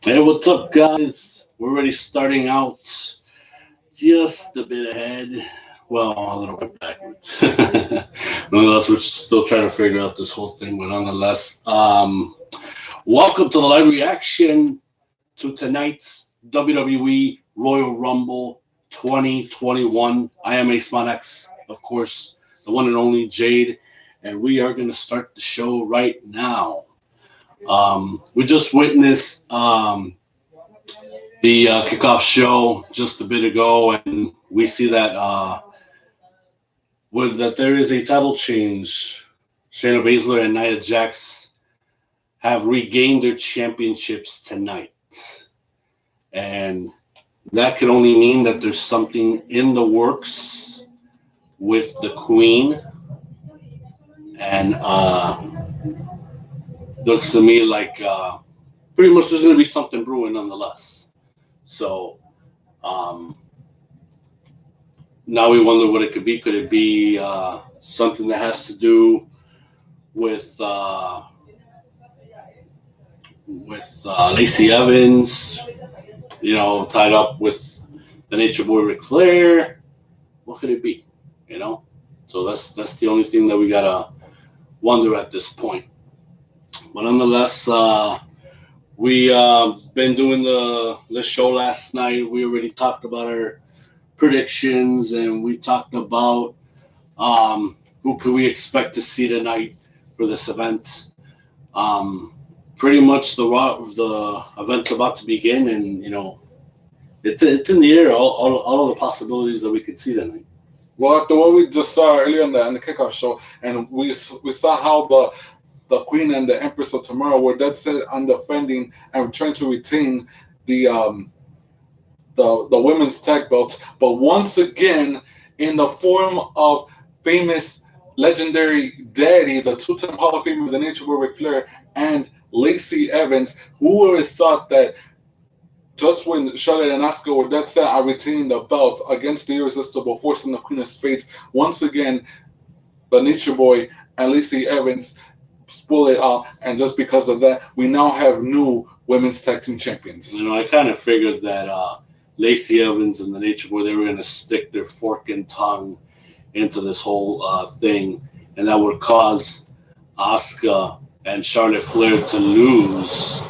Hey, what's up, guys? We're already starting out just a bit ahead. Well, a little bit backwards. Nonetheless, we're still trying to figure out this whole thing, but nonetheless, welcome to the live reaction to tonight's WWE Royal Rumble 2021. I am Ace Monex, of course, the one and only Jade, and we are going to start the show right now. We just witnessed the kickoff show just a bit ago, and we see that that there is a title change. Shayna Baszler and Nia Jax have regained their championships tonight, and that could only mean that there's something in the works with the Queen, and looks to me like pretty much there's going to be something brewing nonetheless. So now we wonder what it could be. Could it be something that has to do with Lacey Evans, tied up with the Nature Boy Ric Flair? What could it be? So that's the only thing that we gotta wonder at this point. But nonetheless, we been doing the show last night. We already talked about our predictions, and we talked about who could we expect to see tonight for this event. Pretty much the event's about to begin, and it's in the air. All of the possibilities that we could see tonight. Well, after what we just saw earlier in the kickoff show, and we saw how the Queen and the Empress of Tomorrow were dead set on defending and trying to retain the women's tag belts, but once again, in the form of famous legendary daddy, the two-time Hall of Famer, the Nature Boy Ric Flair, and Lacey Evans, who would have thought that just when Charlotte and Asuka were dead set on retaining the belt against the irresistible force and the Queen of Spades, once again, the Nature Boy and Lacey Evans split it out, and just because of that, we now have new women's tag team champions. I kind of figured that Lacey Evans and the Nature Boy, they were going to stick their fork and tongue into this whole thing, and that would cause Asuka and Charlotte Flair to lose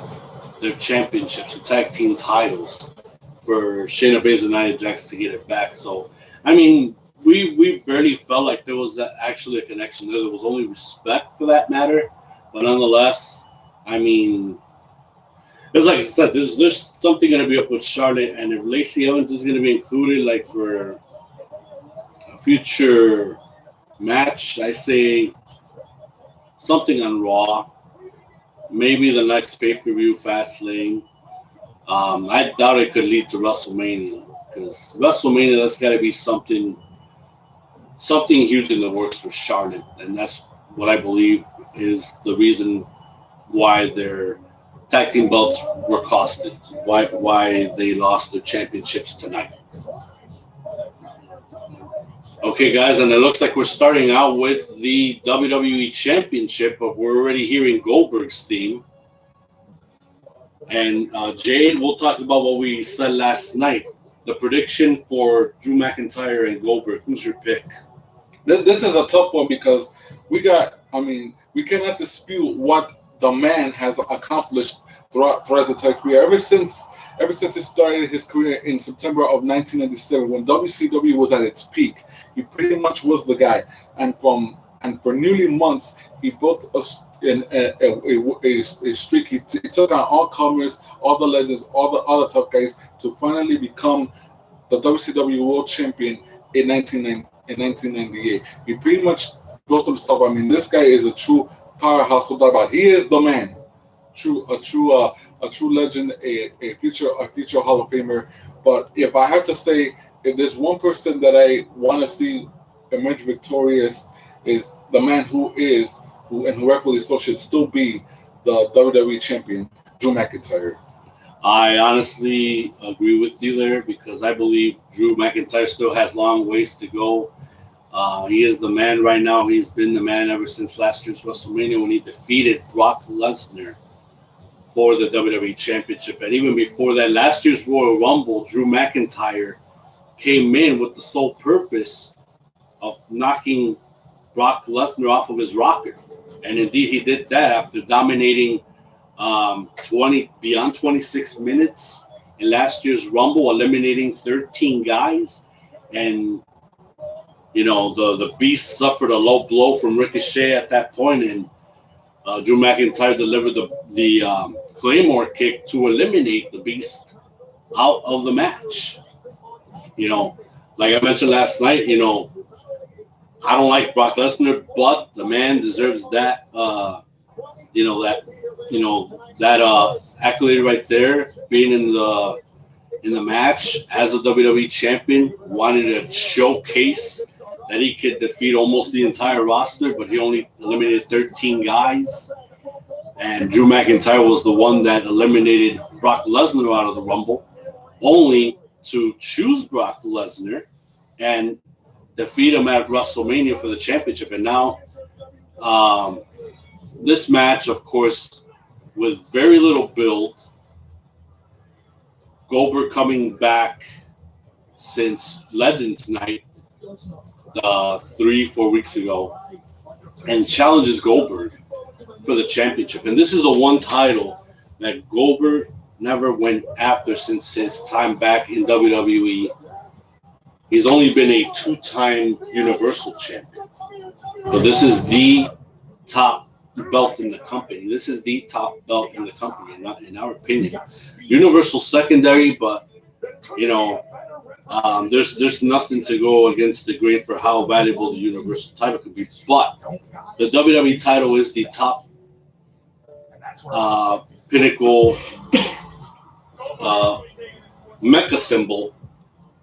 their championships, the tag team titles, for Shayna Baszler and Nia Jax to get it back. So, I mean, we barely felt like there was actually a connection there. There was only respect for that matter. But nonetheless, I mean, it's like I said, there's something going to be up with Charlotte. And if Lacey Evans is going to be included, like, for a future match, I say something on Raw. Maybe the next pay-per-view, Fastlane. I doubt it could lead to WrestleMania. Because WrestleMania, that's got to be something huge in the works for Charlotte, and that's what I believe is the reason why their tag team belts were costed, why they lost their championships tonight. Okay, guys, and it looks like we're starting out with the WWE Championship, but we're already hearing Goldberg's theme. And Jade, we'll talk about what we said last night. The prediction for Drew McIntyre and Goldberg. Who's your pick? This is a tough one because we cannot dispute what the man has accomplished throughout his entire career. Ever since he started his career in September of 1997, when WCW was at its peak, he pretty much was the guy. And for nearly months, he built a streak. He took on all comers, all the legends, all the other tough guys to finally become the WCW World Champion in 1998. He pretty much built himself. I mean, this guy is a true powerhouse. No doubt about it. He is the man, a true legend, a future Hall of Famer. But if I have to say, if there's one person that I want to see emerge victorious, is the man who rightfully so should still be the WWE champion, Drew McIntyre. I honestly agree with you there because I believe Drew McIntyre still has long ways to go. He is the man right now. He's been the man ever since last year's WrestleMania when he defeated Brock Lesnar for the WWE Championship. And even before that, last year's Royal Rumble, Drew McIntyre came in with the sole purpose of knocking Brock Lesnar off of his rocker. And indeed, he did that after dominating beyond 26 minutes in last year's Rumble, eliminating 13 guys. And, the Beast suffered a low blow from Ricochet at that point, and Drew McIntyre delivered the Claymore kick to eliminate the Beast out of the match. Like I mentioned last night, I don't like Brock Lesnar, but the man deserves that, that accolade right there, being in the match as a WWE champion, wanted to showcase that he could defeat almost the entire roster, but he only eliminated 13 guys. And Drew McIntyre was the one that eliminated Brock Lesnar out of the Rumble, only to choose Brock Lesnar and defeat him at WrestleMania for the championship. And now this match, of course, with very little build, Goldberg coming back since Legends Night 3-4 weeks ago and challenges Goldberg for the championship. And this is the one title that Goldberg never went after since his time back in WWE. He's only been a 2-time Universal Champion. But this is the top belt in the company. This is the top belt in the company, in our opinion. Universal secondary, but, there's nothing to go against the grain for how valuable the Universal title could be. But the WWE title is the top pinnacle mecha symbol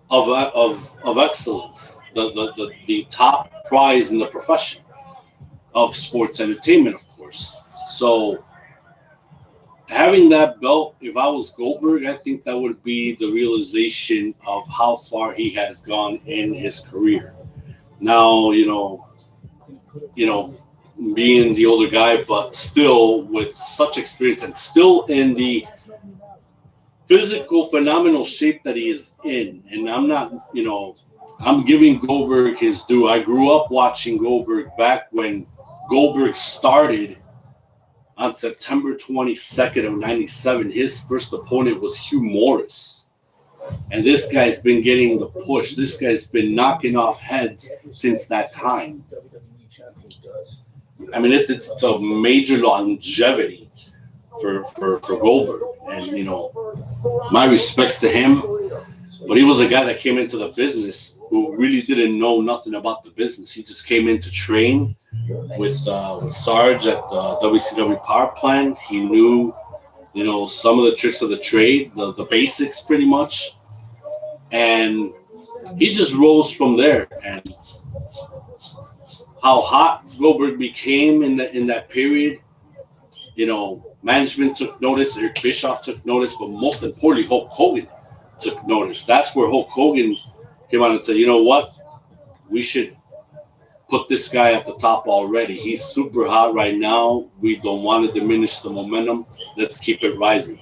of excellence, the top prize in the profession of sports entertainment, of course. So having that belt, if I was Goldberg, I think that would be the realization of how far he has gone in his career. Now, being the older guy, but still with such experience and still in the physical, phenomenal shape that he is in. And I'm not, I'm giving Goldberg his due. I grew up watching Goldberg back when Goldberg started on September 22nd of 97. His first opponent was Hugh Morris. And this guy's been getting the push. This guy's been knocking off heads since that time. I mean, it's a major longevity for Goldberg. And, my respects to him. But he was a guy that came into the business who really didn't know nothing about the business. He just came in to train with Sarge at the WCW Power Plant. He knew, some of the tricks of the trade, the basics pretty much. And he just rose from there. And how hot Goldberg became in that period, management took notice, Eric Bischoff took notice, but most importantly, Hulk Hogan took notice. That's where Hulk Hogan came out and said, you know what? We should put this guy at the top already. He's super hot right now. We don't want to diminish the momentum. Let's keep it rising.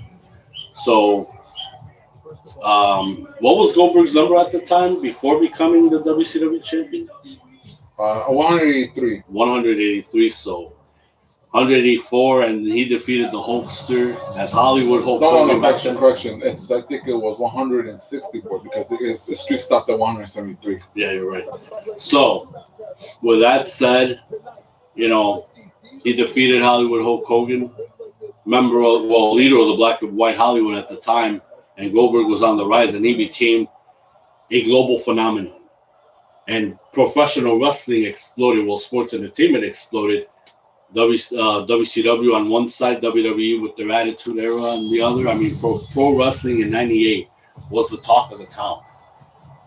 So what was Goldberg's number at the time before becoming the WCW champion? 183. 183, so 184, and he defeated the Hulkster as Hollywood Hulk Hogan. No, correction. I think it was 164 because the streak stopped at 173. Yeah, you're right. So, with that said, he defeated Hollywood Hulk Hogan, leader of the Black and White Hollywood at the time, and Goldberg was on the rise, and he became a global phenomenon. And professional wrestling exploded. Well, sports entertainment exploded. WCW on one side, WWE with their Attitude Era on the other. I mean, pro wrestling in '98 was the talk of the town.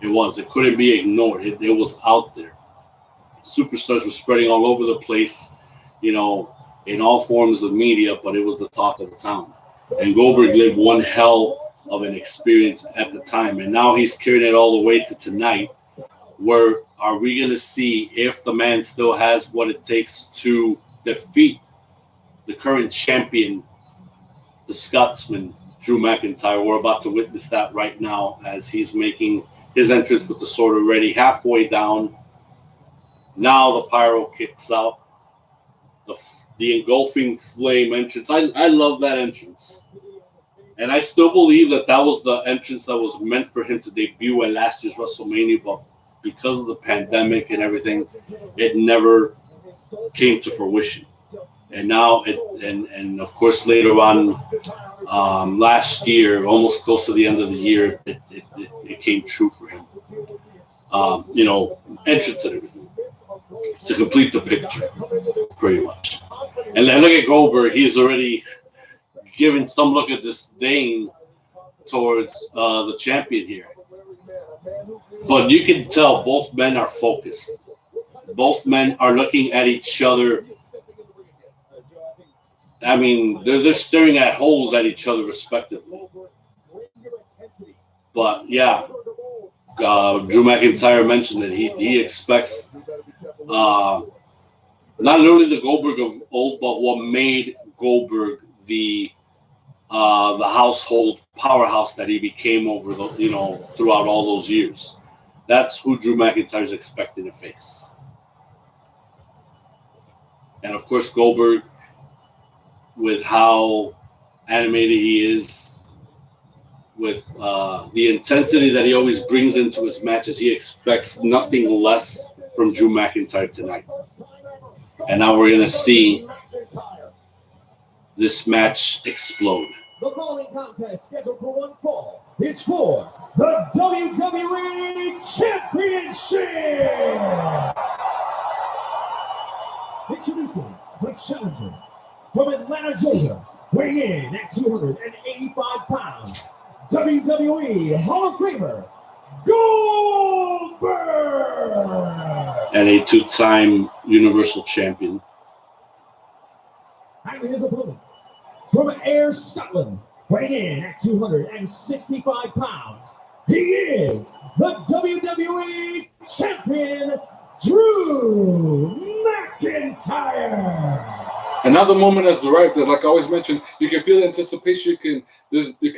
It was. It couldn't be ignored. It was out there. Superstars were spreading all over the place, in all forms of media, but it was the talk of the town. And Goldberg lived one hell of an experience at the time. And now he's carrying it all the way to tonight, where are we going to see if the man still has what it takes to defeat the current champion the Scotsman, Drew McIntyre. We're about to witness that right now as he's making his entrance with the sword already halfway down. Now the pyro kicks out. The engulfing flame entrance. I love that entrance. And I still believe that was the entrance that was meant for him to debut at last year's WrestleMania, but because of the pandemic and everything, it never came to fruition. And now, and of course later on, last year, almost close to the end of the year, it came true for him. Entrance and everything to complete the picture, pretty much. And then look at Goldberg; he's already giving some look of disdain towards the champion here. But you can tell both men are focused. Both men are looking at each other. I mean, they're staring at holes at each other respectively. But yeah, Drew McIntyre mentioned that he expects not only the Goldberg of old, but what made Goldberg the household powerhouse that he became over throughout all those years. That's who Drew McIntyre is expecting to face. And of course, Goldberg, with how animated he is, with the intensity that he always brings into his matches, he expects nothing less from Drew McIntyre tonight. And now we're going to see this match explode. The following contest scheduled for one fall is for the WWE Championship. Introducing the challenger from Atlanta, Georgia, weighing in at 285 pounds, WWE Hall of Famer, Goldberg! And a two-time Universal Champion. And his opponent, from Ayr, Scotland, weighing in at 265 pounds, he is the WWE Champion, Drew McIntyre. Another moment has arrived. As like I always mentioned, you can feel the anticipation. You can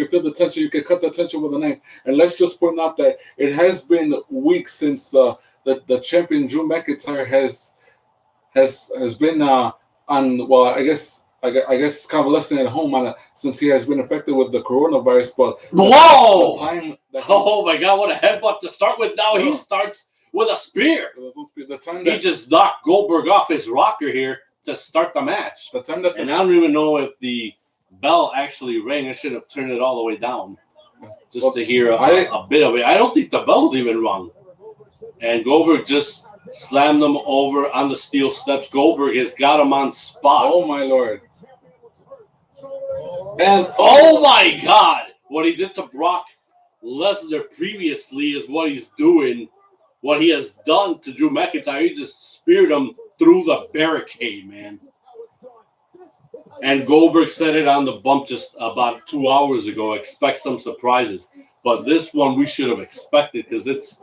feel the tension. You can cut the tension with a knife. And let's just point out that it has been weeks since the champion Drew McIntyre has been on. Well, I guess convalescing at home since he has been affected with the coronavirus. But whoa! Oh my God! What a headbutt to start with! Now he starts with a spear. He just knocked Goldberg off his rocker here to start the match. And I don't even know if the bell actually rang. I should have turned it all the way down just to hear a bit of it. I don't think the bell's even rung. And Goldberg just slammed him over on the steel steps. Goldberg has got him on spot. Oh my Lord. And oh my God, what he did to Brock Lesnar previously is what he's doing. What he has done to Drew McIntyre, he just speared him through the barricade, man. And Goldberg said it on the bump just about 2 hours ago. Expect some surprises. But this one we should have expected because it's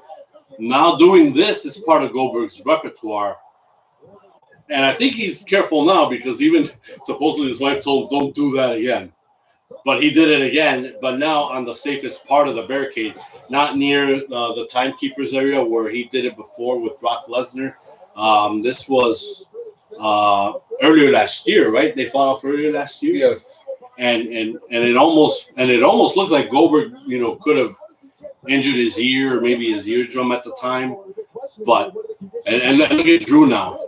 now doing this is part of Goldberg's repertoire. And I think he's careful now because even supposedly his wife told him, don't do that again. But he did it again, but now on the safest part of the barricade, not near the timekeeper's area where he did it before with Brock Lesnar. This was earlier last year, right? They fought off earlier last year. Yes. And it almost looked like Goldberg, could have injured his ear or maybe his eardrum at the time. But and look at Drew now.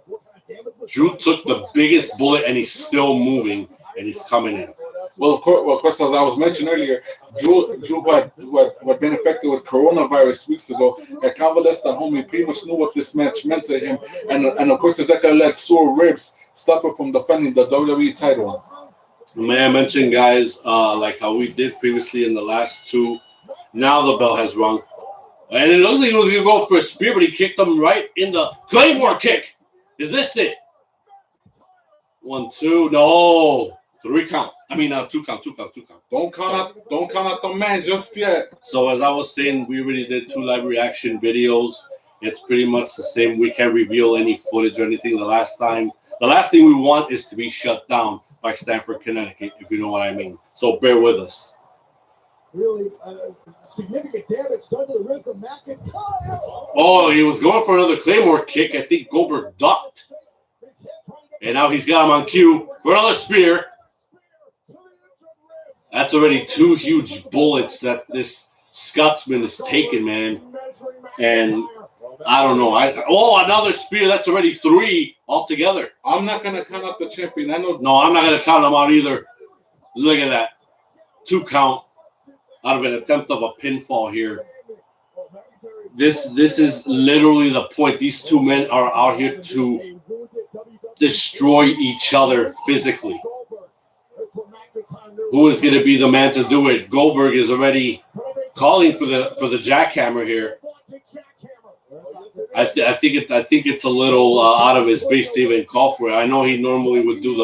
Drew took the biggest bullet and he's still moving and he's coming in. Well, of course, as I was mentioning earlier, Drew who had been affected with coronavirus weeks ago, had convalesced at home. He pretty much knew what this match meant to him. And of course, it's not going to let sore ribs stop him from defending the WWE title. May I mention, guys, like how we did previously in the last two, now the bell has rung. And it looks like he was going to go for a spear, but he kicked him right in the Claymore kick. Is this it? 1, 2, no. 3 count. I mean, 2 count. Don't count out the man just yet. So as I was saying, we already did 2 live reaction videos. It's pretty much the same. We can't reveal any footage or anything the last time. The last thing we want is to be shut down by Stamford, Connecticut, if you know what I mean. So bear with us. Really significant damage done to the ribs of McIntyre. Oh, he was going for another Claymore kick. I think Goldberg ducked. And now he's got him on cue for another spear. That's already 2 huge bullets that this Scotsman is taking, man. And I don't know. Another spear. That's already 3 altogether. I'm not going to count out the champion. No, I'm not going to count him out either. Look at that. 2 count out of an attempt of a pinfall here. This is literally the point. These 2 men are out here to destroy each other physically. Who is going to be the man to do it? Goldberg is already calling for the jackhammer here. I think it's a little out of his base to even call for it. I know he normally would do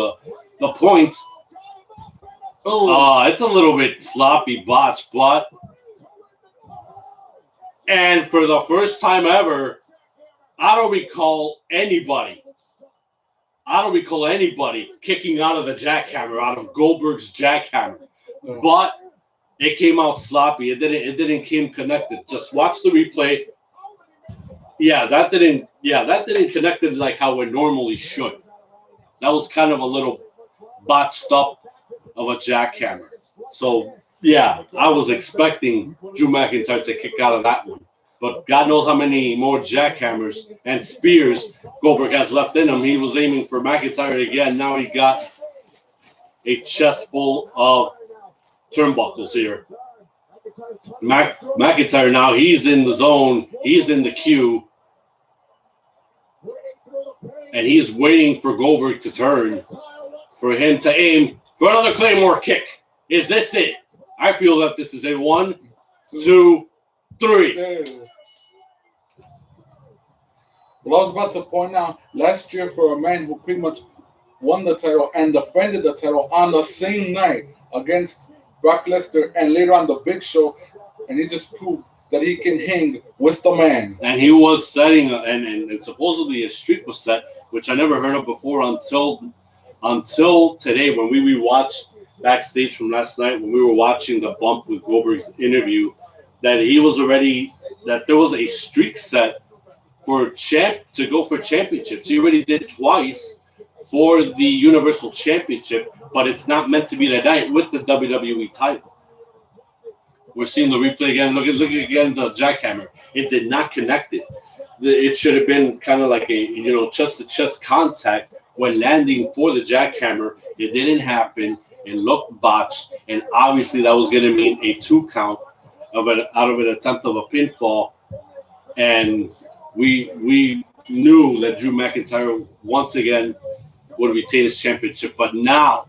the point. It's a little bit sloppy botch, but and for the first time ever, I don't recall anybody kicking out of the jackhammer, out of Goldberg's jackhammer. But it came out sloppy. It didn't came connected. Just watch the replay. That didn't connect it like how it normally should. That was kind of a little botched up of a jackhammer. So I was expecting Drew McIntyre to kick out of that one. But God knows how many more jackhammers and spears Goldberg has left in him. He was aiming for McIntyre again. Now he got a chest full of turnbuckles here. McIntyre now, he's in the zone. He's in the queue. And he's waiting for Goldberg to turn, for him to aim for another Claymore kick. Is this it? I feel that this is a 1, 2, 3. There it is. Well, I was about to point out, last year for a man who pretty much won the title and defended the title on the same night against Brock Lesnar and later on the Big Show, and he just proved that he can hang with the man. And he was setting, and supposedly a streak was set, which I never heard of before until today when we rewatched backstage from last night when we were watching the bump with Goldberg's interview, that there was a streak set to go for championships. He already did twice for the Universal Championship, but it's not meant to be tonight with the WWE title. We're seeing the replay again. Look again the jackhammer. It did not connect it. It should have been kind of like a chest-to-chest contact when landing for the jackhammer. It didn't happen. It looked botched, and obviously that was going to mean a 2 count out of an attempt of a pinfall, and we knew that Drew McIntyre once again would retain his championship. But now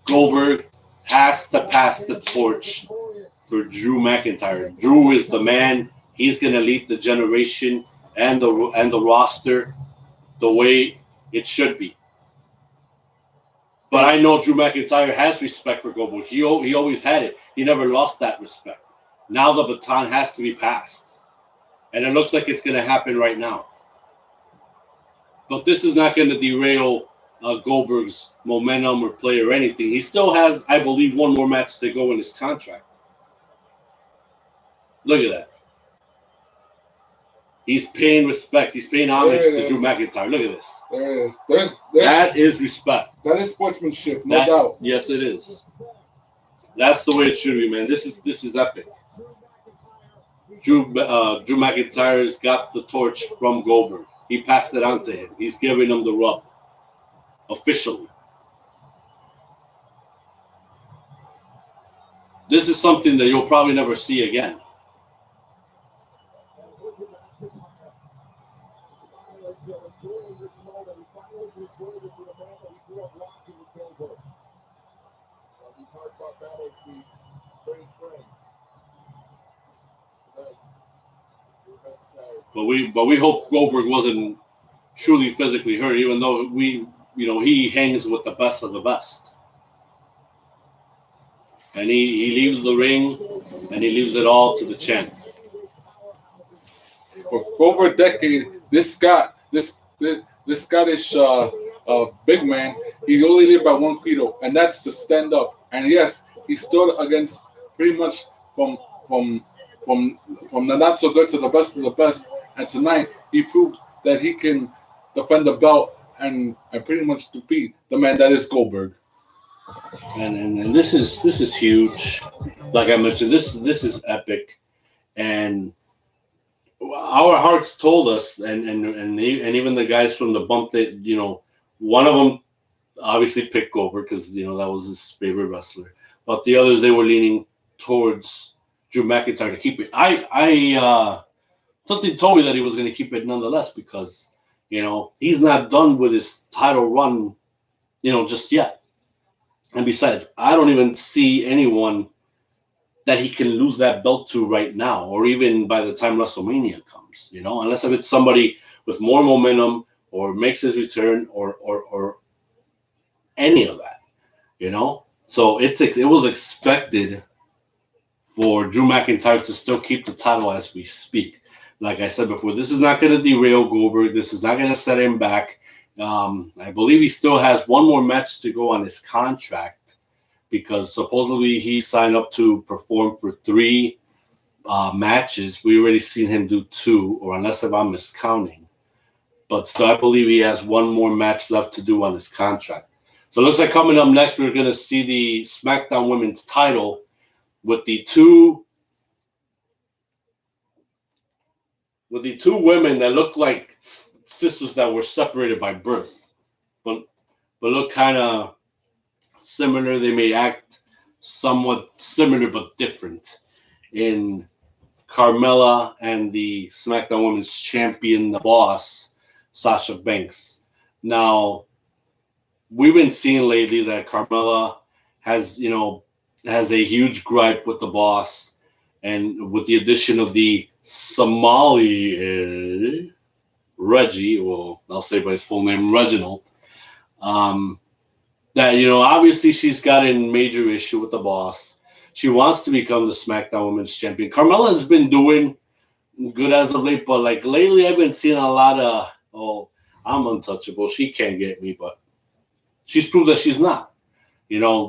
Goldberg has to pass the torch for Drew McIntyre. Drew is the man. He's going to lead the generation and the roster the way it should be. But I know Drew McIntyre has respect for Goldberg. He always had it. He never lost that respect. Now the baton has to be passed. And it looks like it's going to happen right now. But this is not going to derail Goldberg's momentum or play or anything. He still has, I believe, 1 more match to go in his contract. Look at that. He's paying respect. He's paying homage to Drew McIntyre. Look at this. There it is. That is respect. That is sportsmanship, no doubt. Yes, it is. That's the way it should be, man. This is epic. Drew McIntyre's got the torch from Goldberg. He passed it on to him. He's giving him the rub. Officially. This is something that you'll probably never see again. But we hope Goldberg wasn't truly physically hurt, even though he hangs with the best of the best. And he leaves the ring, and he leaves it all to the champ. For over a decade, this this Scottish big man, he only lived by one credo, and that's to stand up. And yes, he stood against pretty much from from from the not so good to the best of the best. And tonight he proved that he can defend the belt and pretty much defeat the man that is Goldberg. And this is huge. Like I mentioned, this is epic, and our hearts told us, and even the guys from the bump that one of them obviously picked Goldberg because that was his favorite wrestler, but the others they were leaning towards Drew McIntyre to keep it. I something told me that he was going to keep it nonetheless because he's not done with his title run, just yet. And besides, I don't even see anyone that he can lose that belt to right now, or even by the time WrestleMania comes, unless if it's somebody with more momentum or makes his return or any of that, So it was expected for Drew McIntyre to still keep the title as we speak. Like I said before, this is not going to derail Goldberg. This is not going to set him back. I believe he still has one more match to go on his contract because supposedly he signed up to perform for 3 matches. We already seen him do 2, or unless if I'm miscounting. But still, I believe he has one more match left to do on his contract. So it looks like coming up next, we're going to see the SmackDown Women's title with the two women that look like sisters that were separated by birth, but look kind of similar. They may act somewhat similar but different in Carmella and the SmackDown Women's Champion, the Boss, Sasha Banks. Now, we've been seeing lately that Carmella has a huge gripe with the Boss, and with the addition of the Somali Reggie, well, I'll say by his full name, Reginald, that, obviously she's got a major issue with the Boss. She wants to become the SmackDown Women's Champion. Carmella has been doing good as of late, but like lately I've been seeing a lot of, I'm untouchable. She can't get me, but she's proved that she's not.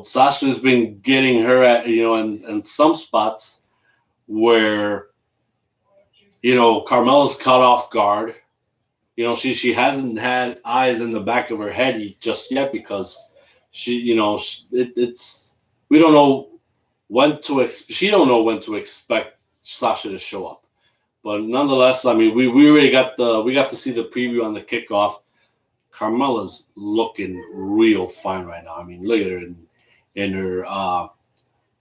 Sasha's been getting her at, in some spots where, Carmella's caught off guard. She hasn't had eyes in the back of her head just yet because it's we don't know when to she don't know when to expect Sasha to show up. But nonetheless, I mean, we already got to see the preview on the kickoff. Carmella's looking real fine right now. I mean, look at her in her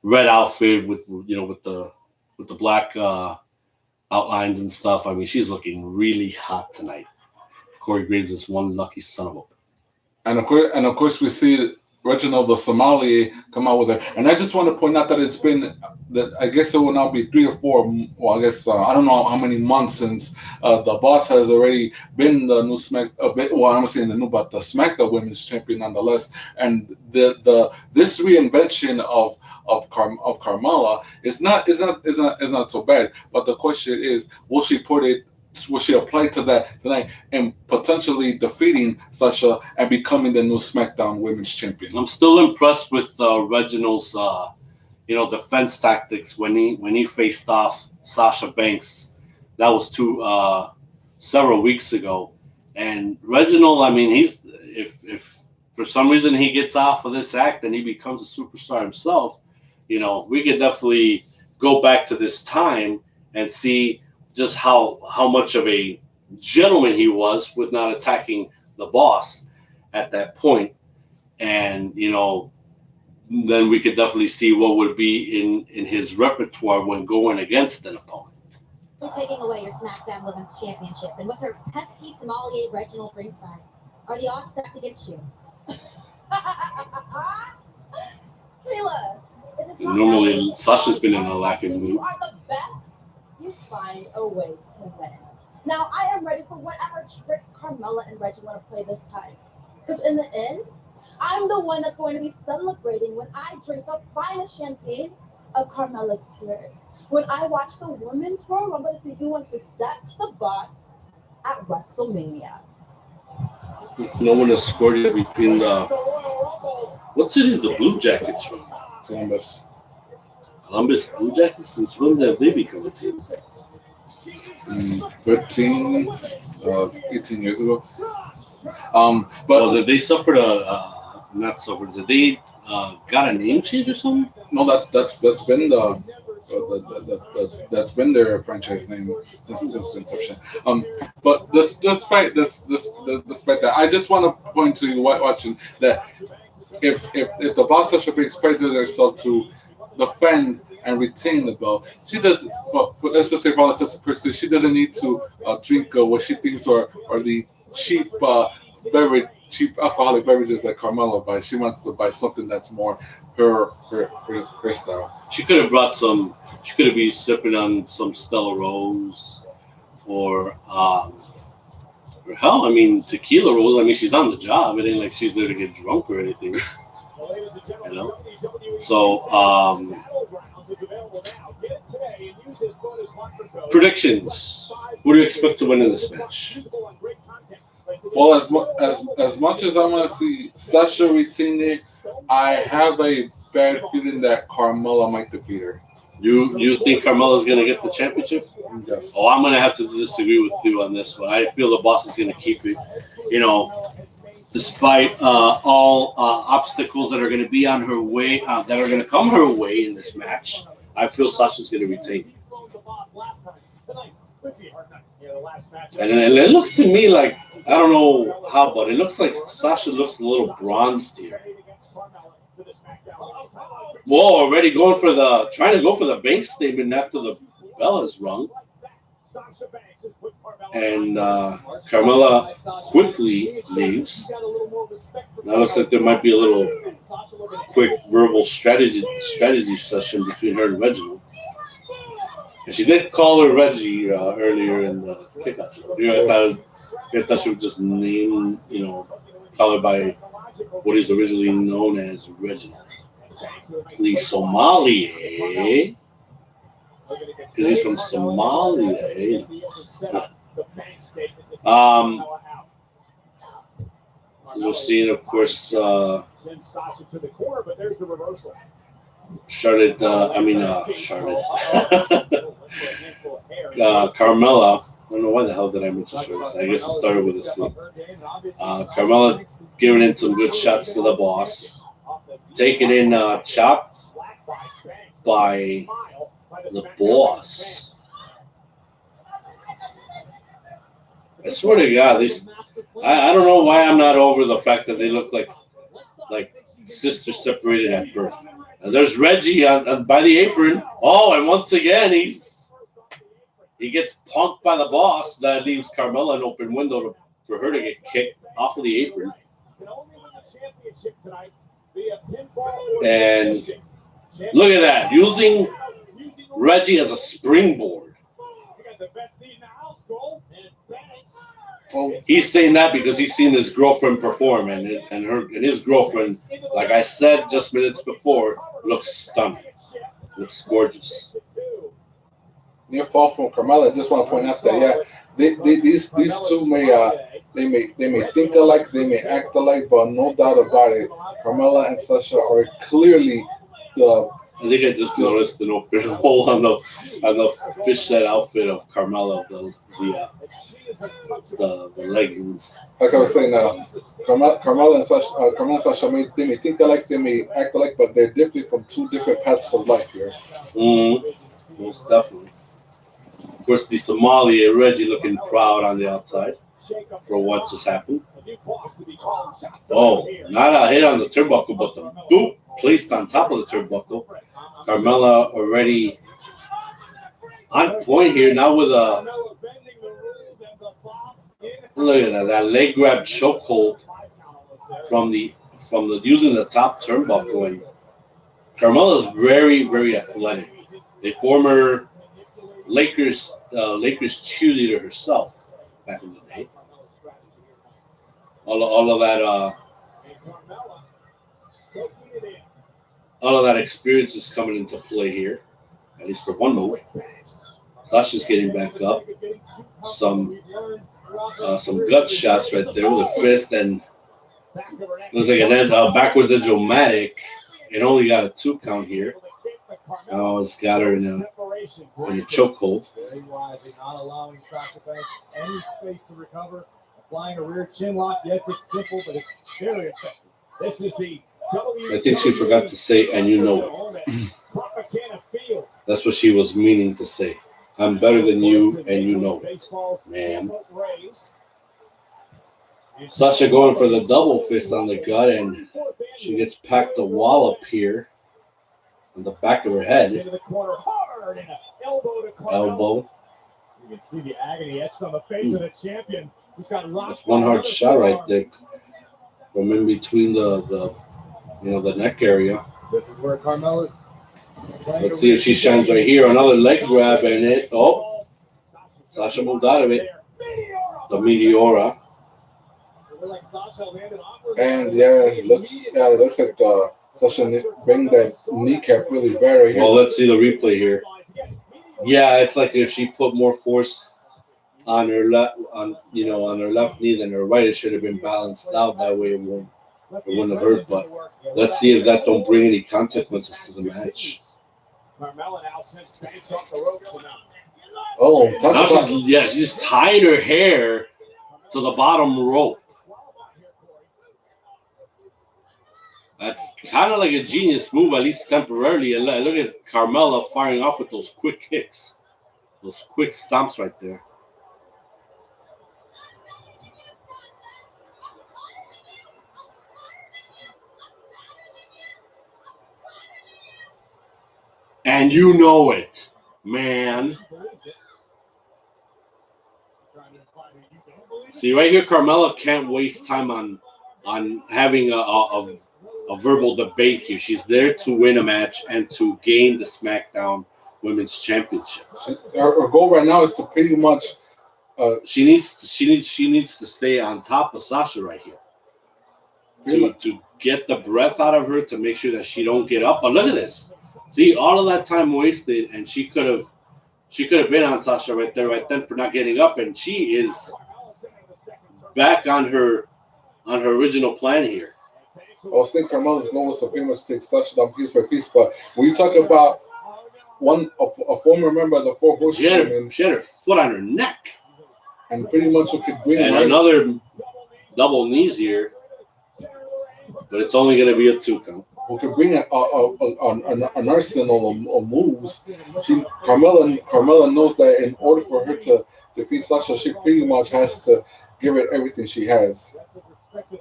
red outfit with the black outlines and stuff. I mean, she's looking really hot tonight. Corey Graves is one lucky son of a. And of course, we see Reginald the Somali come out with it. And I just want to point out that it's been that I guess it will now be 3 or 4. Well, I guess I don't know how many months since the Boss has already been the new I'm saying the new, but the SmackDown Women's Champion nonetheless. And this reinvention of Carmella is not so bad. But the question is, will she apply to that tonight and potentially defeating Sasha and becoming the new SmackDown Women's Champion? I'm still impressed with Reginald's defense tactics when he faced off Sasha Banks. That was several weeks ago. And Reginald, I mean, he's if for some reason he gets off of this act and he becomes a superstar himself, we could definitely go back to this time and see just how much of a gentleman he was with not attacking the Boss at that point. And, then we could definitely see what would be in his repertoire when going against an opponent. Taking away your SmackDown Women's Championship, and with her pesky sommelier Reginald ringside, are the odds stacked against you? Kayla, normally Sasha's been in a laughing mood. You are the best. You find a way to win. Now, I am ready for whatever tricks Carmella and Reggie want to play this time. Because in the end, I'm the one that's going to be celebrating when I drink the finest champagne of Carmella's tears. When I watch the Women's Royal Rumble to see who wants to step to the Boss at WrestleMania. No one has scored yet between the. What city is the Blue Jackets from? Columbus. Columbus Blue Jackets? Since when have they become a team? 13, 18 years ago. But Well, did they suffer not suffer? Did they got a name change or something? no, that's been that's been their franchise name since inception. But despite that, I just want to point to you watching that if the boss should be expected herself to defend and retain the belt, she does. But let's just say for all intents and purposes, she doesn't need to drink what she thinks are the cheap cheap alcoholic beverages that Carmella buys. She wants to buy something that's more her style. She could have brought some. She could have been sipping on some Stella Rose, or hell, I mean tequila Rose. I mean she's on the job. It ain't like she's there to get drunk or anything. You know. So predictions. What do you expect to win in this match? Well, as much as I want to see Sasha retain it, I have a bad feeling that Carmella might defeat her. You think Carmella's going to get the championship? Yes. Oh, I'm going to have to disagree with you on this one. I feel the boss is going to keep it. You know, despite all obstacles that are going to be on her way, that are going to come her way in this match, I feel Sasha's going to retain. And it looks to me like, I don't know how, but it looks like Sasha looks a little bronzed here. Whoa, already trying to go for the bank statement after the bell is rung. And Carmella quickly leaves. Now it looks like there might be a little quick verbal strategy session between her and Reginald. And she did call her Reggie earlier in the kickoff. I thought she would just call her by what is originally known as Reginald. The Somali, because he's from Somalia. We're seeing, of course, Charlotte. Carmella. I don't know why the hell did I mention Charlotte. I guess it started with a C. Carmella giving in some good shots to the boss. Taken in chop by the boss. I swear to God, I don't know why I'm not over the fact that they look like sisters separated at birth. And there's Reggie by the apron. Oh, and once again he gets punked by the boss. That leaves Carmella an open window for her to get kicked off of the apron. And look at that, using Reggie as a springboard. He's saying that because he's seen his girlfriend perform, and his girlfriend, like I said just minutes before, looks stunning, looks gorgeous. Near fall from Carmella. I just want to point out that these two may think alike, they may act alike, but no doubt about it, Carmella and Sasha are clearly the. I think I just noticed an open hole on the fishnet outfit of Carmella, the leggings. Like I was saying, Carmella and Sasha may think alike, they may act alike, but they're definitely from two different paths of life here. Most definitely. Of course, the Somali Reggie looking proud on the outside for what just happened. Oh, not a hit on the turnbuckle, but the boot placed on top of the turnbuckle. Carmella already on point here, now with a look at that leg grab chokehold from the using the top turnbuckle. And Carmella's very, very athletic. A former Lakers cheerleader herself back in the day. All of that experience is coming into play here, at least for one move. Sasha's getting back up. Some some gut shots right there with a fist, and looks like an backwards edge-o-matic. It only got a 2 count here. Now it's got her in a chokehold. Very wisely, not allowing Sasha Banks any space to recover. Applying a rear chin lock. Yes, it's simple, but it's very effective. This is the WWE. I think she forgot to say, and you know it. That's what she was meaning to say. I'm better than you, and you know it, man. Sasha going for the double fist on the gut, and she gets packed a wallop here on the back of her head. Elbow. You can see the agony etched on the face of the champion. Who's got That's one hard shot right there from in between the neck area. This is where Carmella's. Let's see if she shines right here. Another leg grab and it. Oh, Sasha moved out of it. The Meteora. And it looks like Sasha bring that kneecap really bad right here. Well, let's see the replay here. Yeah, it's like if she put more force on her left knee than her right, it should have been balanced out. That way it wouldn't have hurt. But let's see if that don't bring any consequences to the match. Oh, now she's tying her hair to the bottom rope. That's kind of like a genius move, at least temporarily. And look at Carmella firing off with those quick kicks, those quick stomps right there. And you know it, man. See, right here, Carmella can't waste time on having a verbal debate here. She's there to win a match and to gain the SmackDown Women's Championship. Her goal right now is to pretty much. She needs to stay on top of Sasha right here. To get the breath out of her, to make sure that she don't get up. But look at this. See, all of that time wasted, and she could have been on Sasha right then for not getting up, and she is back on her original plan here. I was thinking Carmella's goal was to pretty much take Sasha down piece by piece, but when you talk about a former member of the Four Horsewomen, she had her foot on her neck, and pretty much you could bring another double knees here, but it's only going to be a 2 count. Who could bring an arsenal of moves. Carmella knows that in order for her to defeat Sasha, she pretty much has to give it everything she has.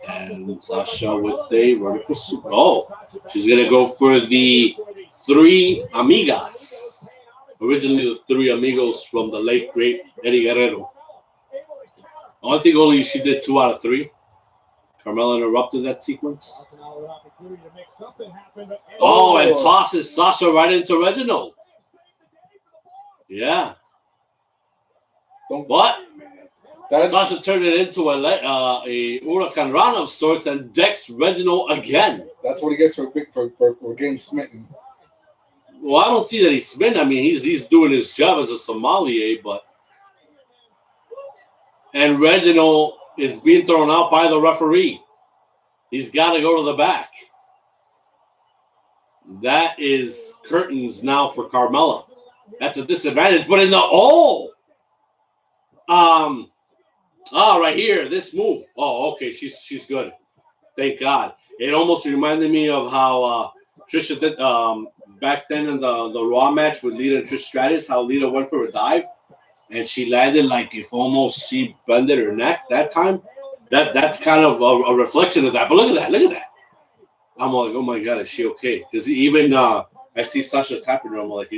And Sasha with a vertical super. Oh, she's going to go for the 3 Amigas. Originally the 3 Amigos from the late, great Eddie Guerrero. I think only she did 2 out of 3. Carmella interrupted that sequence. Oh, and tosses Sasha right into Reginald. Yeah. But Sasha turned it into a Huracan Rana of sorts and decks Reginald again. That's what he gets for getting smitten. Well, I don't see that he's smitten. I mean, he's doing his job as a sommelier, but and Reginald is being thrown out by the referee. He's got to go to the back. That is curtains now for Carmella. That's a disadvantage. But in the right here, this move. Oh, okay, she's good. Thank God. It almost reminded me of how Trisha did back then in the Raw match with Lita and Trish Stratus. How Lita went for a dive, and she landed like if almost she bended her neck that time. That's kind of a reflection of that. But look at that. I'm like, oh my God, is she okay? Because even I see Sasha tapping her. I'm like,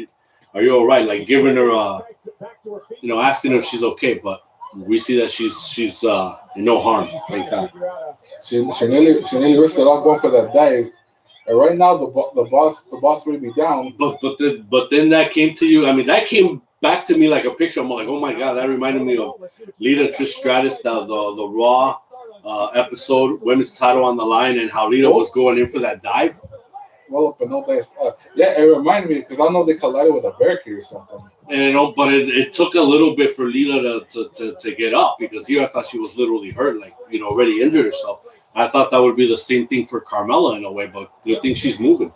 are you all right? Like giving her, asking her if she's okay. But we see that she's in no harm. Thank God. She nearly risked it all going for that dive. And right now the boss may be down. But then that came to you. I mean, that came back to me like a picture. I'm like, oh my God, that reminded me of Lita Trish Stratus, the Raw episode, women's title on the line, and how Lita was going in for that dive. Well, but no, yeah, it reminded me because I know they collided with a barricade or something. And but it took a little bit for Lita to get up, because here I thought she was literally hurt, like, already injured herself. I thought that would be the same thing for Carmella in a way, but good thing she's moving.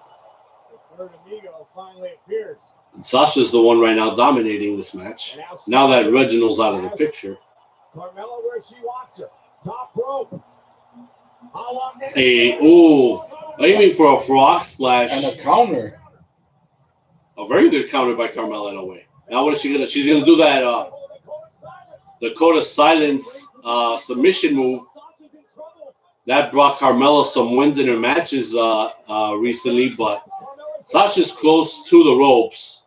And Sasha's the one right now dominating this match. Now that Reginald's out of the picture. Carmella where she wants her. Top rope. Aiming for a frog splash. And a counter. A very good counter by Carmella in a way. Now what is she gonna? She's gonna do that the Code of Silence submission move. That brought Carmella some wins in her matches recently, but Sasha's close to the ropes.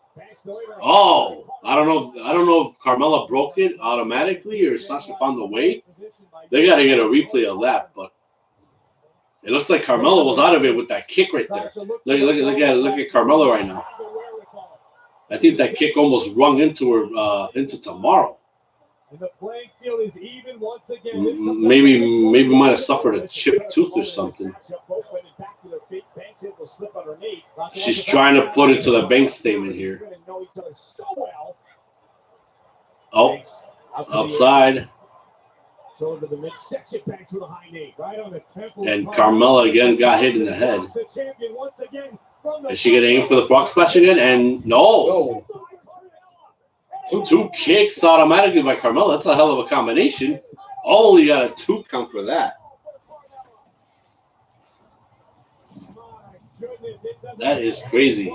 Oh, I don't know if Carmella broke it automatically or Sasha found the way. They got to get a replay of that, but it looks like Carmella was out of it with that kick right there. Look at Carmella right now. I think that kick almost rung into her into tomorrow. And the playing field is even once again. Maybe might have suffered a chipped tooth or something. She's trying to put it to the bank statement here. Oh, outside. And Carmella again got hit in the head. Is she going to aim for the frog splash again? And no. Two kicks automatically by Carmella. That's a hell of a combination. Only got a 2 count for that. That is crazy.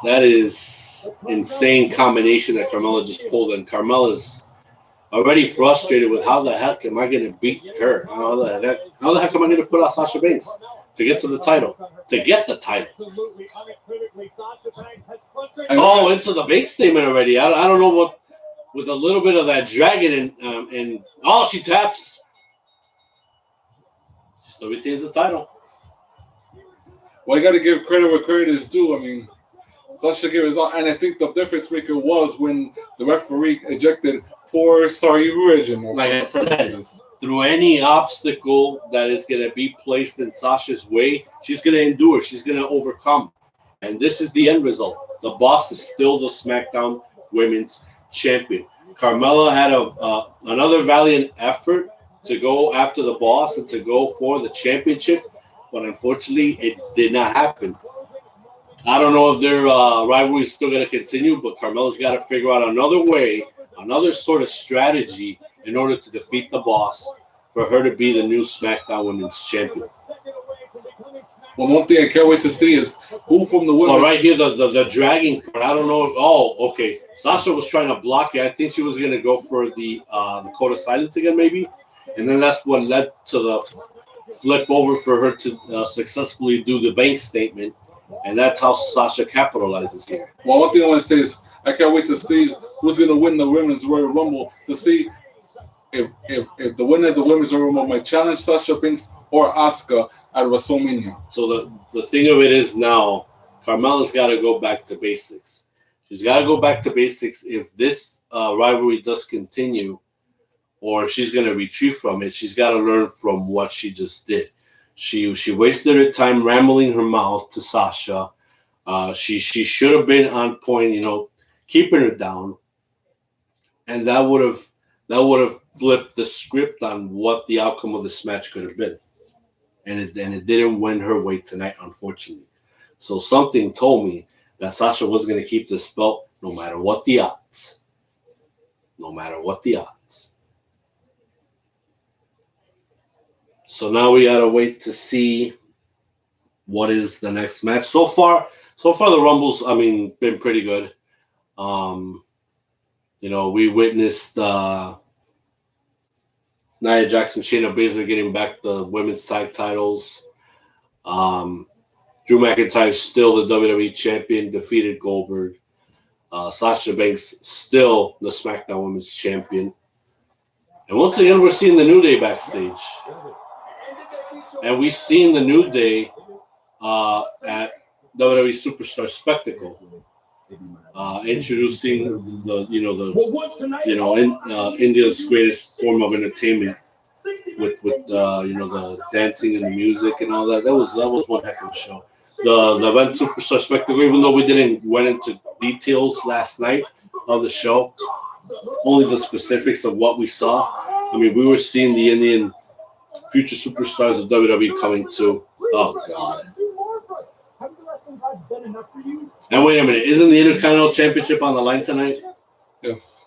That is insane combination that Carmella just pulled. And Carmella's already frustrated with how the heck am I going to beat her? How the heck am I going to put out Sasha Banks to get to the title? To get the title. Oh, into the bank statement already. I don't know what. With a little bit of that dragon and she taps. She still retains the title. Well, you got to give credit where credit is due. I mean, Sasha gave it all, and I think the difference maker was when the referee ejected poor Reginald. Like I said, through any obstacle that is going to be placed in Sasha's way, she's going to endure. She's going to overcome. And this is the end result. The boss is still the SmackDown Women's Champion. Carmella had another valiant effort to go after the boss and to go for the championship, but unfortunately it did not happen. I don't know if their rivalry is still going to continue, but Carmella's got to figure out another way, another sort of strategy in order to defeat the boss for her to be the new SmackDown Women's Champion. Well, one thing I can't wait to see is who from the women. Well, right here, the dragging part. I don't know. Okay. Sasha was trying to block it. I think she was going to go for the Code of Silence again, maybe. And then that's what led to the flip over for her to successfully do the bank statement. And that's how Sasha capitalizes here. Well, one thing I want to say is I can't wait to see who's going to win the Women's Royal Rumble, to see if the winner of the Women's Royal Rumble might challenge Sasha Banks or Asuka at WrestleMania. So the thing of it is now, Carmella's got to go back to basics. She's got to go back to basics if this rivalry does continue, or if she's going to retreat from it. She's got to learn from what she just did. She wasted her time rambling her mouth to Sasha. She should have been on point, keeping her down, and that would have flipped the script on what the outcome of this match could have been. And it didn't win her way tonight, unfortunately. So something told me that Sasha was going to keep this belt no matter what the odds. No matter what the odds. So now we got to wait to see what is the next match. So far the Rumbles, been pretty good. We witnessed Nia Jax and Shayna Baszler getting back the women's tag titles. Drew McIntyre still the WWE champion, defeated Goldberg. Sasha Banks still the SmackDown Women's Champion. And once again, we're seeing the New Day backstage. And we've seen the New Day at WWE Superstar Spectacle. introducing India's greatest form of entertainment with the dancing and the music and all that. That was one heck of a show. The event superstar spectacle, even though we didn't went into details last night of the show, only the specifics of what we saw. I mean, we were seeing the Indian future superstars of WWE coming to. Oh God! And wait a minute, isn't the Intercontinental Championship on the line tonight? Yes.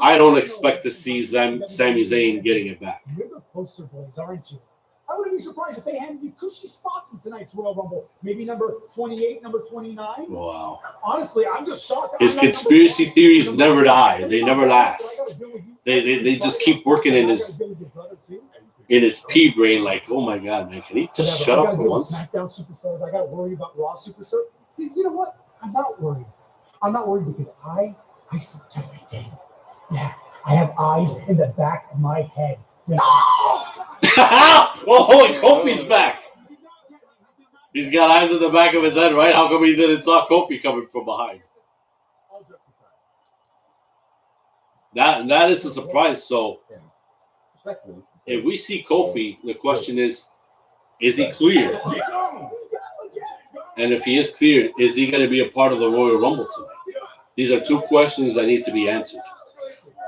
I don't expect to see Sami Zayn getting it back. You're the poster boys, aren't you? I wouldn't be surprised if they handed you cushy spots in tonight's Royal Rumble. Maybe number 28, number 29. Wow. Honestly, I'm just shocked. His conspiracy theories never die. They never last. They just keep working in his pea brain like, oh my God, man, can he just shut up for once? SmackDown superstars. I got to worry about Raw superstars. You know what? I'm not worried. I'm not worried because I see everything. Yeah, I have eyes in the back of my head. You know? Oh, Kofi's back. He's got eyes in the back of his head, right? How come he didn't saw Kofi coming from behind? That is a surprise. So, if we see Kofi, the question is he cleared? And if he is cleared, is he going to be a part of the Royal Rumble tonight? These are two questions that need to be answered.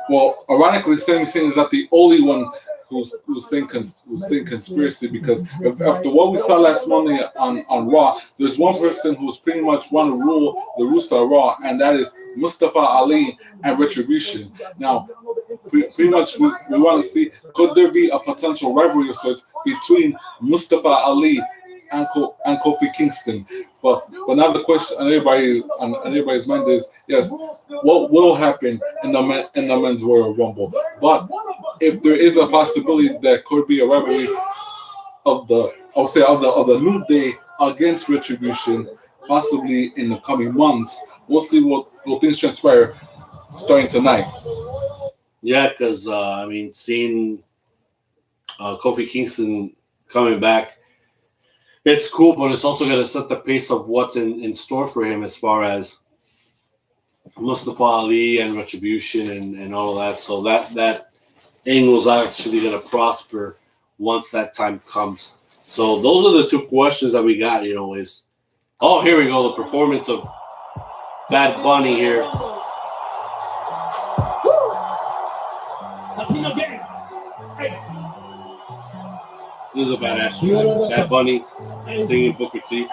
Well, ironically, Sami Zayn is not the only one who's saying conspiracy, because after what we saw last Monday on Raw, there's one person who's pretty much want to rule the rooster of Raw, and that is Mustafa Ali and Retribution. Now, pretty much we want to see, could there be a potential rivalry of sorts between Mustafa Ali and Kofi Kingston? But now the question on everybody's mind is, yes, what will happen in the men's Royal Rumble? But if there is a possibility that could be a rivalry of the New Day against Retribution, possibly in the coming months, we'll see what things transpire starting tonight. Yeah, because seeing Kofi Kingston coming back, it's cool, but it's also going to set the pace of what's in store for him as far as Mustafa Ali and Retribution and all of that. So that angle is actually going to prosper once that time comes. So those are the two questions that we got, is, oh, here we go, the performance of Bad Bunny here. Latino gang. Hey. This is a badass track. Bad Bunny singing Booker T.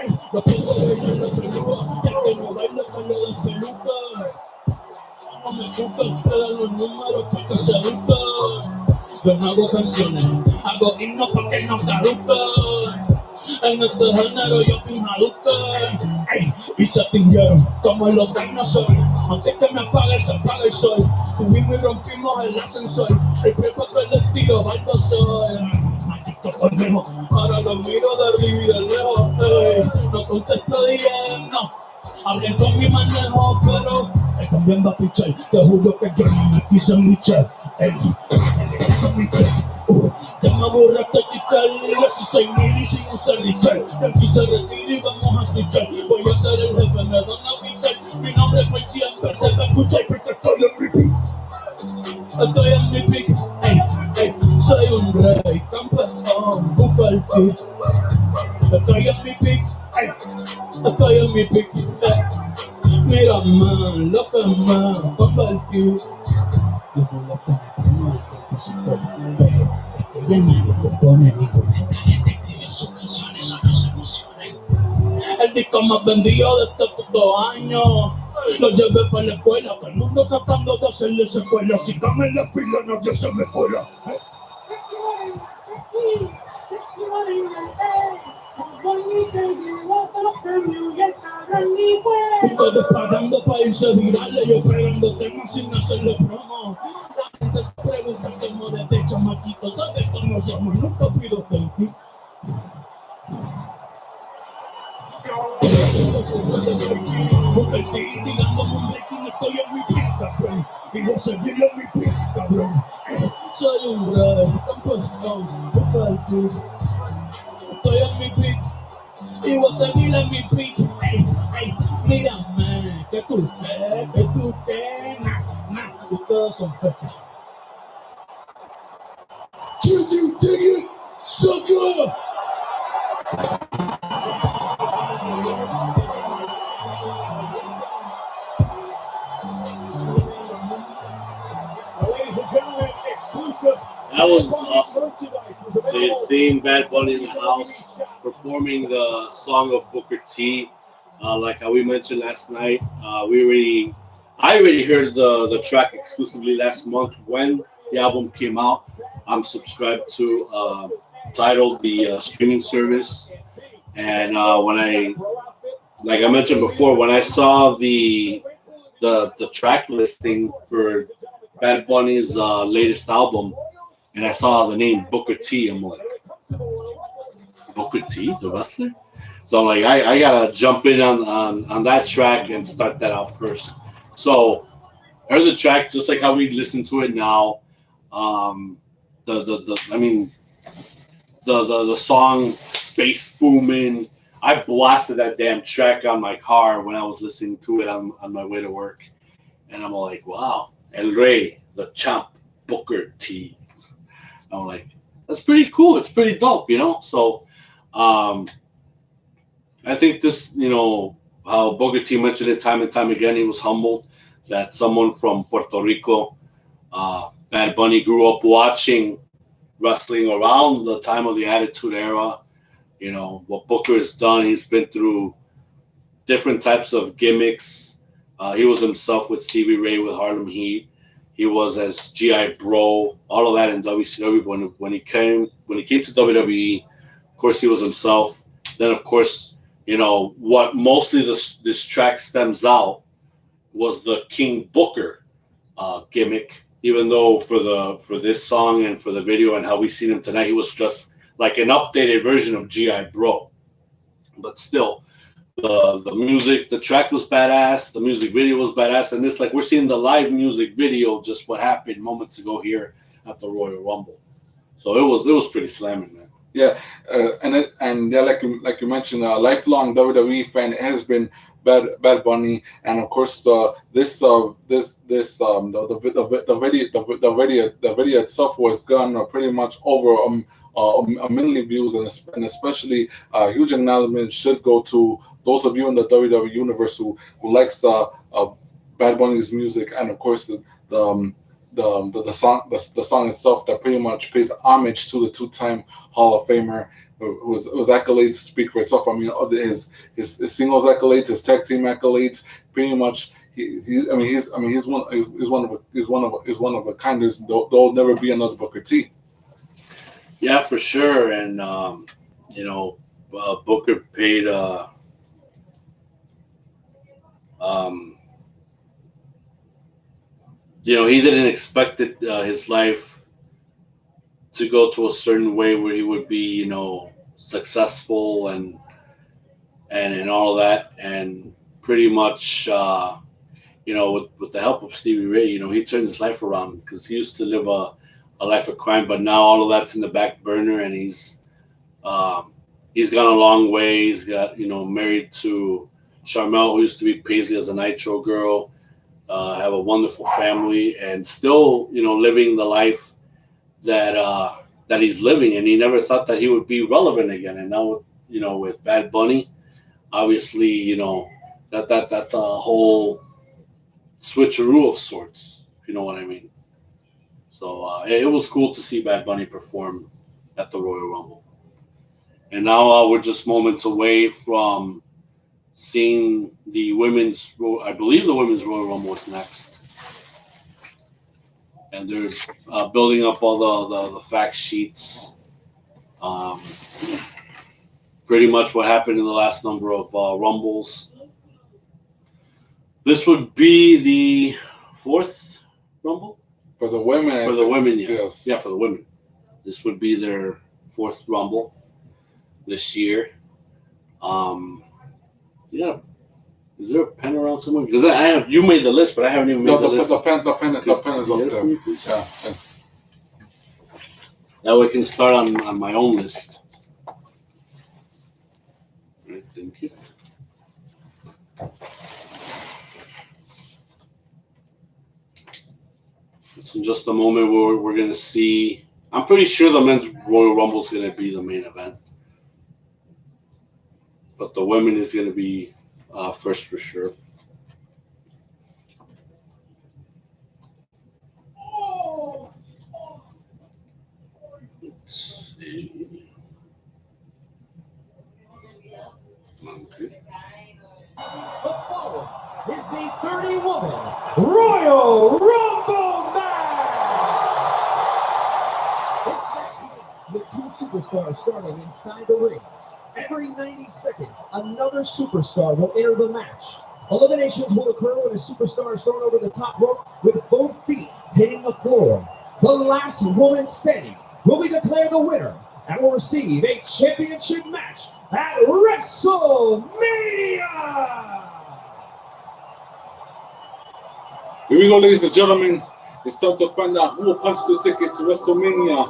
Yo no hago canciones, hago himnos para que no caduquen. En este género yo fui maluca. Y se extinguieron como los dinosaurios. Antes que me apague, se apaga el sol. Subimos y rompimos el ascensor. El prepa que les tiro, barco soy. Maldito conejo, ahora lo miro de arriba y de lejos. No contesto bien, no. Hablé con mi manejo, pero él también va a pichar. Te juro que yo no me quise michar. Ya me aburraste, chica, 16,000 y sin usar Richard. De aquí se retira y vamos a switchar. Voy a ser el jefe, me van a fichar. Mi nombre es por siempre, se va a escuchar porque estoy en mi pick. Estoy en mi pick, soy un rey, campeón, busca el pick. Estoy en mi pick, estoy en mi pick. Mira más, lo que más, convertir. Los boletos más, compositor, pero este ya nadie compone ninguna esta gente escribe sus canciones, solo se emocionen. El disco más vendido de este puto año. Lo llevé para la escuela, todo el mundo tratando de hacerle secuela. Si están en la fila, nadie se me cuela. Ustedes pagando para irse virales, yo pegando temas sin hacerle promo. La gente se pregunta cómo desde chamaquito, ¿sabes cómo somos? Nunca pido thank Busca el team, tirándome un breaking, estoy en mi pick, cabrón. Y voy a seguir en mi pick, cabrón. Soy un rey, campeón, busca el team. Estoy en mi pick, y voy a seguir en mi pick. Mírame, que tú ustedes son frescos. Can you dig it, sucker? Ladies and gentlemen, exclusive. That was awesome. Seeing Bad Bunny in the house performing the song of Booker T, like how we mentioned last night. I already heard the track exclusively last month when the album came out. I'm subscribed to Untitled, the streaming service, and like I mentioned before, when I saw the track listing for Bad Bunny's latest album, and I saw the name Booker T, I'm like, Booker T, the wrestler? So I'm like, I gotta jump in on that track and start that out first. So I heard the track just like how we listen to it now. The song bass booming. I blasted that damn track on my car when I was listening to it on my way to work, and I'm like, wow, El Rey, the champ, Booker T. I'm like, that's pretty cool. It's pretty dope, So, I think this, how Booker T mentioned it time and time again. He was humbled that someone from Puerto Rico, Bad Bunny, grew up watching wrestling around the time of the Attitude Era. What Booker has done. He's been through different types of gimmicks. He was himself with Stevie Ray with Harlem Heat. He was as G.I. Bro, all of that in WCW. When he came to WWE, of course he was himself. Then of course, what mostly this track stems out was the King Booker gimmick. Even though for this song and for the video and how we seen him tonight, he was just like an updated version of G.I. Bro. But still, the music, the track was badass, the music video was badass, and it's like we're seeing the live music video, just what happened moments ago here at the Royal Rumble. So it was pretty slamming, man. Yeah, like you mentioned, a lifelong WWE fan has been Bad Bunny, and of course the video itself was gone pretty much over a million views, and especially huge acknowledgement should go to those of you in the WWE universe who likes Bad Bunny's music, and of course the song itself that pretty much pays homage to the two-time Hall of Famer, whose accolades speak for itself. I mean, his singles accolades, his tag team accolades, pretty much. He's one of a kind. There'll never be another Booker T. Yeah, for sure. And Booker paid he didn't expect his life to go to a certain way where he would be, successful and all of that. And pretty much, with the help of Stevie Ray, he turned his life around, because he used to live a life of crime, but now all of that's in the back burner, and he's gone a long way. He's got, married to Charmel, who used to be Paisley as a Nitro girl. Have a wonderful family, and still, living the life that he's living, and he never thought that he would be relevant again. And now, with Bad Bunny, obviously, that's a whole switcheroo of sorts, if you know what I mean. So it was cool to see Bad Bunny perform at the Royal Rumble. And now we're just moments away from seeing the women's, I believe the women's Royal Rumble is next. And they're building up all the fact sheets. Pretty much what happened in the last number of Rumbles. This would be the fourth Rumble? For the women. For the women, yeah. Yes. Yeah, for the women. This would be their fourth Rumble this year. Yeah. Is there a pen around somewhere? Because you made the list, but I haven't even made the list. The pen is up there. Yeah. That way I can start on my own list. All right, thank you. So in just a moment, we're going to see. I'm pretty sure the men's Royal Rumble is going to be the main event. But the women is going to be first for sure. Let's see. Okay. The following is the 30-woman Royal Rumble match. This match with two superstars starting inside the ring. Every 90 seconds, another superstar will enter the match. Eliminations will occur when a superstar is thrown over the top rope with both feet hitting the floor. The last woman standing will be declared the winner and will receive a championship match at WrestleMania. Here we go, ladies and gentlemen. It's time to find out who will punch the ticket to WrestleMania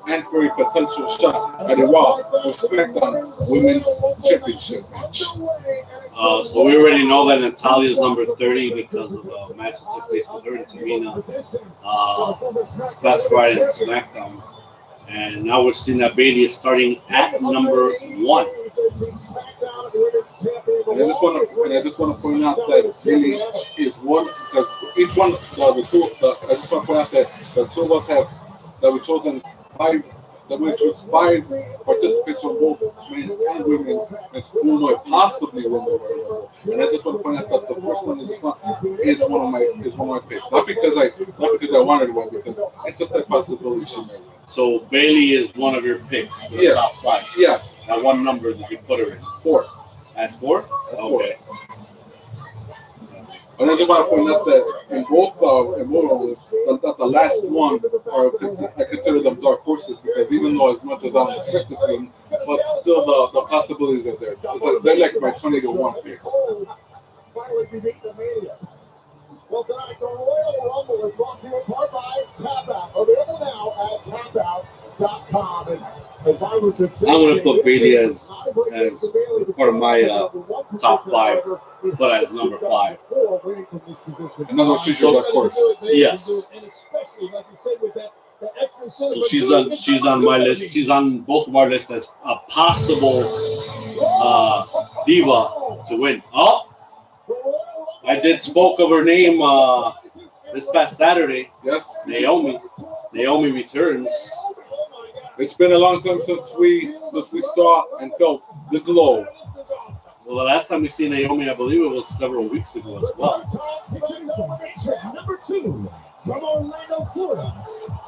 and for a potential shot at a Raw or SmackDown Women's Championship match. So we already know that Natalia's number 30 because of the match that took place with her and Tamina last Friday at SmackDown. And now we're seeing that Bayley is starting at number 1. And I just want to point out that Bayley is one because each one I just want to point out that the two of us have that we chose 5 participants from both men and women's who might possibly win the Royal Rumble. And I just want to point out that the first one is one of my picks. Not because I wanted one, because it's just a possibility she may win. So Bayley is one of your picks for the top 5. Yes. Now, what number did you put her in? 4. That's 4? That's okay. 4. And I just want to point out that in both movies, that the last one, I consider them dark horses because even though as much as I'm expected to them, but still the possibilities are there. It's like, they're like my 20-1 picks. Finally, we beat the Mania. Well, tonight, the Royal Rumble is brought to you in part by Tap Out. Available now at tapout.com. And as I was just saying, I'm going to put Bayley as part of my top 5, but as number 5. Another feature, of course. Yes. And especially, like you said, with that extra So she's on my list. She's on both of our lists as a possible diva to win. Oh, I did spoke of her name this past Saturday. Yes. Naomi. Naomi returns. It's been a long time since we saw and felt the glow. Well, the last time we see Naomi, I believe it was several weeks ago as well. Number 2 from Orlando, Florida,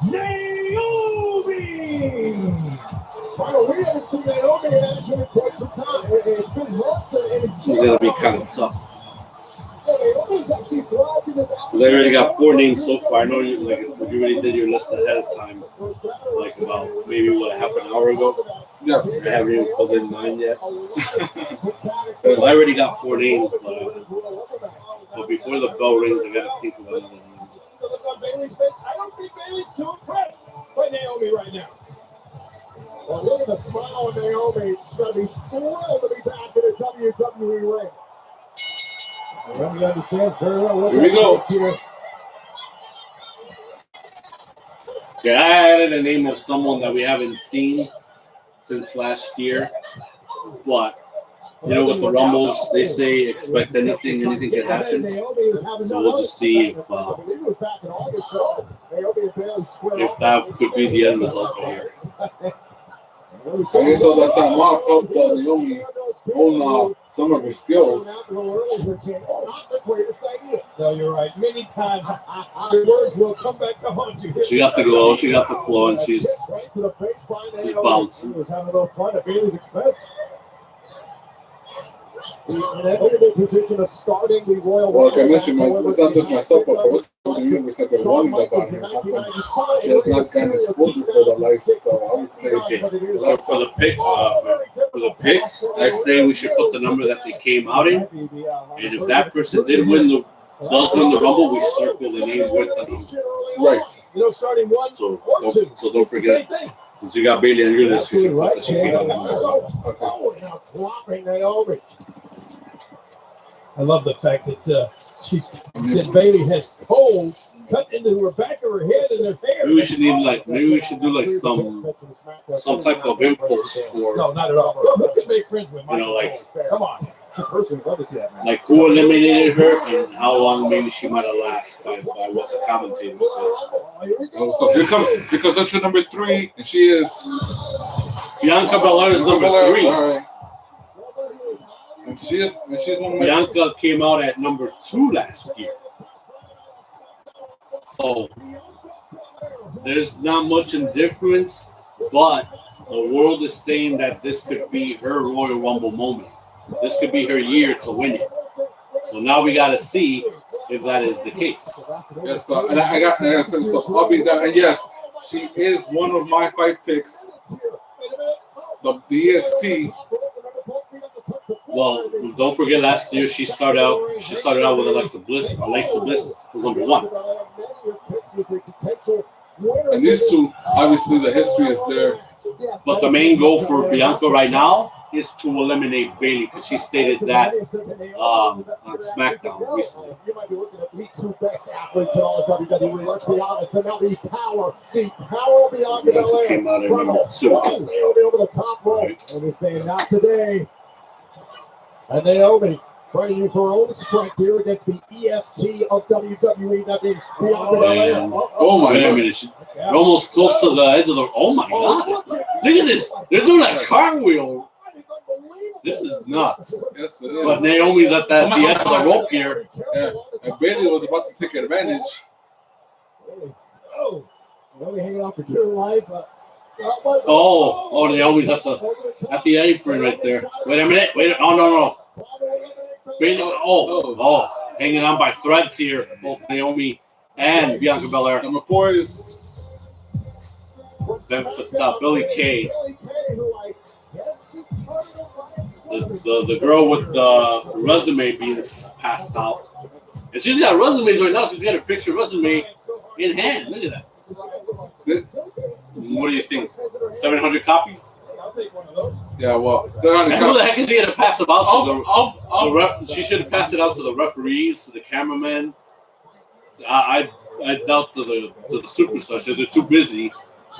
Naomi. We haven't seen Naomi in action in quite some time. It's been months and It's going to be kind of tough. Naomi's actually thrived in this. They already got 4 names so far. I know you already did your list ahead of time, like about maybe half an hour ago. Yes. I haven't even filled in mine yet. So I already got 4 names, but before the bell rings, I got to think about it. I don't think Bayley's too impressed by Naomi right now. Well, look at the smile of Naomi. She's going to be thrilled to be back in a WWE ring. Naomi understands very well. Here we go. Yeah, I added a name of someone that we haven't seen since last year, but you know, with the Rumbles, they say expect anything can happen. So we'll just see if that could be the end result right here. I guess all that time off helped Naomi own some of her skills. Not the greatest idea. No, you're right. Many times the words will come back to haunt you. She got the glow, she got the flow, and she's bouncing. He was having a little fun at Bayley's expense. In a position of starting the Royal Well, like I mentioned, it's not just myself, but the rest of the universe have been warned about her. She has not gotten exposure for the lifestyle. I would say, for the picks, I say we should put the number that they came out in, and if that person does win the Rumble, we circle the name with the number. Right. You know, starting 1 So or 2. don't forget. Since you got Bayley on your list, you should put the Shakira number. Now dropping Naomi. I love the fact that Bayley has told cut into her back of her head and her hair. Maybe we should do like some type of impulse score. No, not at all. Who could make friends with Michael? like come on. Personally, love to see that, man. like who eliminated her and how long maybe she might have lasted by what the commentators said. So here comes entry number 3, and she is Bianca Belair's number 3. All right. And she's one of my Bianca came out at number 2 last year. So there's not much in difference, but the world is saying that this could be her Royal Rumble moment. This could be her year to win it. So now we got to see if that is the case. Yes, and I got so I'll be that. And yes, she is one of my 5 picks. The DST. Well, don't forget last year she started out with Alexa Bliss. Alexa Bliss was number 1. And these two, obviously, the history is there. But the main goal for Bianca right now is to eliminate Bayley because she stated that on SmackDown recently. You might be looking at the 2 best athletes in all of WWE. Let's be honest. And now the power of Bianca Belair came out at from number 2. Naomi over the top rope. Right. And we're saying not today. And Naomi trying to use her own strength here against the EST of WWE. That being Bianca Belair. Oh my Wait a God. minute. They're almost close to the edge of the. Oh my God. Look at this. They're doing a cartwheel. This is nuts. Yes, it is. But Naomi's at the edge of the rope here. Yeah. And Bayley was about to take advantage. Oh, Naomi hanging off for dear life. Oh, Naomi's at the apron right there. Wait a minute. Oh, no. Bayley, hanging on by threads here. Both Naomi and Bianca Belair. Number 4 is Then puts Billy Kay. The girl with the resume being passed out. And she's got resumes right now. She's got a picture resume in hand. Look at that. What do you think? 700 copies? Yeah, well, and who the heck is she going to pass it out to? She should have passed it out to the referees, to the cameramen. I doubt to the superstars. They're too busy.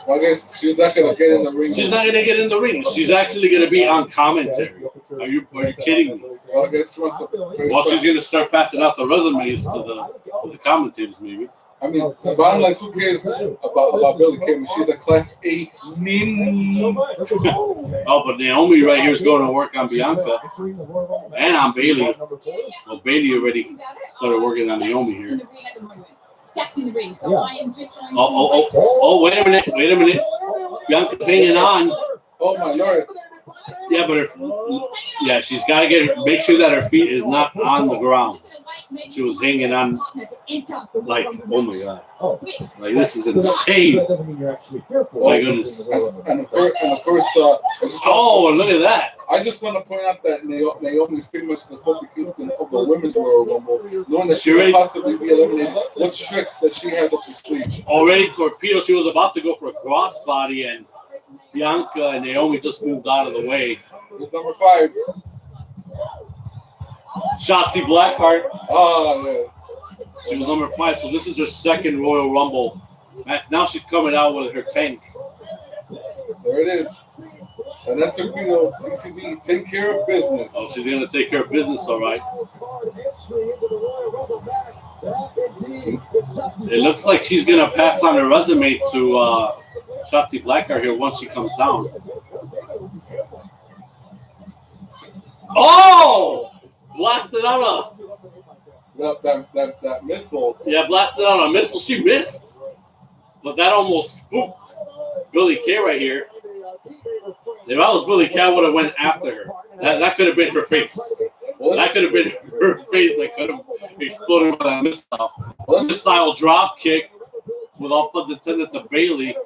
Well, I guess she's not going to get in the ring. She's not going to get in the ring. She's actually going to be on commentary. Are you kidding me? Well, I guess she's going to start passing out the resumes to the commentators, maybe. I mean, the bottom line is, who cares about Billy Kay? I mean, she's a Class A Nini. Oh, but Naomi right here is going to work on Bianca and on Bayley. Well, Bayley already started working on Naomi here. Stacked in the ring, so I am just going to. Wait a minute. Bianca's hanging on. Oh my Lord. Yeah, but she's got to make sure that her feet is not on the ground. She was hanging on like, oh my God. Like, this is insane. My goodness. And of course, look at that. I just want to point out that Naomi is pretty much the Kofi Kingston of the women's Royal Rumble, knowing that she could possibly be eliminated. What tricks that she has up her sleeve? Already torpedo. She was about to go for a crossbody, and Bianca and Naomi just moved out of the way. It's number 5. Shotzi Blackheart. Oh, yeah. She was number 5, so this is her second Royal Rumble match. Now she's coming out with her tank. There it is. And that's her TCB. Take care of business. Oh, she's going to take care of business, all right. It looks like she's going to pass on her resume to Shotzi Blackheart here once she comes down. Oh! Blasted out that missile. Yeah, blasted out a missile. She missed. But that almost spooked Billy Kay right here. If I was Billy Kay, I would have went after her. That could have been her face. That could have been her face that could have exploded with that missile. Missile drop kick with all puns intended to Bayley.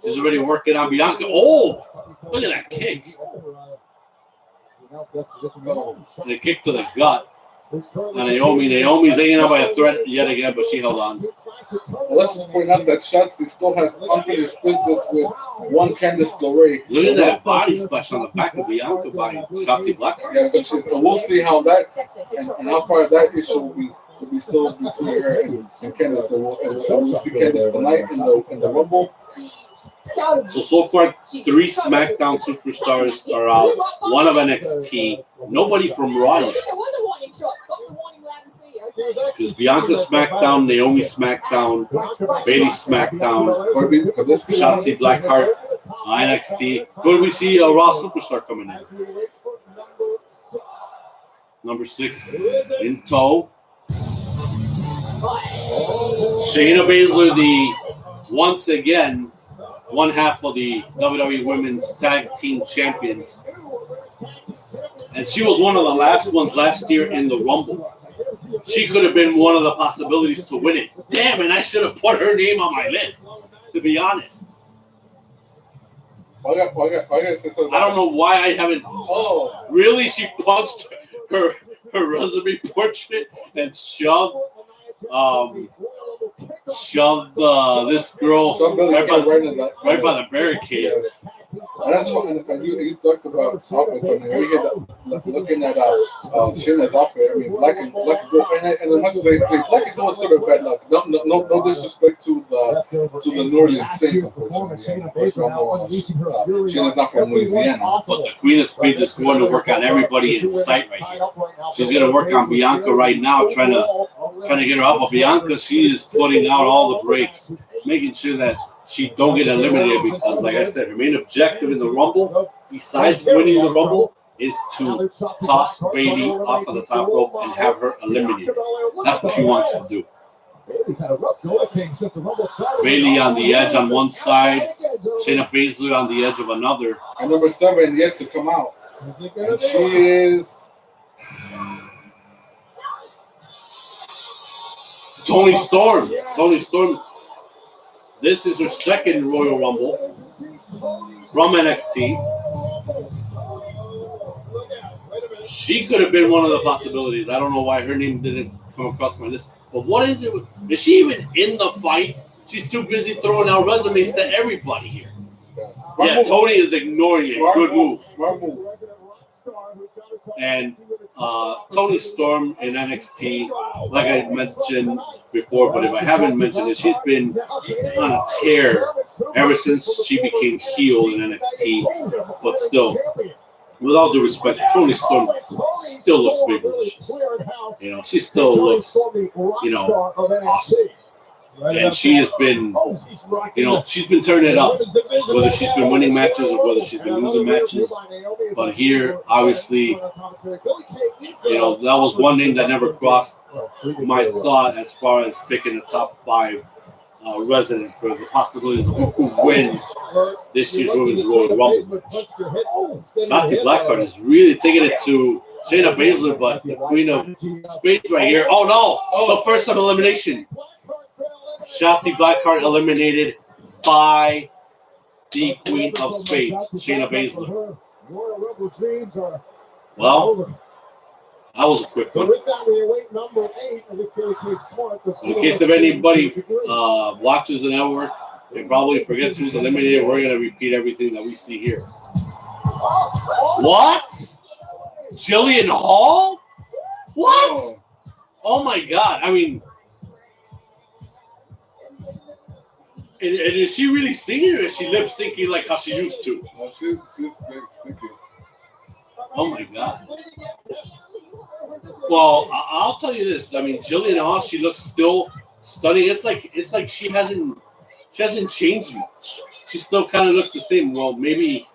She's already working on Bianca. Oh! Look at that kick. And a kick to the gut. And Naomi's hanging on by a thread yet again, but she held on. Well, let's just point out that Shotzi still has unfinished business with one Candice LeRae. Look at that body splash on the back of Bianca by Shotzi Blackheart. Yeah, so we'll see how that and how far that issue will be be still between her and Candice. And we'll see Candice tonight in the Rumble. So far, 3 SmackDown superstars are out. 1 of NXT. Nobody from Riot. Because Bianca SmackDown, Naomi SmackDown, Bayley SmackDown, Shotzi Blackheart, NXT. Could we see a Raw superstar coming in? Number 6 in tow. Shayna Baszler, once again, one half of the WWE Women's Tag Team Champions. And she was one of the last ones last year in the Rumble. She could have been one of the possibilities to win it. Damn, and I should have put her name on my list, to be honest. I don't know why I haven't. Oh, really? She punched her resume portrait and shoved this girl right by the barricade. Yes. And that's what you talked about outfits. I mean, we get looking at Shayna's outfit. I mean, black and as much as they say black is always sort of bad luck. No disrespect to the New Orleans Saints, unfortunately. Shayna's not from Louisiana. But the Queen of Spades is going to work on everybody in sight right here. She's going to work on Bianca right now, trying to get her up. But Bianca, she is putting out all the breaks, making sure that she don't get eliminated because, like I said, her main objective in the Rumble, besides winning the Rumble, is to toss Bayley off of the top rope and have her eliminated. That's what she wants to do. Bayley on the edge on one side, Shayna Baszler on the edge of another. And number 7 yet to come out. And she is Toni Storm. Toni Storm. This is her second Royal Rumble from NXT. She could have been one of the possibilities. I don't know why her name didn't come across my list. But what is it? Is she even in the fight? She's too busy throwing out resumes to everybody here. Yeah, Toni is ignoring it. Good move. And Toni Storm in NXT, like I mentioned before, but if I haven't mentioned it, she's been on a tear ever since she became heel in NXT. But still, with all due respect, Toni Storm still looks big delicious. You know, she still looks, awesome. And she has been, she's been turning it up, whether she's been winning matches or whether she's been losing matches. But here, obviously, that was one name that never crossed my thought as far as picking a top 5 resident for the possibilities of who could win this year's Women's Royal Rumble. Shotzi Blackheart is really taking it to Shayna Baszler, but the Queen of Spades right here. Oh, no! The first time elimination. Shotzi Blackheart eliminated by the Queen of Spades, Shayna Baszler. Well, that was a quick one. In case if anybody watches the network and probably forgets who's eliminated, we're going to repeat everything that we see here. What? Jillian Hall? What? Oh, my God. I mean... And is she really singing or is she lip syncing like how she used to? No, she's singing. Oh my God. Well, I'll tell you this. I mean, Jillian Hall, she looks still stunning. It's like she hasn't changed much. She still kind of looks the same. Well, maybe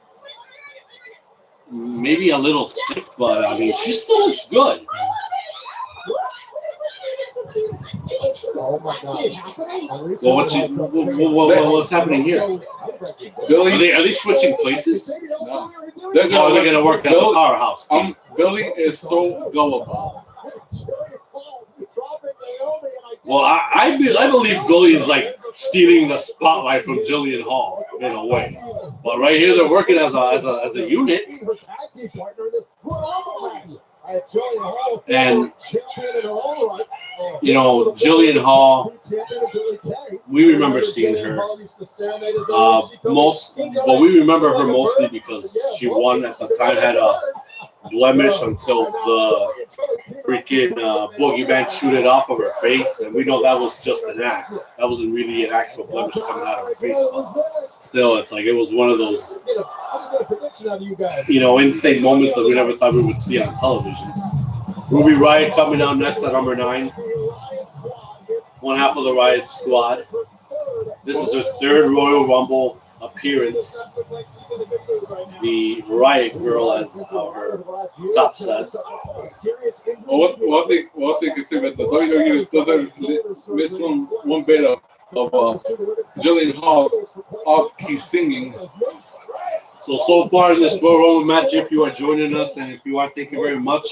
a little thick, but I mean, she still looks good. Well, what's happening here? Are they switching places? No. They're going to work as a powerhouse team. Billy is so gullible. Well, I believe Billy's like stealing the spotlight from Jillian Hall in a way. But right here, they're working as a unit. And Jillian Hall, we remember seeing her we remember her mostly because she won at the time, had a blemish until the freaking boogeyman shoot it off of her face, and we know that was just an act. That wasn't really an actual blemish coming out of her face, but still, it's like it was one of those, insane moments that we never thought we would see on television. Ruby Riot coming out next at number 9. One half of the Riot squad. This is her third Royal Rumble appearance. The Riot Girl, as her top says. One thing I can say about the WWE doesn't miss one bit of Jillian Hall's off-key singing. So far in this Royal Rumble match, if you are joining us, and if you are, thank you very much.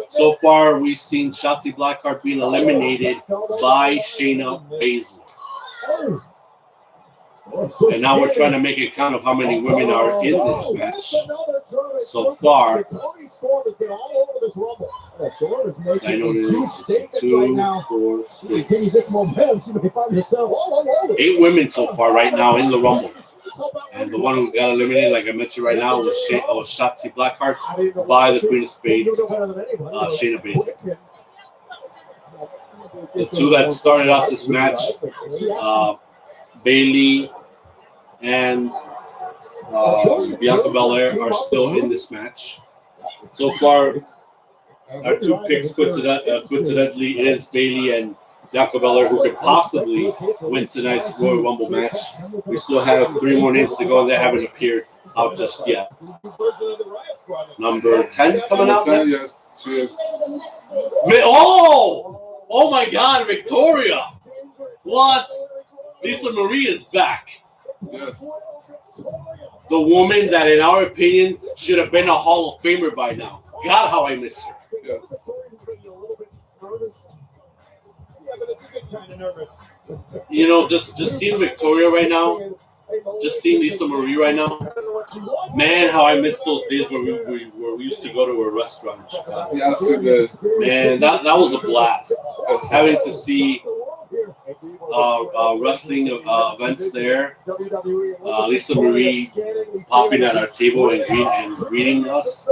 So far, we've seen Shotzi Blackheart being eliminated by Shayna Baszler. And now we're trying to make a count of how many women are in this match. So far, I know it is 2, 4, 6, 8 women so far right now in the Rumble. And the one who got eliminated, like I mentioned right now, was Shotzi Blackheart by the Queen of Spades, Shayna Baszler. The two that started out this match, Bayley and Bianca Belair, are still in this match. So far, our 2 picks coincidentally is Bayley and Bianca Belair, who could possibly win tonight's Royal Rumble match. We still have 3 more names to go, and they haven't appeared out just yet. Number 10 coming out next. Yes, she is. Oh my God, Victoria! What? Lisa Marie is back. Yes. The woman that, in our opinion, should have been a Hall of Famer by now. God, how I miss her. Yes. Just seeing Victoria right now, just seeing Lisa Marie right now, man, how I miss those days where we used to go to a restaurant in Chicago. Yeah, so good. Man, that was a blast. Having to see wrestling events there. Lisa Marie popping at our table and greeting us.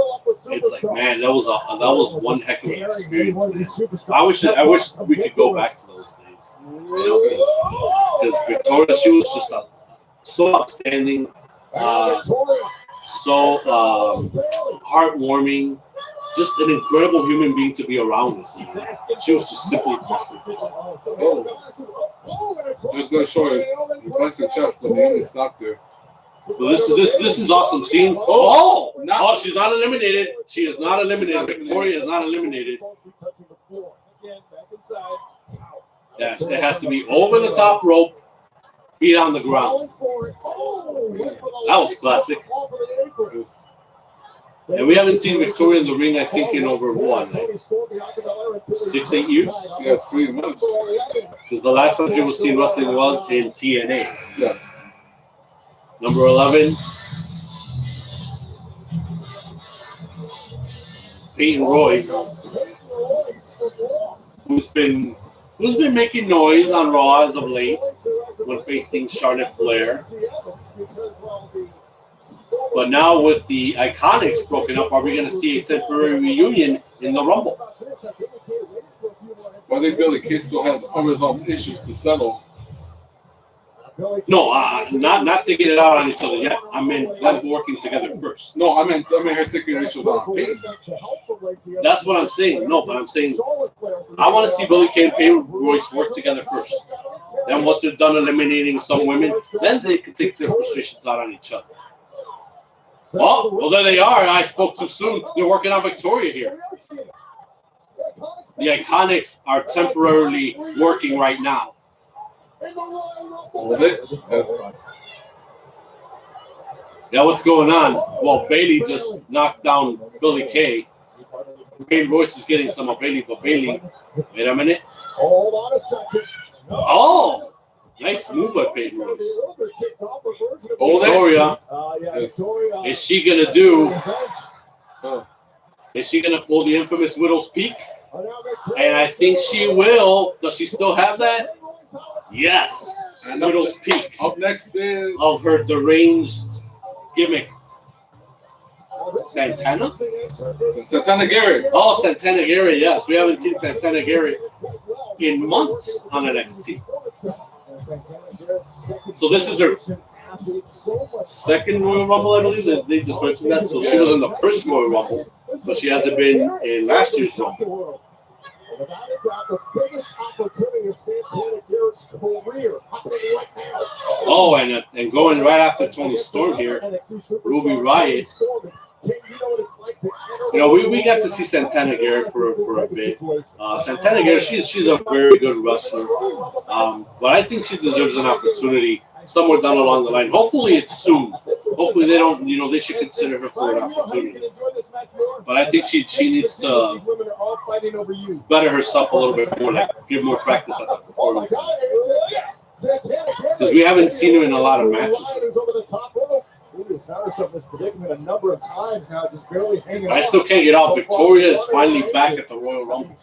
It's like, man, that was one heck of an experience, man. I wish we could go back to those days. Because Victoria, she was just so outstanding, so heartwarming. Just an incredible human being to be around with. She was just simply awesome. Oh, I was going to show her the plastic chest, but they only stopped there. Well, this is awesome scene. Oh, she's not eliminated. She is not eliminated. Victoria is not eliminated. Yeah, it has to be over the top rope, feet on the ground. That was classic. And we haven't seen Victoria in the ring, I think, in over 6, 8 years? Yes, pretty much. Because the last time she was seen wrestling was in TNA. Yes. Number 11, Peyton Royce, who's been making noise on Raw as of late when facing Charlotte Flair. But now with the Iconics broken up, are we going to see a temporary reunion in the Rumble? Well, I think Billy Kay still has unresolved issues to settle. No, not taking it out on each other yet. I mean, them working together first. No, I mean her taking issues on Peyton. That's what I'm saying. No, but I'm saying I want to see Billy Kay and Peyton Royce work together first. Then once they're done eliminating some women, then they can take their frustrations out on each other. Oh, well, there they are. I spoke too soon. They're working on Victoria here. The Iconics are temporarily working right now. Yes. Now what's going on? Well, Bayley just knocked down Billy Kay. Peyton Royce is getting some of Bayley, but Bayley, wait a minute. Hold on a second. Oh! Nice move by Peyton Royce. Victoria. Is she going to do? Is she going to pull the infamous Widow's Peak? And I think she will. Does she still have that? Yes. And Widow's Peak. Up next is Of her deranged gimmick. Santana? Santana Garrett. Oh, Santana Garrett, yes. We haven't seen Santana Garrett in months on NXT. So this is her second Royal Rumble, I believe. They just mentioned that. So she was in the first Royal Rumble, but she hasn't been in last year's Rumble. Without a doubt, the biggest opportunity of Santana Garrett's career happening right now. Oh, and going right after Tony Storm here, Ruby Riot. You know, we got to see Santana Garrett for a bit. Santana Garrett, she's a very good wrestler, but I think she deserves an opportunity somewhere down along the line. Hopefully it's soon. Hopefully they don't, they should consider her for an opportunity. But I think she needs to better herself a little bit more, like give more practice at the performance. Because we haven't seen her in a lot of matches. Ruby's found herself in this predicament a number of times now, just barely hanging on. I still can't get off. Victoria is finally back at the Royal Rumble.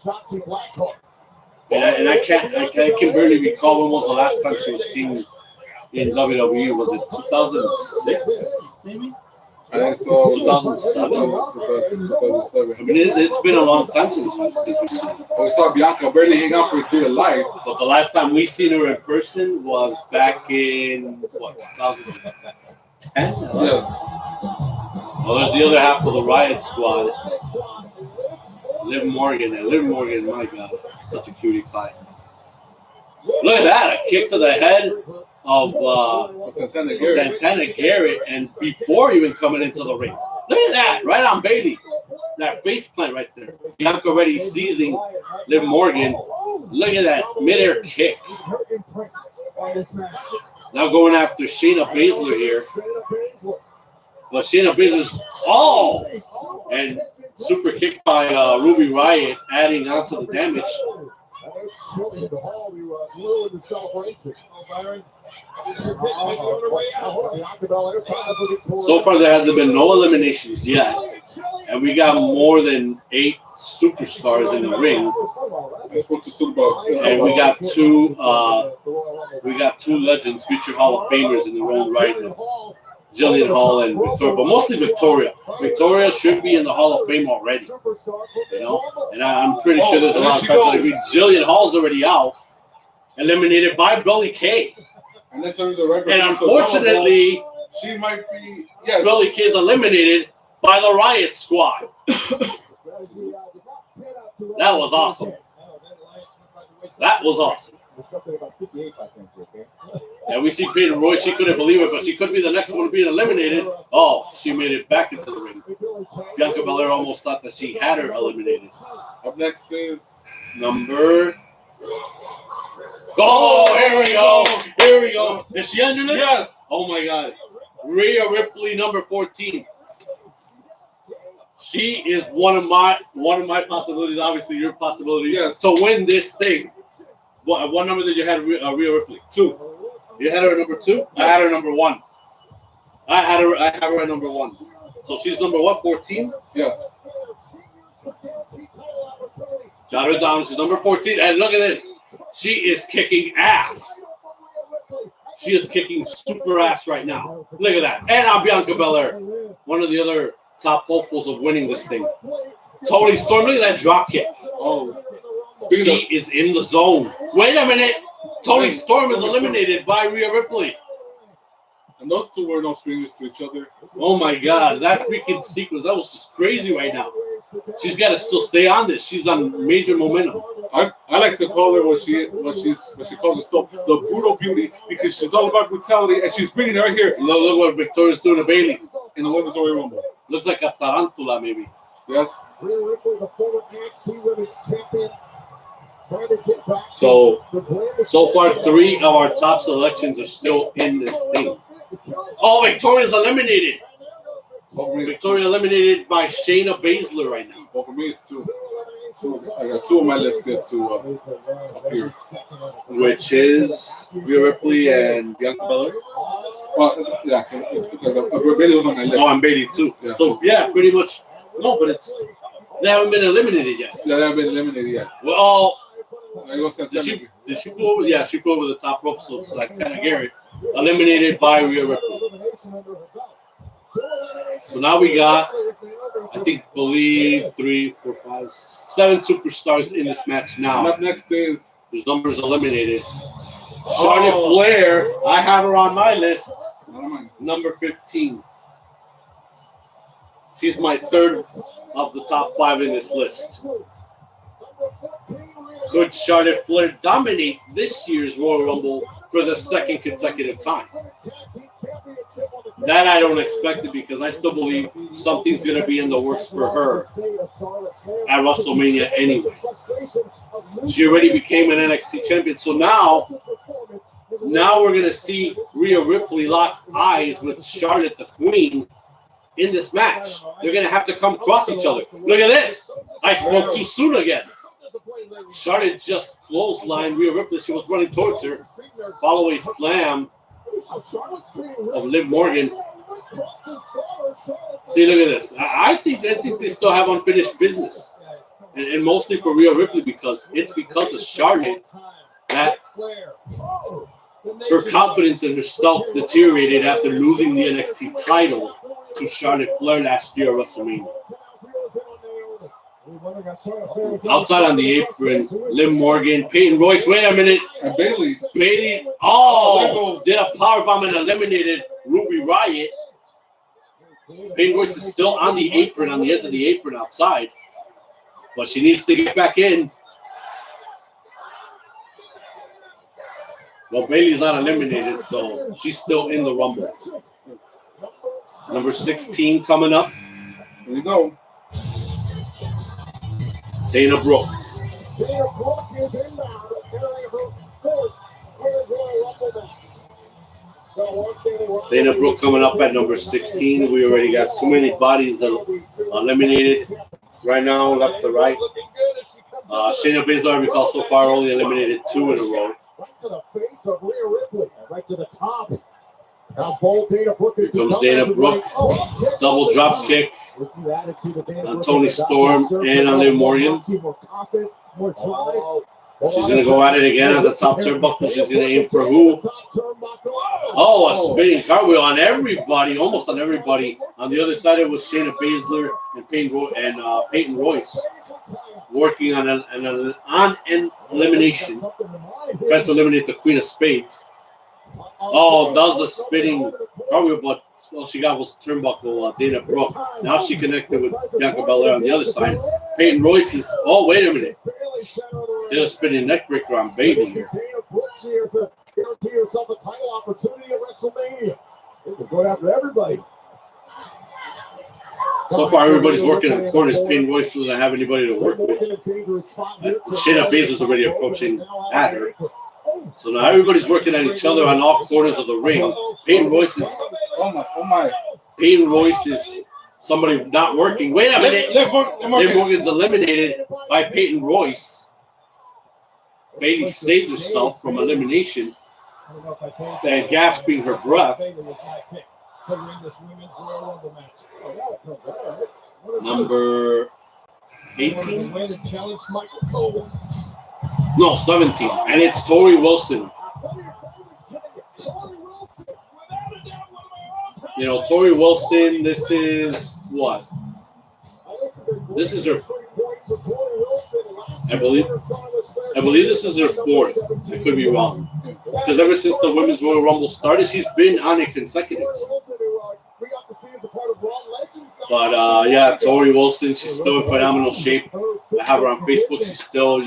And I can barely recall when was the last time she was seen in WWE. Was it 2006, maybe? I think so. 2007. 2007. I mean, it's been a long time since we've seen her. We saw Bianca barely hang out for dear life. But the last time we seen her in person was back in, 2010? Yes. Well, there's the other half of the Riot squad. Liv Morgan, my God, such a cutie pie. Look at that, a kick to the head of Santana Garrett, and before even coming into the ring. Look at that, right on Bailey. That face plant right there. Bianca already seizing Liv Morgan. Look at that midair kick. Now going after Shayna Baszler here. But Shayna Baszler's and super kick by Ruby Riot, adding on to the damage. So far, there hasn't been no eliminations yet, and we got more than 8 superstars in the ring. And we got two legends, future Hall of Famers in their own right now. Jillian Hall and Victoria, but mostly Victoria. Victoria should be in the Hall of Fame already, and I'm pretty sure there's a lot of times like Jillian Hall's already out, eliminated by Billie Kay. And unfortunately, she might be. Yes. Billie Kay's eliminated by the Riot Squad. That was awesome. That was awesome. And we see Peyton Royce. She couldn't believe it, but she could be the next one being eliminated. Oh, she made it back into the ring. Bianca Belair almost thought that she had her eliminated. Up next is number. Oh, here we go. Here we go. Is she under this? Yes. Oh my God. Rhea Ripley, number 14. She is one of my possibilities. Obviously, your possibilities to win this thing. What number did you have, Rhea Ripley? 2. You had her at number 2? I had her number 1. I have her at number 1. So she's number what? 14? Yes. Got her down. She's number 14. And look at this. She is kicking ass. She is kicking super ass right now. Look at that. And I'm Bianca Belair, one of the other top hopefuls of winning this thing. Toni Storm, look at that drop kick. Oh. She is in the zone. Wait a minute. Toni Storm is eliminated by Rhea Ripley. And those two were no strangers to each other. Oh my God. That freaking sequence, that was just crazy right now. She's got to still stay on this. She's on major momentum. I like to call her what she calls herself, the brutal beauty, because she's all about brutality, and she's bringing it right here. Look what Victoria's doing to Bailey in the Women's Royal Rumble. Looks like a tarantula, maybe. Yes. Rhea Ripley, the former NXT Women's Champion, trying to get back. So far, 3 of our top selections are still in this thing. Oh, Victoria's eliminated. Victoria eliminated by Shayna Baszler right now. Well, for me, it's 2. I got 2 on my list here to appear. Which is Rhea Ripley and Bianca Belair? Well, yeah, because Bailey was on my list. Oh, and Bailey too. Yeah, so, yeah, pretty much. No, but they haven't been eliminated yet. Yeah, they haven't been eliminated yet. Well, did she go over? Yeah, she go over the top rope. So it's like Santana Garrett eliminated by Rhea Ripley. So now we got, believe 3, 4, 5, 7 superstars in this match And now. up next is Whose numbers eliminated. Charlotte Flair, I have her on my list, number 15. She's my third of the top 5 in this list. Could Charlotte Flair dominate this year's Royal Rumble for the second consecutive time? That I don't expect it because I still believe something's going to be in the works for her at WrestleMania anyway. She already became an NXT champion, so now we're going to see Rhea Ripley lock eyes with Charlotte the Queen in this match. They're going to have to come across each other. Look at this. I spoke too soon again. Charlotte just clotheslined Rhea Ripley. She was running towards her. Follow a slam of Liv Morgan. See, look at this. I think they still have unfinished business. And mostly for Rhea Ripley because of Charlotte that her confidence in herself deteriorated after losing the NXT title to Charlotte Flair last year at WrestleMania. Outside on the apron, Liv Morgan, Peyton Royce. Wait a minute. and Bailey. Bailey, did a powerbomb and eliminated Ruby Riot. Peyton Royce is still on the apron, on the edge of the apron outside. But she needs to get back in. Well, Bailey's not eliminated, so she's still in the Rumble. Number 16 coming up. Here we go. Dana Brooke. Dana Brooke coming up at number 16. We already got too many bodies that are eliminated right now, left to right. Shayna Baszler, I recall so far, only eliminated 2 in a row. Right to the face of Rhea Ripley, right to the top. How bold Dana Brooke is. Here comes Dana Brooke. Double drop kick on Toni Storm and on Liv Morgan. She's going to go at it again on the top turnbuckle. She's going to aim for who? A spinning cartwheel on everybody, almost on everybody. On the other side, it was Shayna Baszler and Peyton Royce working on an elimination. Trying to eliminate the Queen of Spades. Does the spinning cartwheel, but all she got was turnbuckle, Dana Brooke. Now she connected with Bianca Belair on the other side. Peyton Royce is, wait a minute. Did a spinning neckbreaker on Bailey here. Guarantee yourself a title opportunity at WrestleMania. Going after everybody. So far, everybody's working in the corners. Peyton Royce doesn't have anybody to work with. Shayna Baszler's already approaching at her. So now everybody's working at each other on all corners of the ring. Peyton Royce is somebody not working. Wait a minute. Liv Morgan's eliminated by Peyton Royce. Bailey saved herself from elimination and gasping her breath. Number 18? No, 17. And it's Tori Wilson. Tori Wilson, this is what? This is her. I believe this is her 4th. I could be wrong. Because ever since the Women's Royal Rumble started, she's been on it consecutively. But Tori Wilson, she's still in phenomenal shape. I have her on Facebook. She's still,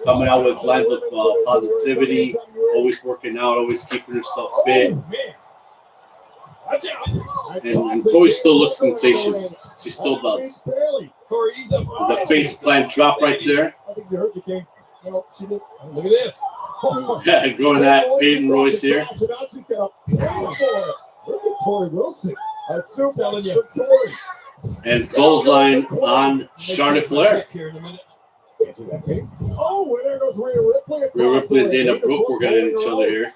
coming out with lines of positivity, always working out, always keeping herself fit. And Tori still looks sensational. She still does. The face plant drop right there. Look at this. Going at Peyton Royce here. Look at Tori Wilson. And clothesline on Charlotte Flair. There goes Rhea Ripley. Rhea Ripley and Dana Brooke working at each other here.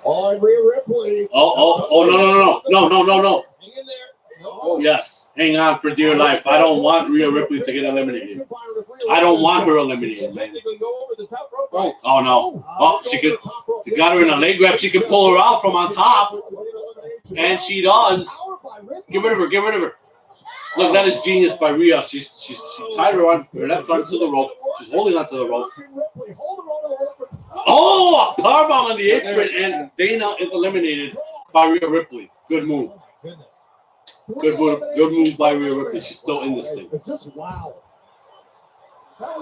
Rhea Ripley. No. Yes. Hang on for dear life. I don't want Rhea Ripley to get eliminated. I don't want her eliminated, man. Oh no. Oh, she got her in a leg grab. She can pull her out from on top. And she does. Get rid of her. Get rid of her. Look, that is genius by Rhea. She tied her left arm to the rope. She's holding onto the rope. Oh, a powerbomb on the apron, and Dana is eliminated by Rhea Ripley. Good move. Good move by Rhea Ripley. She's still in this thing.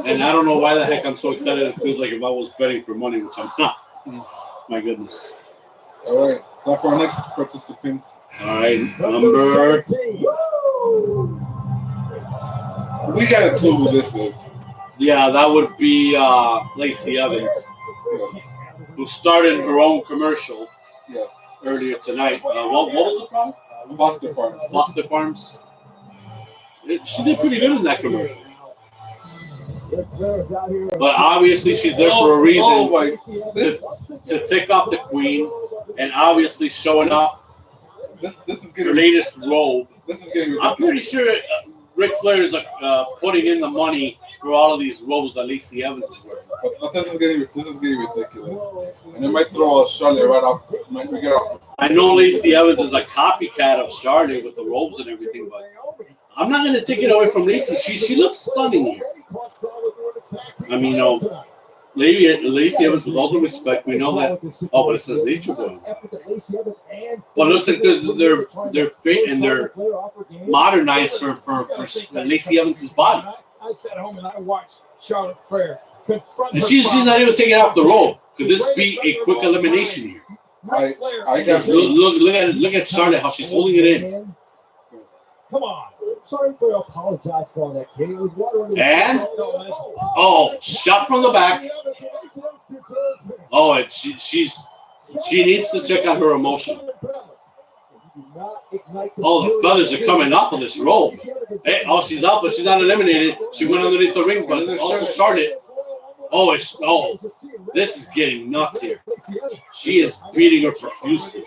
And I don't know why the heck I'm so excited. It feels like if I was betting for money, which I'm not. My goodness. All right. Time for our next participant. All right. Number. We got a clue who this is. Yeah, that would be Lacey Evans, Yes. who started her own commercial Yes. earlier tonight. What was the problem? Foster Farms. Foster Farms. She did pretty good in that commercial. But obviously she's there for a reason to take off the queen, and obviously showing off This is her getting latest robe. this is getting I'm pretty sure Ric Flair is putting in the money for all of these robes that Lacey Evans is wearing. but this is getting ridiculous. And they might throw Charlotte right off. Might get off. I know Lacey Evans is a copycat of Charlotte with the robes and everything, but I'm not going to take it away from Lacey. She looks stunning here. I mean, Lacey Evans, with all due respect, we know that. Oh, but it says Nature Boy. But it looks like they're fit and they're modernized for Lacey Evans' body. I sat home and I watched Charlotte Flair confront And she's not even taking off the robe. Could this be a quick elimination here? I guess Look at Charlotte, how she's holding it in. Come on. Sorry for apologize for all that, Katie. It was water under And oh, shot from the back. Oh, and she needs to check out her emotion. Oh, the feathers are coming off of this robe. Hey, oh, she's out, but she's not eliminated. She went underneath the ring, but also Charlotte. Oh, this is getting nuts here. She is beating her profusely.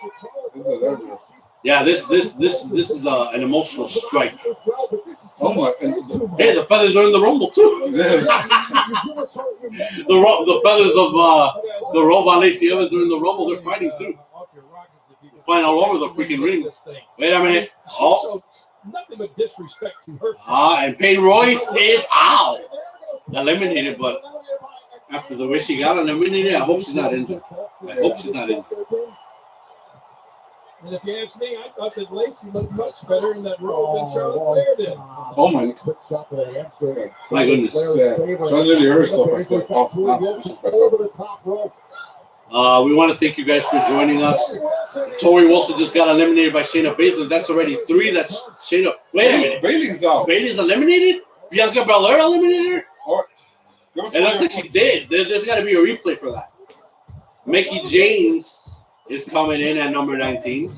Yeah, this is an emotional strike. Oh my! Hey, the feathers are in the rumble too. The feathers of the robe on Lacey Evans are in the rumble. They're fighting too. They're fighting all over the freaking ring. Wait a minute. Oh. Nothing but disrespect to her. And Peyton Royce is out. Eliminated, but after the way she got eliminated, I hope she's not injured. I hope she's not injured. And if you ask me, I thought that Lacey looked much better in that robe than Charlotte Flair did. Oh my! My goodness. Charlotte really hurt herself right there. Over the top rope. We want to thank you guys for joining us. Tori Wilson just got eliminated by Shayna Baszler. That's already 3. That's Shayna. Wait a minute. Bailey's out. Bailey's eliminated? Bianca Belair eliminated her? It looks like she did. There's got to be a replay for that. Mickie James is coming in at number 19.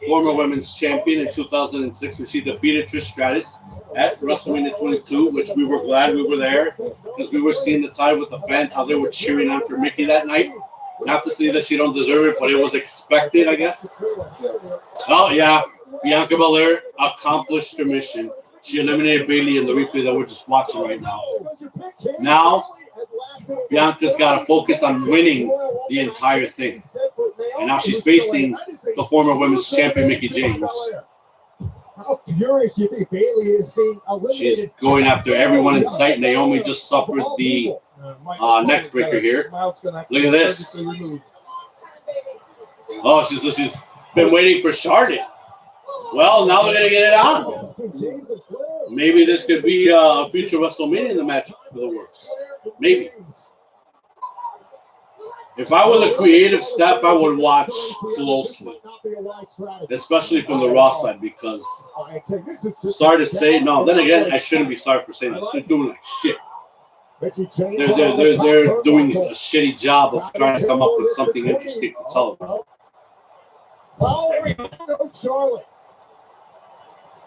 Former women's champion in 2006 when she defeated Trish Stratus at WrestleMania 22, which we were glad we were there because we were seeing the tie with the fans, how they were cheering on for Mickie that night. Not to say that she don't deserve it, but it was expected, I guess. Oh, yeah. Bianca Belair accomplished her mission. She eliminated Bayley in the replay that we're just watching right now. Now, Bianca's got to focus on winning the entire thing. And now she's facing the former women's champion, Mickie James. How furious do you think Bayley is being eliminated? She's going after everyone in sight. Naomi just suffered the neck breaker here. Look at this. Oh, she's been waiting for Charlotte. Well, now they're going to get it on. Maybe this could be a future WrestleMania in the match for the works. Maybe. If I were the creative staff, I would watch closely, especially from the Raw side, because sorry to say, no. Then again, I shouldn't be sorry for saying this. They're doing like shit. They're doing a shitty job of trying to come up with something interesting for television.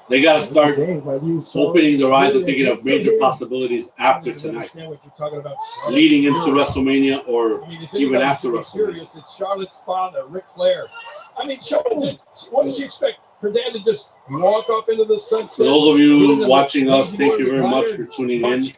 They got to start opening their eyes and thinking of major possibilities after tonight, leading into WrestleMania or even after WrestleMania. It's Charlotte's father, Ric Flair. I mean, Charlotte, what does she expect? her dad to just walk off into the sunset. For those of you watching us, thank you very much for tuning in. She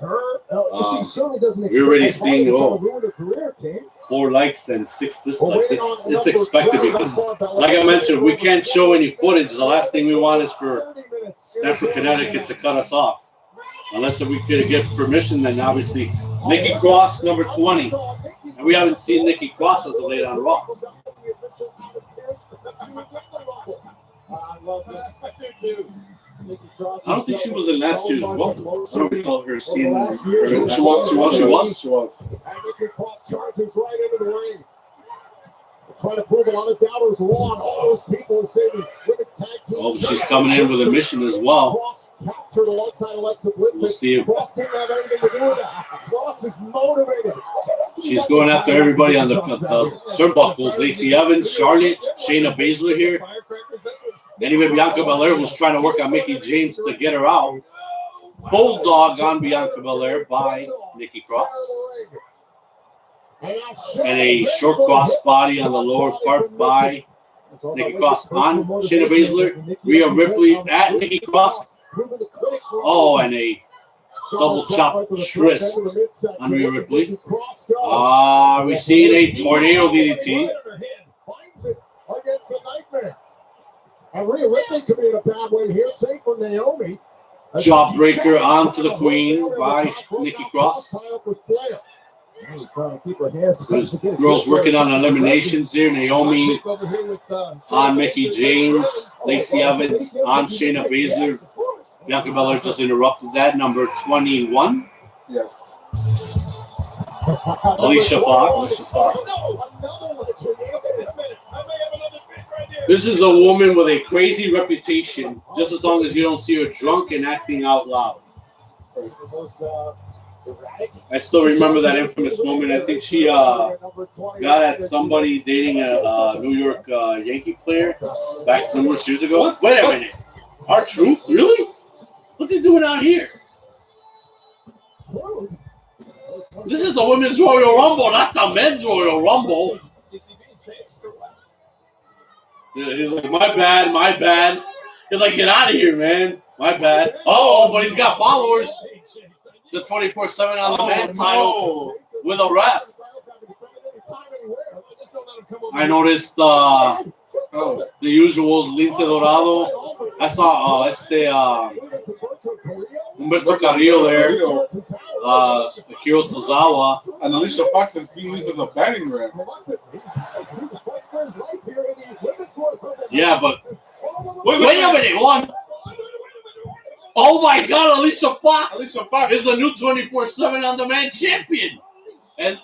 certainly doesn't We're already expect seeing to ruin her career, King. 4 likes and 6 dislikes. It's expected because, like I mentioned, we can't show any footage. The last thing we want is for Stamford, Connecticut to cut us off. Unless if we could get permission, then obviously Nikki Cross, number 20. And we haven't seen Nikki Cross as of late on Raw. I don't think she was in last year's Raw. I don't recall her seeing her. She was. And Nikki Cross charges right into the ring. Trying to prove a lot of doubters wrong. All those people who say the women's tag team. Oh, she's coming in with a mission as well. Cross captured alongside Alexa Bliss. We'll see if Cross didn't have anything to do with that. Cross is motivated. she's going after everybody on the turnbuckles. Lacey Evans, Charlotte, Shayna Baszler here. Then even Bianca Belair, who's trying to work on Mickie James to get her out. Bulldog on Bianca Belair by Nikki Cross. And a short cross body on the lower part by Nikki Cross on Shayna Baszler. Rhea Ripley at Nikki Cross. Oh, and a double chop wrist on Rhea Ripley. We seeing a tornado DDT. And Rhea Ripley could be in a bad way here. Safe for Naomi. Jawbreaker onto the Queen by Nikki Cross. Trying to keep her hands. There's girls working on eliminations here. Naomi on Mickie James. Lacey Evans on Shayna Baszler. Bianca Belair just interrupted that. Number 21. Yes. Alicia Fox. This is a woman with a crazy reputation, just as long as you don't see her drunk and acting out loud. I still remember that infamous moment. I think she got at somebody dating a New York Yankee player back numerous years ago. Wait a minute. R-Truth? Really? What's he doing out here? This is the Women's Royal Rumble, not the Men's Royal Rumble. He's like, my bad. He's like, get out of here, man. My bad. Oh, but he's got followers. The 24/7 on the man title with a ref. I noticed the usuals, Lince Dorado. I saw Humberto Carrillo there, Akira Tozawa. And Alicia Fox is being used as a batting ram. Yeah, but wait a minute, one. Oh my God, Alicia Fox is the new 24/7 on demand champion. And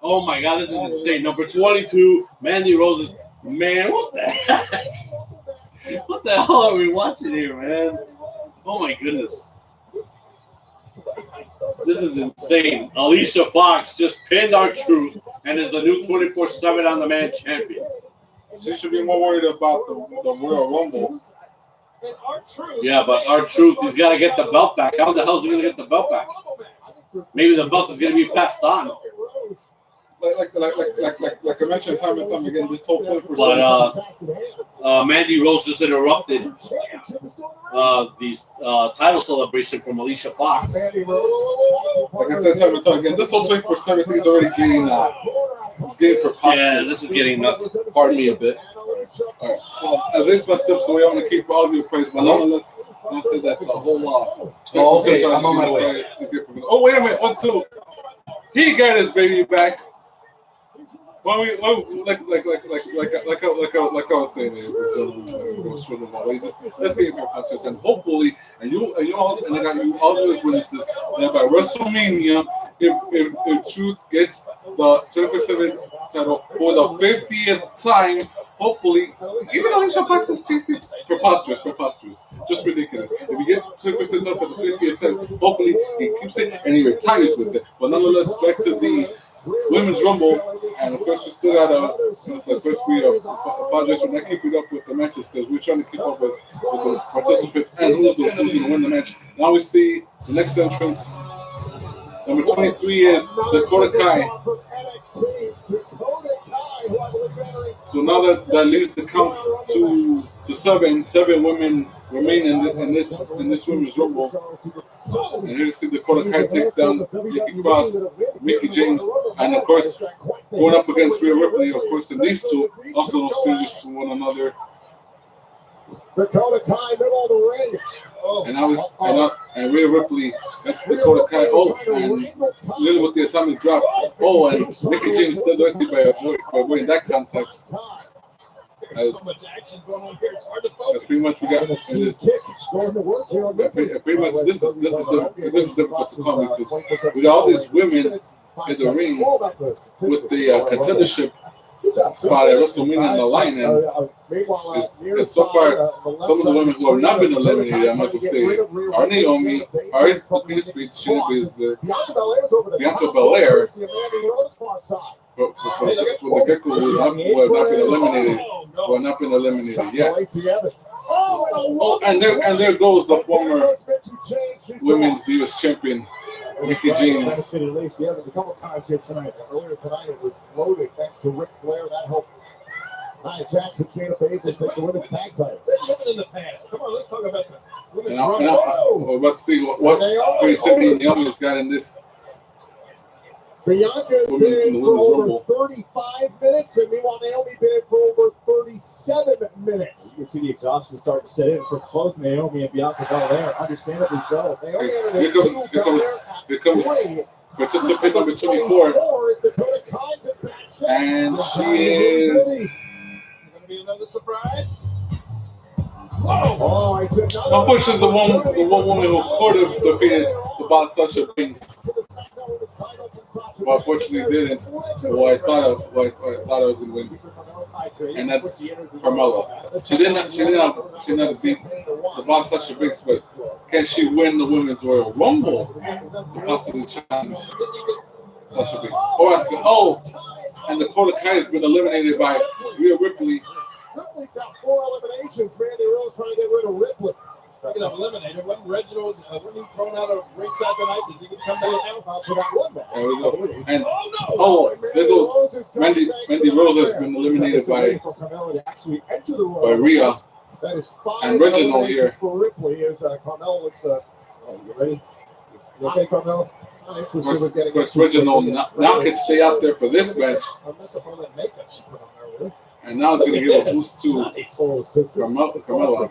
oh my God, this is insane. Number 22, Mandy Rose. Man, what the heck? What the hell are we watching here, man? Oh my goodness. This is insane. Alicia Fox just pinned R-Truth and is the new 24/7 on demand champion. She should be more worried about the Royal Rumble. Yeah, but R-Truth, he's got to get the belt back. How the hell is he going to get the belt back? Maybe the belt is going to be passed on. Like I mentioned time and time again, this whole 24/7. But Mandy Rose just interrupted the title celebration from Alicia Fox. Like I said time and time again, this whole 24/7 thing is already getting preposterous. Yeah, this is getting nuts. Pardon me a bit. All right. Well, as this messed up, so we want to keep all of your praise, but nonetheless, I'm going to say that the whole okay, I'm on my way. Oh, wait a minute. 1, 2. He got his baby back. Like I was saying, ladies and gentlemen, let's get your punches, and hopefully, and I got you all those witnesses that by WrestleMania, if Truth gets the 24/7 title for the 50th time, hopefully, even Alicia Fox is chasing preposterous, just ridiculous. If he gets 24/7 title for the 50th time, hopefully he keeps it and he retires with it. But nonetheless, back to the Women's Rumble, and of course we still got we apologize for not keeping up with the matches because we're trying to keep up with the participants and who's going to win the match. Now we see the next entrance. Number 23 is Dakota Kai. So now that leaves the count to seven. 7 women remain in this women's rumble. And here you see Dakota Kai take down Nikki Cross, Mickie James, and of course going up against Rhea Ripley. Of course, and these two also no strangers to one another. Dakota Kai, middle of the ring. And Rhea Ripley, that's Dakota Kai. Oh, and Lily with the atomic drop. Oh, and Mickie James still directly by avoiding that contact. There's so much action going on here. It's hard to focus. That's pretty much we got. Pretty much this is difficult to call because we got all these women in the ring with the contendership spot at WrestleMania in the line, and so far some of the women who have not been eliminated, I might as well say, are Naomi, are Queen of Spades, Shayna Baszler, Bianca Belair, for the Gecko who have not been eliminated yet. Oh, and there goes the former women's Divas champion, Mickie James. A couple times here tonight. Earlier tonight it was loaded thanks to Ric Flair. That helped Nia Jax and Shayna Baszler take the women's tag title. Living in the past. Come on, let's talk about the women's We're about to see what creativity Naomi's got in this. Bianca's been in for over 35 minutes, and meanwhile Naomi been in for over 37 minutes. You see the exhaustion starting to set in for both Naomi and Bianca Belair, understandably so. Here comes participant number 24, and she is. Going to be another surprise. Whoa! Unfortunately, the one woman who could have defeated the boss Sasha Banks, but unfortunately didn't. Well, I thought I was going to win, and that's Carmella. She did not beat the boss Sasha Banks, but can she win the Women's Royal Rumble to possibly challenge Sasha Banks? Or Asuka? Oh, and Dakota Kai has been eliminated by Rhea Ripley. Ripley's got 4 eliminations. Mandy Rose trying to get rid of Ripley. Speaking of eliminated, wasn't Reginald when he thrown out of ringside tonight? Did he come back now? For that one match. And there goes Mandy Rose has been eliminated by Rhea. That is 5 and Reginald here. For Ripley is Carmella looks. You ready? You okay, Carmella? Of course, Reginald now can stay out there for this match. And now it's going to give a boost to Carmella.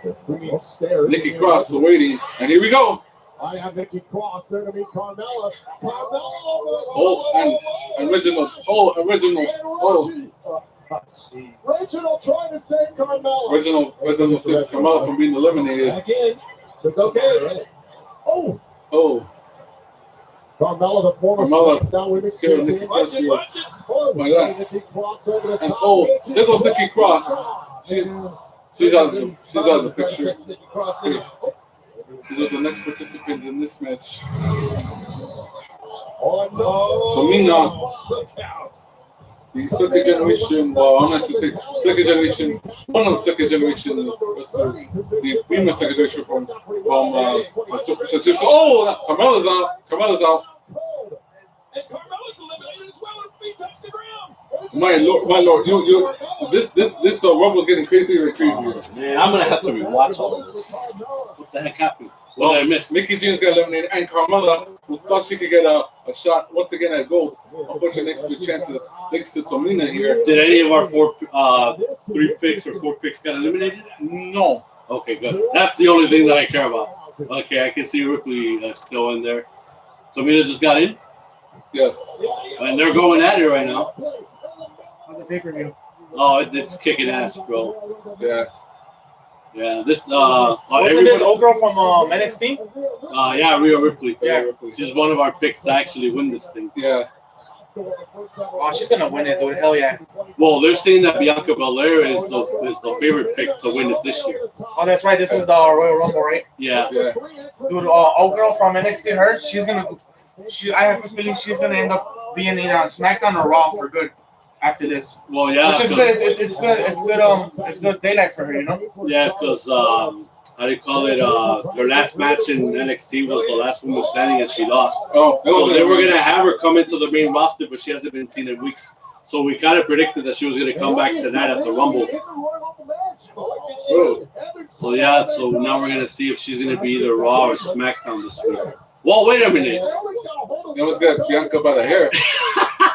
Nikki Cross waiting, and here we go. I have Nikki Cross there to meet Carmella. And Reginald. And Reginald. Reginald trying to save Carmella. Reginald saves Carmella from being eliminated. Again. It's okay. Oh. Carmella, the former SmackDown Women's Champion. Oh my God! And there goes Nikki Cross. She's out of the picture. She was the next participant in this match. Tamina, the second generation. Well, I'm not to say second generation. One of the second generation wrestlers, the female second generation from Super Showcase. Oh, Carmella's out. And Carmella's eliminated as well, and feet touch the ground. My lord, you this Rumble's getting crazier and crazier. Man, I'm gonna have to rewatch all of this. What the heck happened? What did I miss? Mickie James got eliminated, and Carmella, who thought she could get a shot once again at gold, unfortunately next to chances, thanks to Tamina here. Did any of our 3 picks or 4 picks get eliminated? No. Okay, good. That's the only thing that I care about. Okay, I can see Ripley still in there. Tamina just got in? Yes. And they're going at it right now. How's the pay-per-view? Oh, it's kicking ass, bro. Yeah, this wasn't this old girl from NXT? Yeah, Rhea Ripley. Yeah, she's one of our picks to actually win this thing. Yeah. Oh, she's gonna win it, dude. Hell yeah. Well, they're saying that Bianca Belair is the favorite pick to win it this year. Oh, that's right. This is the Royal Rumble, right? Yeah. Yeah. Dude, old girl from NXT, her, I have a feeling she's gonna end up being either on SmackDown or Raw for good after this. Well, yeah. Which is good. It's good. It's good daylight for her, you know. Yeah, because how do you call it? Her last match in NXT was the last woman standing, and she lost. Oh, so they were gonna have her come into the main roster, but she hasn't been seen in weeks. So we kind of predicted that she was going to come back tonight at the Rumble. So yeah, so now we're going to see if she's going to be either Raw or SmackDown this week. Whoa, wait a minute. Naomi's got Bianca by the hair.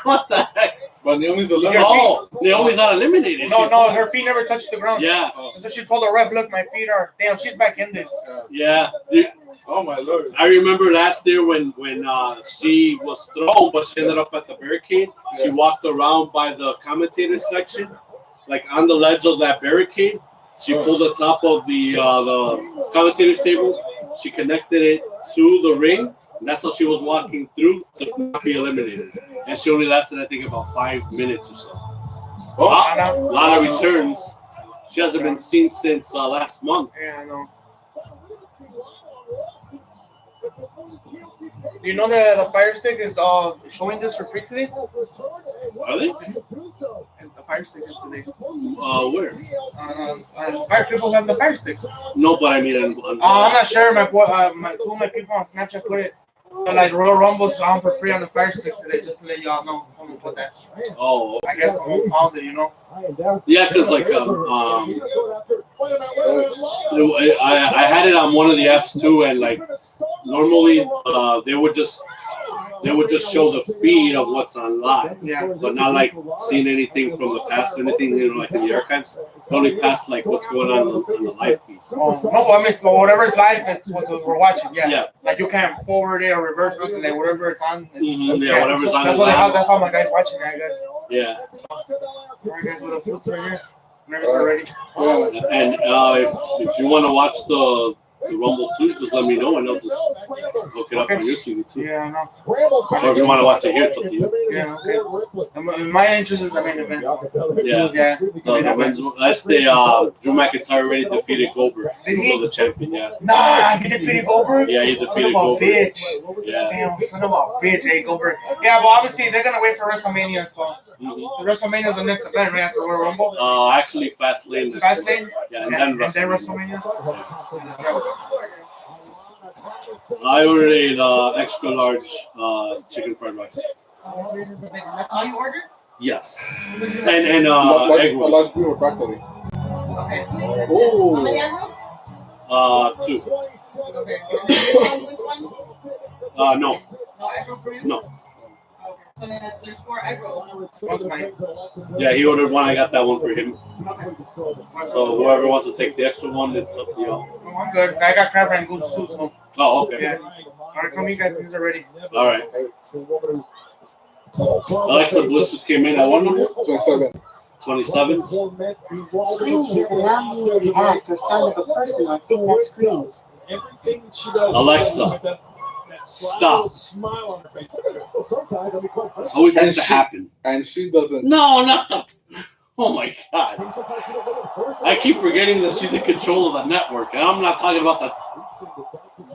What the heck? But Naomi's eliminated. Oh, Naomi's not eliminated. No, her feet never touched the ground. Yeah. So she told the ref, look, my feet are, damn, she's back in this. Yeah. Dude, Oh my Lord. I remember last year when she was thrown, but she ended up at the barricade. She walked around by the commentator section, like on the ledge of that barricade. She pulled the top of the commentator's table. She connected it to the ring. And that's how she was walking through to not be eliminated. And she only lasted, I think, about 5 minutes or so. Lana returns. She hasn't been seen since last month. Yeah, I know. Do you know that the Fire Stick is showing this for free today? Are they? And the Fire Stick is today. Where? Fire people have the Fire Stick. No, but I mean, I'm not sure. My boy, two of my people on Snapchat put it. But like Royal Rumble's on for free on the Fire Stick today, just to let y'all know. Someone put that. Oh, okay. I guess someone found it, you know. Yeah, because like I had it on one of the apps too, and like normally they would just show the feed of what's on live, but not like seeing anything from the past or anything, you know, like in the archives. Only past like what's going on the live feed. No, I mean, so whatever's live, it's what we're watching. Yeah. Yeah. Like you can't forward it or reverse it, like whatever it's on. Yeah, whatever's on. That's how my guys watching it, I guess. Yeah. Alright, guys, with the fruits right here. Whenever it's ready. And if you want to watch the Rumble too, just let me know and I'll just look it up on YouTube too. Yeah, I know. Or if you want to watch it here, it's up to you. Yeah, okay. My interest is the main event. Yeah. Drew McIntyre already defeated Goldberg. He's still the champion, yeah. Nah, he defeated Goldberg? Yeah, he defeated Goldberg. Bitch. Yeah. Damn, son of a bitch, Goldberg. Yeah, but obviously they're going to wait for WrestleMania, so. WrestleMania is the next event, right after Royal Rumble? Actually, Fastlane. Fastlane? Yeah, and then WrestleMania? I ordered extra large chicken fried rice. That's all you ordered? Yes. And egg rolls. broccoli. Okay. Oh. How many egg rolls? 2. Okay. No. No egg rolls for you? No. Okay. So then there's 4 egg rolls. One's mine. Yeah, he ordered one. I got that one for him. Okay. So whoever wants to take the extra one, it's up to y'all. Oh, I'm good. I got crab and good soup, so. Oh, okay. Yeah. All right, come in, guys. These are ready. All right. Alexa Bliss just came in at what number? 27. 27. Screen is allowing you to act or sound of a person on seeing that screens. Alexa, stop. This always has to happen. And she doesn't. No, not the. Oh my God. I keep forgetting that she's in control of the network, and I'm not talking about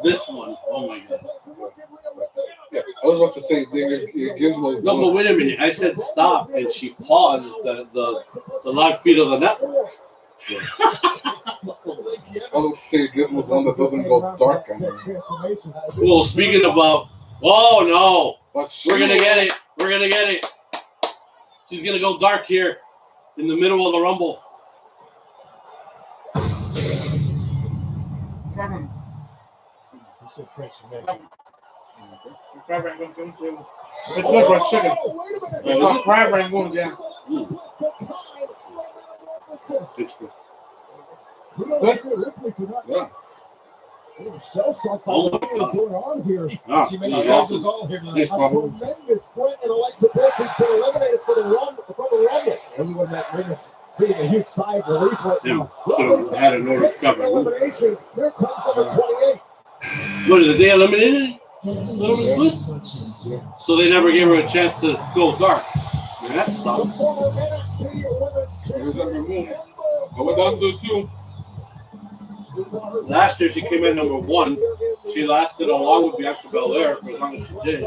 this one. Oh my God. Yeah, I was about to say your gizmos. No, but wait a minute. I said stop, and she paused the live feed of the network. I was about to say Gizmo's one that doesn't go dark on her. Well, speaking about, oh no, But we're gonna get it. We're gonna get it. She's gonna go dark here in the middle of the Rumble. Crab rangoon, too. It's good for chicken. Crab rangoon, yeah. It's good. Yeah. Oh my God. Ah, She this made is ourselves awesome. all here tonight. Nice, Bob. Tremendous threat, and Alexa Bliss has been eliminated from the Rumble. Everyone that ring is feeling a huge sigh of relief right Damn, now. should have had an order 6 covered. eliminations. Here comes number 28. What is it? They eliminated Little Miss Bliss? So they never gave her a chance to go dark. Man, that The sucks. former NXT Women's Here's Champion. every move. I went down to 2. Last year she came in number 1. She lasted along with Bianca Belair for as long as she did.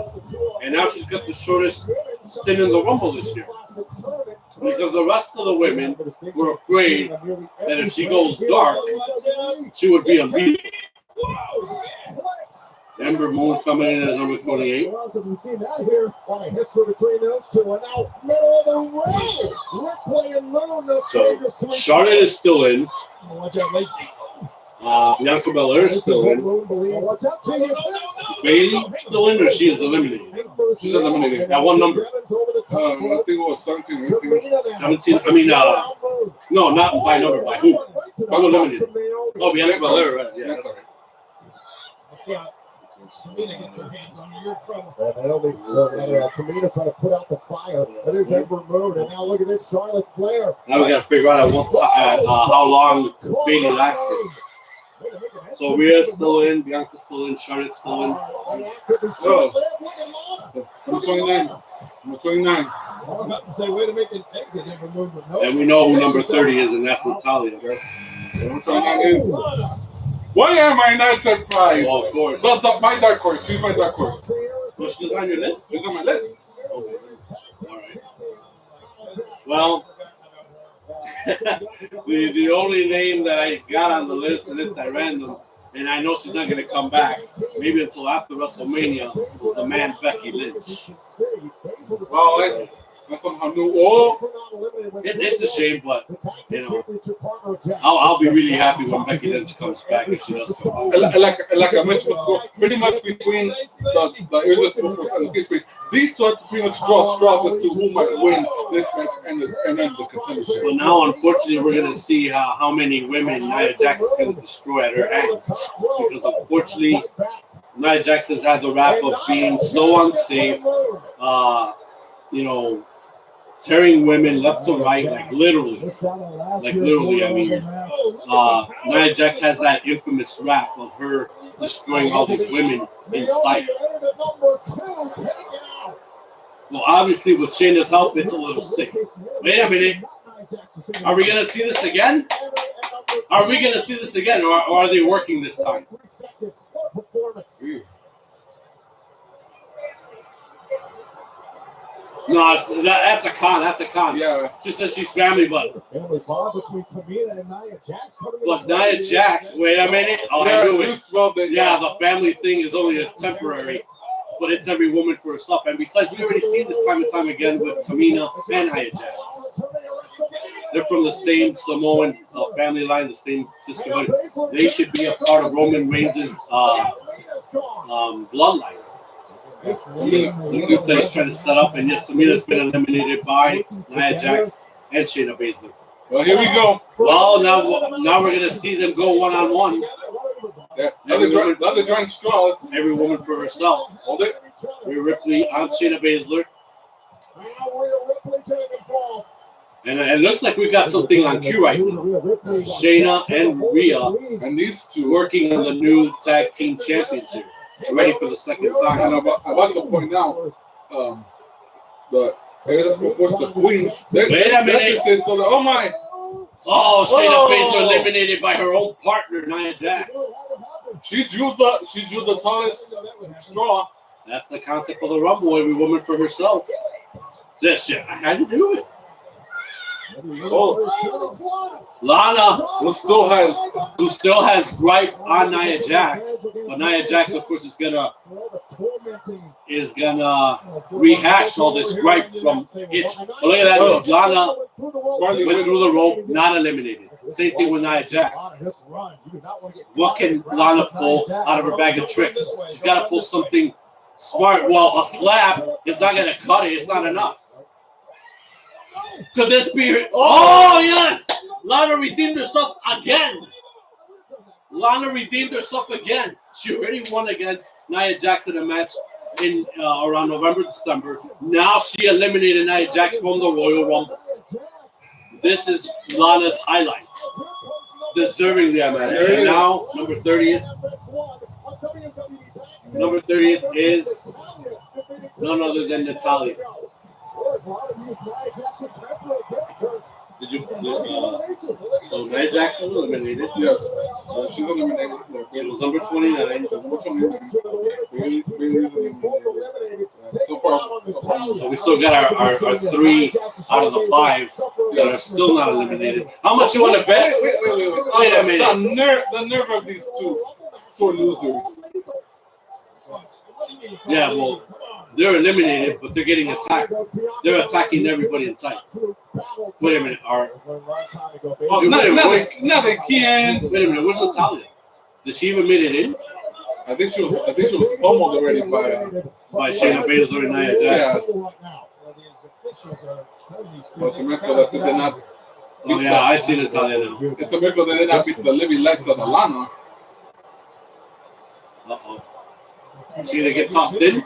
And now she's got the shortest stint in the Rumble this year. Because the rest of the women were afraid that if she goes dark, she would be unbeatable. Yeah. Ember Moon coming in as number 28. Well, we've seen that here. What a history between those two. And now, middle of the ring. Ripley and Moon. So Charlotte is still in. Watch out, Lacey. Bianca Belair is still in. What's up to you? Bailey still in, or she is eliminated? She's eliminated. At one number? I think it was 17 or 18. 17. I mean, no, not by number. By who? By who eliminated? Oh, Bianca Belair, right? Yeah, that's right. Tamina gets her hands on you, you're in trouble. Tamina trying to put out the fire. That is Ember Moon, and now look at this, Charlotte Flair. Now we got to figure out how long Bailey lasted. So Rhea's still in, Bianca's still in, Charlotte's still in. Number 29. Number 29. I was about to say, way to make an exit, Ember Moon, but no. And we know who number 30 is, and that's Natalia. Number 29 is. Why am I not surprised? Well, of course. My dark horse. She's my dark horse. So she's on your list? She's on my list. Okay. All right. Well, the only name that I got on the list, and it's at random, and I know she's not going to come back, maybe until after WrestleMania, is the man Becky Lynch. Oh, that's somehow new. Oh, it's a shame, but you know, I'll be really happy when Becky Lynch comes back if she does come back. Like I mentioned before, pretty much between the Irresistible Force and the Kid Space, these two have to pretty much draw straws as to who might win this match and then the contendership. Well, now unfortunately we're going to see how many women Nia Jax is going to destroy at her hands, because unfortunately Nia Jax has had the rap of being so unsafe, you know, tearing women left to right, like literally. I mean, Nia Jax has that infamous rap of her destroying all these women in sight. Well, obviously, with Shayna's help, it's a little sick. Wait a minute. Are we going to see this again? Are we going to see this again, or are they working this time? No, that's a con. That's a con. Yeah. She says she's family, but look, Nia Jax. Wait a minute. Oh, I knew it. Yeah, the family thing is only a temporary, but it's every woman for herself. And besides, we already see this time and time again with Tamina and Nia Jax. They're from the same Samoan family line, the same sisterhood. They should be a part of Roman Reigns' bloodline. Tamina's that he's trying to set up, and yes, Tamina's been eliminated by Nia Jax and Shayna Baszler. Well, here we go. Well, now we're gonna see them go one-on-one. Yeah. Now they're drawing straws. Every woman for herself. Hold it. Rhea Ripley on Shayna Baszler. And it looks like we got something on cue right now. Shayna and Rhea, and these two working on the new tag team champions here. Ready for the second time. And I'm about to point out the Irresistible Force, the Queen. Wait a minute. Oh my! Oh, Shayna Baszler eliminated by her own partner, Nia Jax. She drew the tallest straw. That's the concept of the Rumble. Every woman for herself. This shit, I had to do it. Oh, Lana, who still has gripe on Nia Jax, but Nia Jax, of course, is gonna rehash all this gripe from it. But look at that! Look, Lana went through the rope, not eliminated. Same thing with Nia Jax. What can Lana pull out of her bag of tricks? She's got to pull something smart. Well, a slap is not gonna cut it. It's not enough. Could this be her? Oh, yes! Lana redeemed herself again. Lana redeemed herself again. She already won against Nia Jax in a match in around November, December. Now she eliminated Nia Jax from the Royal Rumble. This is Lana's highlight. Deservingly, I'm at it. And now, number 30th. Number 30th is none other than Natalia. Did you? So Nia Jax was eliminated. Yes, she's eliminated. She was number 29. So we still got our 3 out of the 5 that are still not eliminated. How much you want to bet? Wait a minute. The nerve of these two sore losers. Yeah, well, they're eliminated, but they're getting attacked. They're attacking everybody in sight. Wait a minute, Art. Oh, now they can. Wait a minute, where's Natalia? Did she even made it in? I think she was pummeled already By Shayna Baszler and Nia Jax. Yes. But it's a miracle that they did not. Oh yeah, I see Natalia now. It's a miracle they did not beat the living lights on Alana. Uh-oh. She's gonna get tossed in?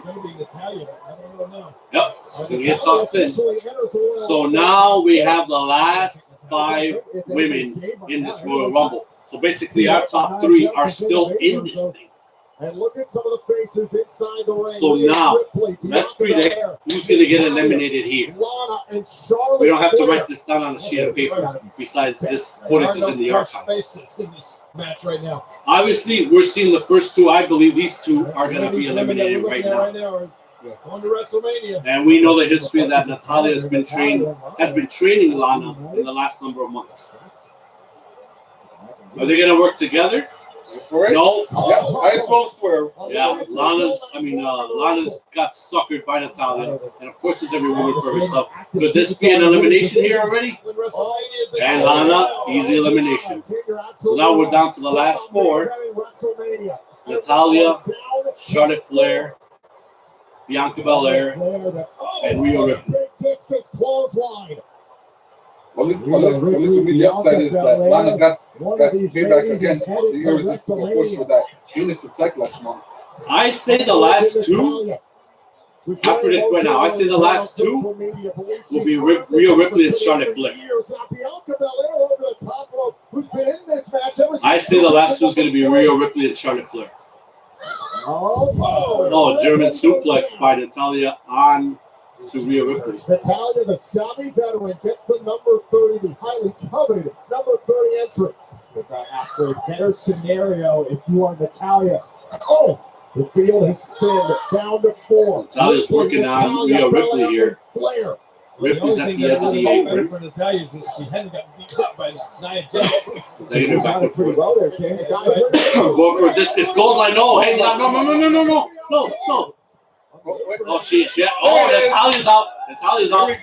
Yep, she's gonna get tossed in. So now we have the last 5 women in this Royal Rumble. So basically our top 3 are still in this thing. And look at some of the faces inside the ring. So now, let's predict who's going to get eliminated here. We don't have to write this down on a sheet of paper. Besides, this footage is in the archives. Obviously, we're seeing the first 2. I believe these 2 are going to be eliminated right now. And we know the history that Natalia has been training Lana in the last number of months. Are they going to work together? No. Yeah, I suppose swear. Yeah, Lana's got suckered by Natalia, and of course, there's every woman for herself. Could this be an elimination here already? And Lana, easy elimination. So now we're down to the last 4: Natalia, Charlotte Flair, Bianca Belair, and Rhea Ripley. Well, this would be the upside is that Lana got payback against the irresistible force for that Venus attack last month. I say the last 2. I predict right now. I say the last 2 will be Rhea Ripley and Charlotte Flair. I say the last 2 is going to be Rhea Ripley and Charlotte Flair. Oh, German suplex by Natalia on to Rhea Ripley. Natalia, the savvy veteran, gets the number 30, the highly coveted number 30 entrance. But I ask for a better scenario if you are Natalia. Oh, the field has spinned down to 4. Natalia's working on Rhea Ripley here. Flair. Ripley's at the edge of the apron. For Natalia is she hadn't got beat up by Nia Jax. Taking her back and forth. Going Going for a discus goals. I know. Hang on. No. Oh, Natalia's out. Natalia's out. Here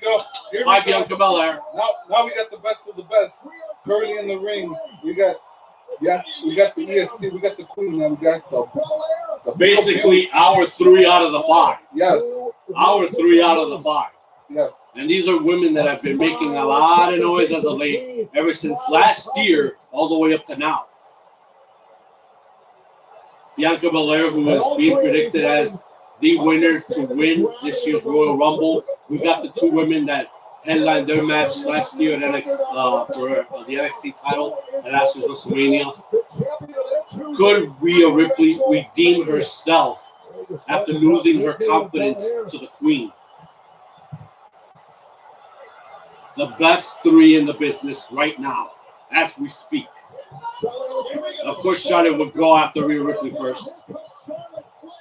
we go. By Bianca Belair. Now we got the best of the best. Currently in the ring, we got the EST, we got the Queen, and we got the Basically, our 3 out of the 5. Yes. Our 3 out of the 5. Yes. And these are women that have been making a lot of noise as of late, ever since last year, all the way up to now. Bianca Belair, who is being predicted as the winner to win this year's Royal Rumble. We got the 2 women that headlined their match last year at NXT for the NXT title at last year's WrestleMania. Could Rhea Ripley redeem herself after losing her confidence to the Queen? The best 3 in the business right now, as we speak. Of course, Charlotte would go after Rhea Ripley first.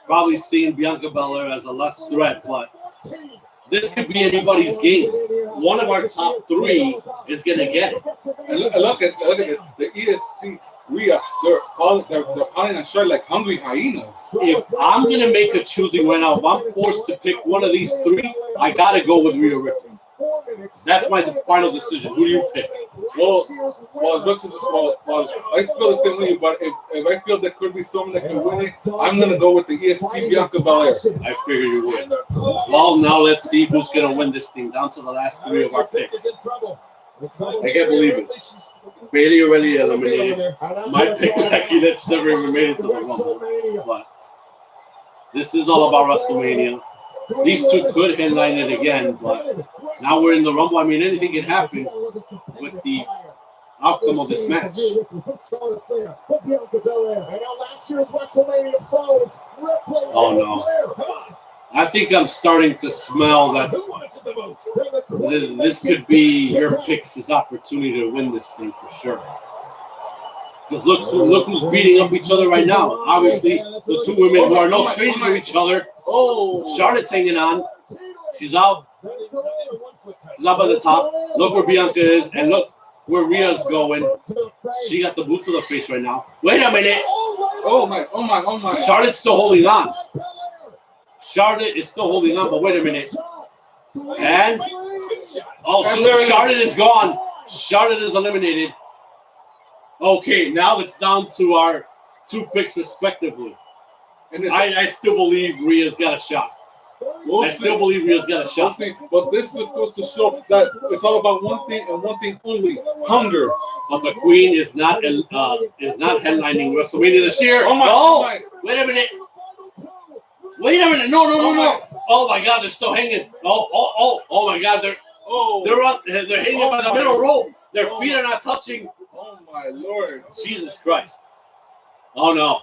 Probably seeing Bianca Belair as a less threat, but this could be anybody's game. One of our top 3 is going to get it. And look at this. The EST, Rhea, they're pounding on Charlotte like hungry hyenas. If I'm going to make a choosing right now, if I'm forced to pick one of these 3, I got to go with Rhea Ripley. That's my final decision. Who do you pick? Well, as much as I feel the same way, but if I feel there could be someone that can win it, I'm gonna go with the EST Bianca Belair. I figure you would. Well, now let's see who's gonna win this thing. Down to the last 3 of our picks. I can't believe it. Bayley already eliminated. My pick, Becky, that's never even made it to the Rumble. But this is all about WrestleMania. These 2 could headline it again, but now we're in the Rumble. I mean, anything can happen with the outcome of this match. Oh, no. I think I'm starting to smell that this could be your picks' opportunity to win this thing for sure. Because look who's beating up each other right now. Obviously, the 2 women who are no strangers to each other. Oh, Charlotte's hanging on. She's out. She's out by the top. Look where Bianca is, and look where Rhea's going. She got the boot to the face right now. Wait a minute. Oh my. Charlotte's still holding on. Charlotte is still holding on, but wait a minute. And Charlotte is gone. Charlotte is eliminated. Okay, now it's down to our 2 picks respectively. And I still believe Rhea's got a shot. I still believe Rhea's got a shot. We'll see. But this just goes to show that it's all about one thing and one thing only: hunger. But the Queen is not headlining WrestleMania this year. Oh my! Wait a minute! Wait a minute! No! Oh my God! They're still hanging. Oh my God! They're hanging by the middle rope. Their feet are not touching. Oh my Lord! Jesus Christ! Oh no!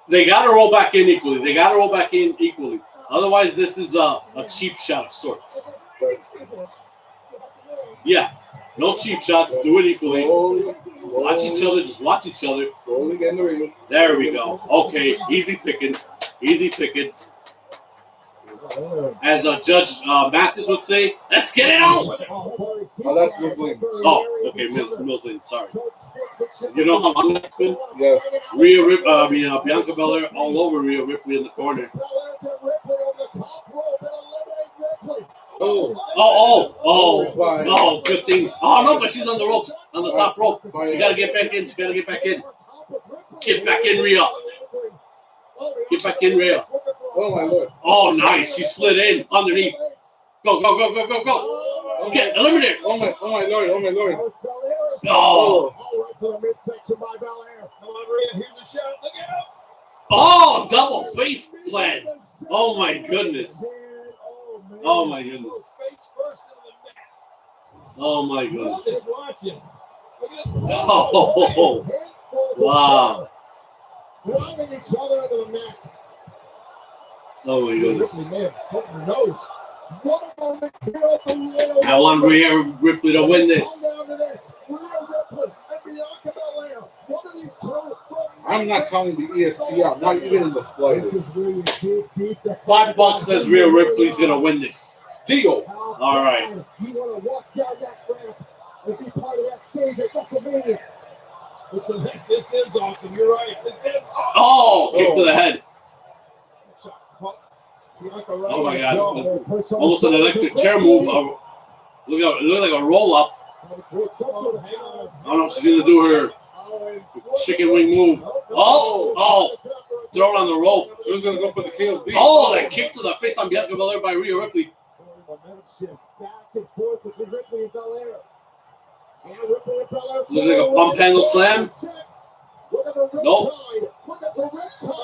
They got to roll back in equally. Otherwise, this is a cheap shot of sorts. Yeah. No cheap shots. Do it equally. Watch each other. Just watch each other. Slowly getting the ring. There we go. Okay. Easy pickings. As Judge Mathis would say, let's get it on. Oh, that's Muslim. Oh, okay. Muslim. Sorry. You know how I'm not good? Yes. Bianca Belair all over Rhea Ripley in the corner. Oh, good thing. Oh, no, but she's on the ropes, on the top rope. She got to get back in. Get back in, Rhea. Oh, my Lord. Oh, nice. She slid in underneath. Go. Get eliminated. Oh, my Lord. Oh. To the midsection by Belair. Come on, Rhea. Here's a shot. Look out. Oh, double face plant. Oh, my goodness. Oh, my goodness. Oh, my goodness. Oh, wow. Driving each other into the mat. Oh, my goodness. I I want Rhea Ripley to win this. I'm not counting the EST out, not even in the slightest. $5 says Rhea Ripley's going to win this. Deal. All right. You want to walk down that ramp and be part of that stage at WrestleMania. Listen, this is awesome. You're right. This is awesome. Oh, kick to the head. Oh my God. Almost an electric chair move. Look at it. Looked like a roll up. I don't know if she's going to do her chicken wing move. Oh. Throw it on the rope. She was going to go for the KOD. Oh, that kick to the face on Bianca Belair by Rhea Ripley. Looks like a pump handle slam. Nope.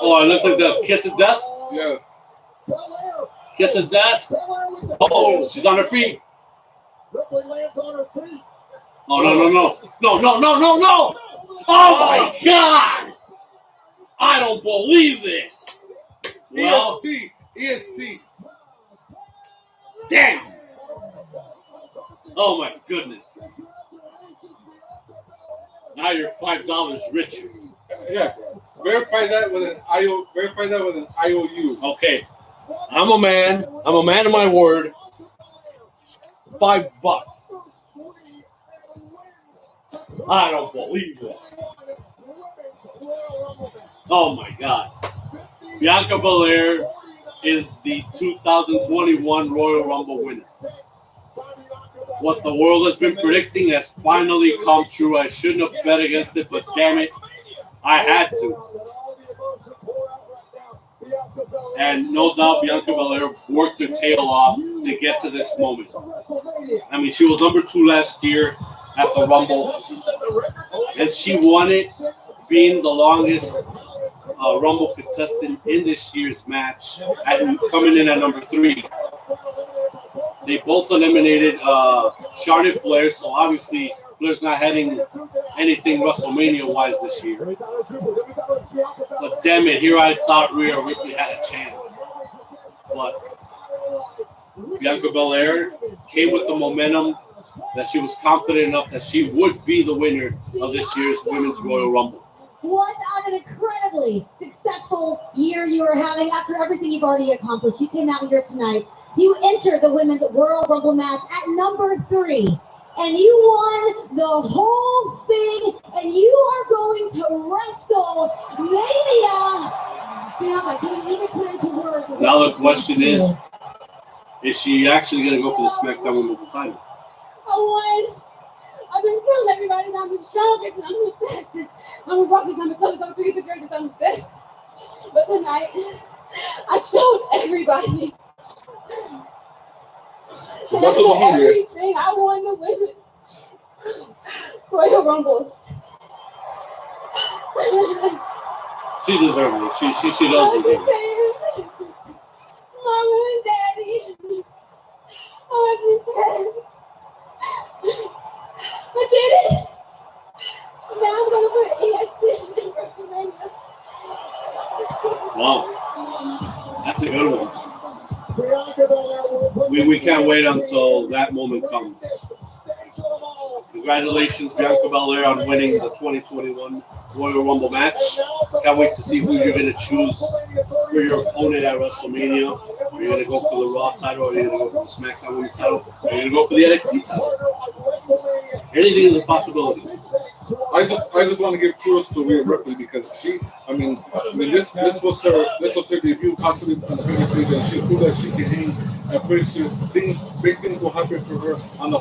Oh, it looks like the kiss of death. Yeah. Kiss of death. Oh, she's on her feet. Oh, no. No. Oh, my God. I don't believe this. Well, EST. Damn. Oh, my goodness. Now you're $5 richer. Yeah. Verify that with an IOU. Okay. I'm a man of my word. $5. I don't believe this. Oh my God. Bianca Belair is the 2021 Royal Rumble winner. What the world has been predicting has finally come true. I shouldn't have bet against it, but damn it, I had to. And no doubt Bianca Belair worked her tail off to get to this moment. I mean, she was number 2 last year at the Rumble, and she won it, being the longest Rumble contestant in this year's match, coming in at number 3. They both eliminated Charlotte Flair, so obviously Flair's not heading anything WrestleMania-wise this year. But damn it, here I thought Rhea Ripley had a chance. But Bianca Belair came with the momentum that she was confident enough that she would be the winner of this year's Women's Royal Rumble. What an incredibly successful year you are having after everything you've already accomplished. You came out here tonight. You entered the Women's Royal Rumble match at number 3. And you won the whole thing. And you are going to WrestleMania Now the question is she actually going to go for the SmackDown Women's title? I won. I've been telling everybody that I'm the strongest and I'm the fastest. I'm the roughest, I'm the toughest, I'm the biggest, the greatest, I'm the best. But tonight, I showed everybody. And after everything, I won the women's Royal Rumble. She deserves it. She does deserve it. Mama and Daddy. I've been tense. I did it. Now I'm gonna put EST in WrestleMania. Wow, that's a good one. We can't wait until that moment comes. Congratulations, Bianca Belair, on winning the 2021 Royal Rumble match. Can't wait to see who you're going to choose for your opponent at WrestleMania. Are you going to go for the Raw title, or are you going to go for the SmackDown Women's title, or are you going to go for the NXT title? Anything is a possibility. I just want to give kudos to Rhea Ripley because this was her debut possibly on the biggest stage, and she proved that she can hang. I'm pretty sure big things will happen for her on the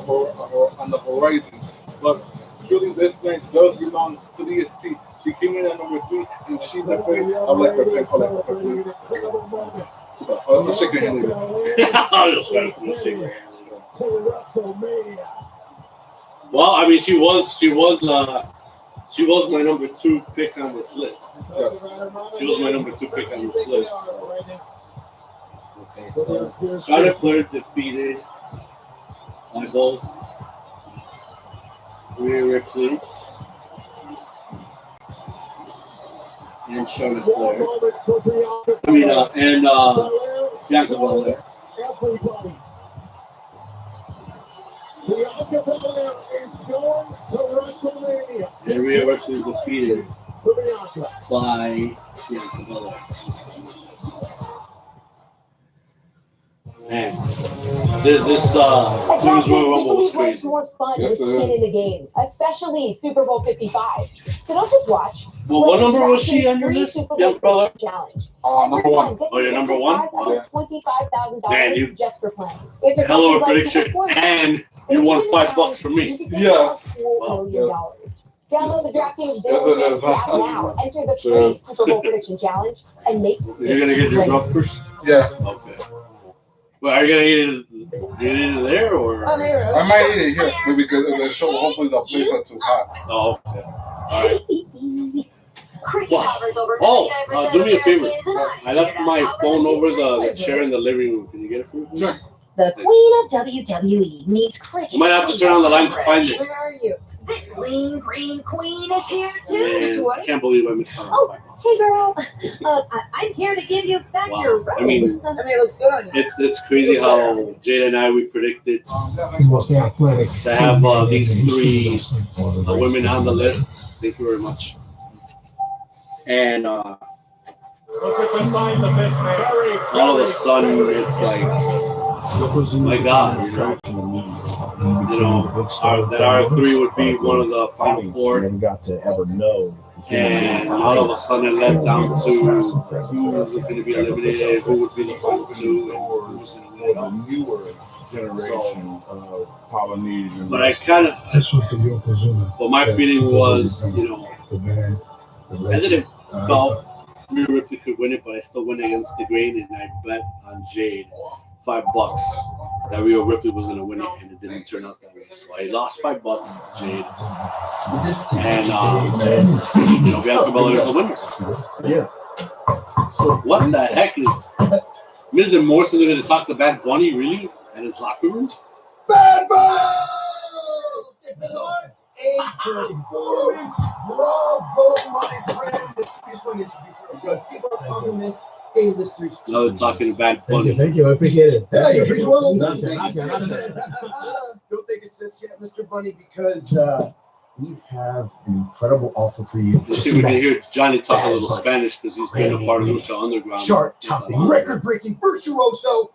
horizon. But truly, this night does belong to the ST. She came in at number 3, and she definitely. I like her pick. I'll shake your hand later. I'll just shake your hand. Well, I mean, she was my number 2 pick on this list. Yes. She was my number 2 pick on this list. Okay, so Charlotte Flair defeated by both Rhea Ripley and Charlotte Flair. And Bianca Belair. And Rhea Ripley is defeated by Bianca Belair. Man, this Women's Royal Rumble was crazy. More fun with skin in the game, especially Super Bowl 55. So don't just watch. Well, what number was she on your list? Yeah, brother. Challenge. Number 1. Oh, you're number 1? Yeah. $25,000 Man, you just for playing. hell of a prediction, and you won $5 from me. Yes. Wow. Download the DraftKings app now. Enter the free Super Bowl prediction challenge and make. You're gonna get your rough first? Yeah. Okay. Well, are you gonna get it there, or? I might eat it here, maybe because the show hopefully the place not too hot. Oh, okay. All right. Wow. Oh, do me a favor. I left my phone over the chair in the living room. Can you get it for me? Sure. The Queen of WWE needs cricket. You might have to turn on the line to find it. Where are you? This lean green queen is here too. Man, I can't believe I missed out on $5. Hey girl, I'm here to give you back your robe. I mean, it looks good on you. it's crazy how Jade and I, we predicted to have these 3 women on the list. Thank you very much. And all of a sudden, it's like, my God, that our 3 would be one of the final 4. Got to ever know. And all of a sudden it led down to who was going to be eliminated, who would be the final 2, and who was going to win. Newer generation of Polynesian. But I kind of, but my feeling was, I didn't felt Rhea Ripley could win it, but I still went against the grain, and I bet on Jade $5 that Rhea Ripley was going to win it, and it didn't turn out that way. So I lost $5 to Jade, and Bianca Belair is the winner. Yeah. So what the heck is Miz and Morrison going to talk to Bad Bunny really at his locker room? Bad Bunny! What a performance! Bravo, my friend. Just want to introduce ourselves. Give our compliments. A-listers. No, they're talking to Bad Bunny. Thank you. I appreciate it. Hey, you're pretty well. Don't think it's just yet, Mr. Bunny, because we have an incredible offer for you. You see, we can hear Johnny talk a little Spanish because he's been a part of Lucha Underground. Chart-topping, record-breaking, virtuoso,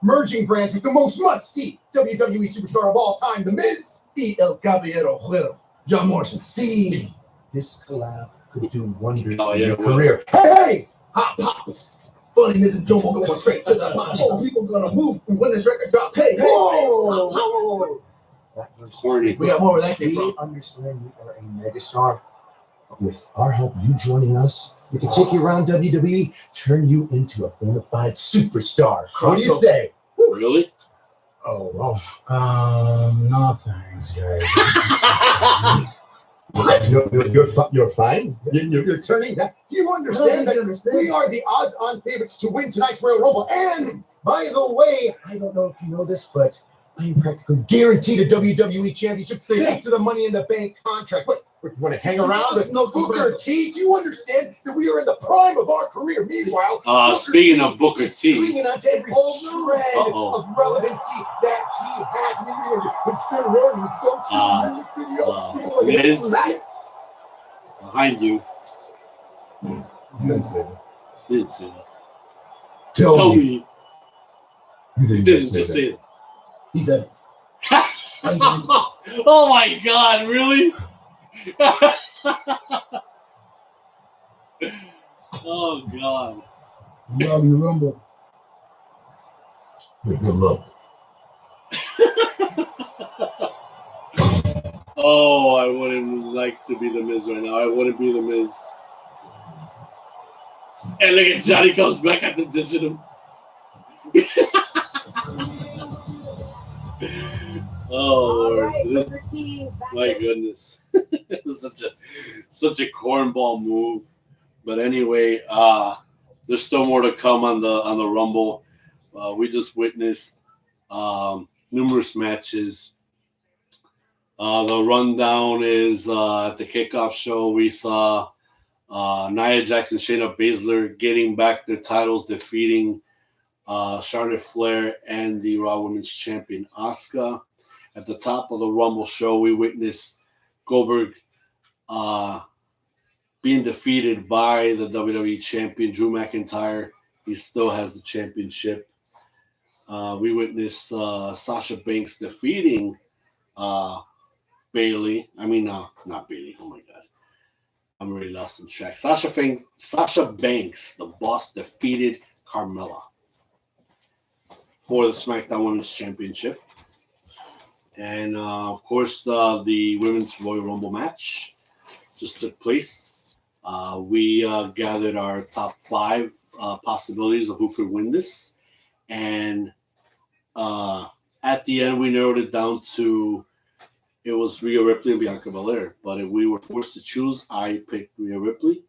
merging brands with the most must-see WWE superstar of all time, The Miz, y El Caballero Güero, John Morrison. See, this collab could do wonders for your career. Hey! Hop, hop. Funny Mr. Jomo going straight to the bottom. Oh, people gonna move when this record drop. Hey, whoa! Horny. We got more where that came We from. understand you are a megastar. With our help, you joining us, we can take you around WWE, turn you into a bona fide superstar. What do you say? Really? Oh, no thanks, guys. You're fine. You're turning that. Do you understand that we are the odds-on favorites to win tonight's Royal Rumble? And by the way, I don't know if you know this, but I am practically guaranteed a WWE championship thanks to the Money in the Bank contract. What? You want to hang around with Booker T? Do you understand that we are in the prime of our career? Meanwhile, Speaking of Booker T, clinging onto every shred of relevancy that he has. Miz, behind you. You didn't say that. You didn't say that. Tell me. You You didn't didn't just say that. He said, Oh my God! Really? Oh God! Robbie the Rumble. Good luck. Oh, I wouldn't like to be the Miz right now. I wouldn't be the Miz. And look at Johnny comes back at the digital. Oh Lord! Right, This- Booker T, back my in. goodness, it was such a cornball move. But anyway, there's still more to come on the Rumble. We just witnessed numerous matches. The rundown is at the kickoff show. We saw Nia Jax and Shayna Baszler getting back their titles, defeating Charlotte Flair and the Raw Women's Champion Asuka. At the top of the Rumble show, we witnessed Goldberg being defeated by the WWE Champion Drew McIntyre. He still has the championship. We witnessed Sasha Banks defeating Bayley. I mean, not Bayley. Oh my God. I'm really lost in track. Sasha Banks, the boss, defeated Carmella for the SmackDown Women's Championship. And, of course, the Women's Royal Rumble match just took place. We gathered our top 5 possibilities of who could win this. And at the end, we narrowed it down to it was Rhea Ripley and Bianca Belair. But if we were forced to choose, I picked Rhea Ripley.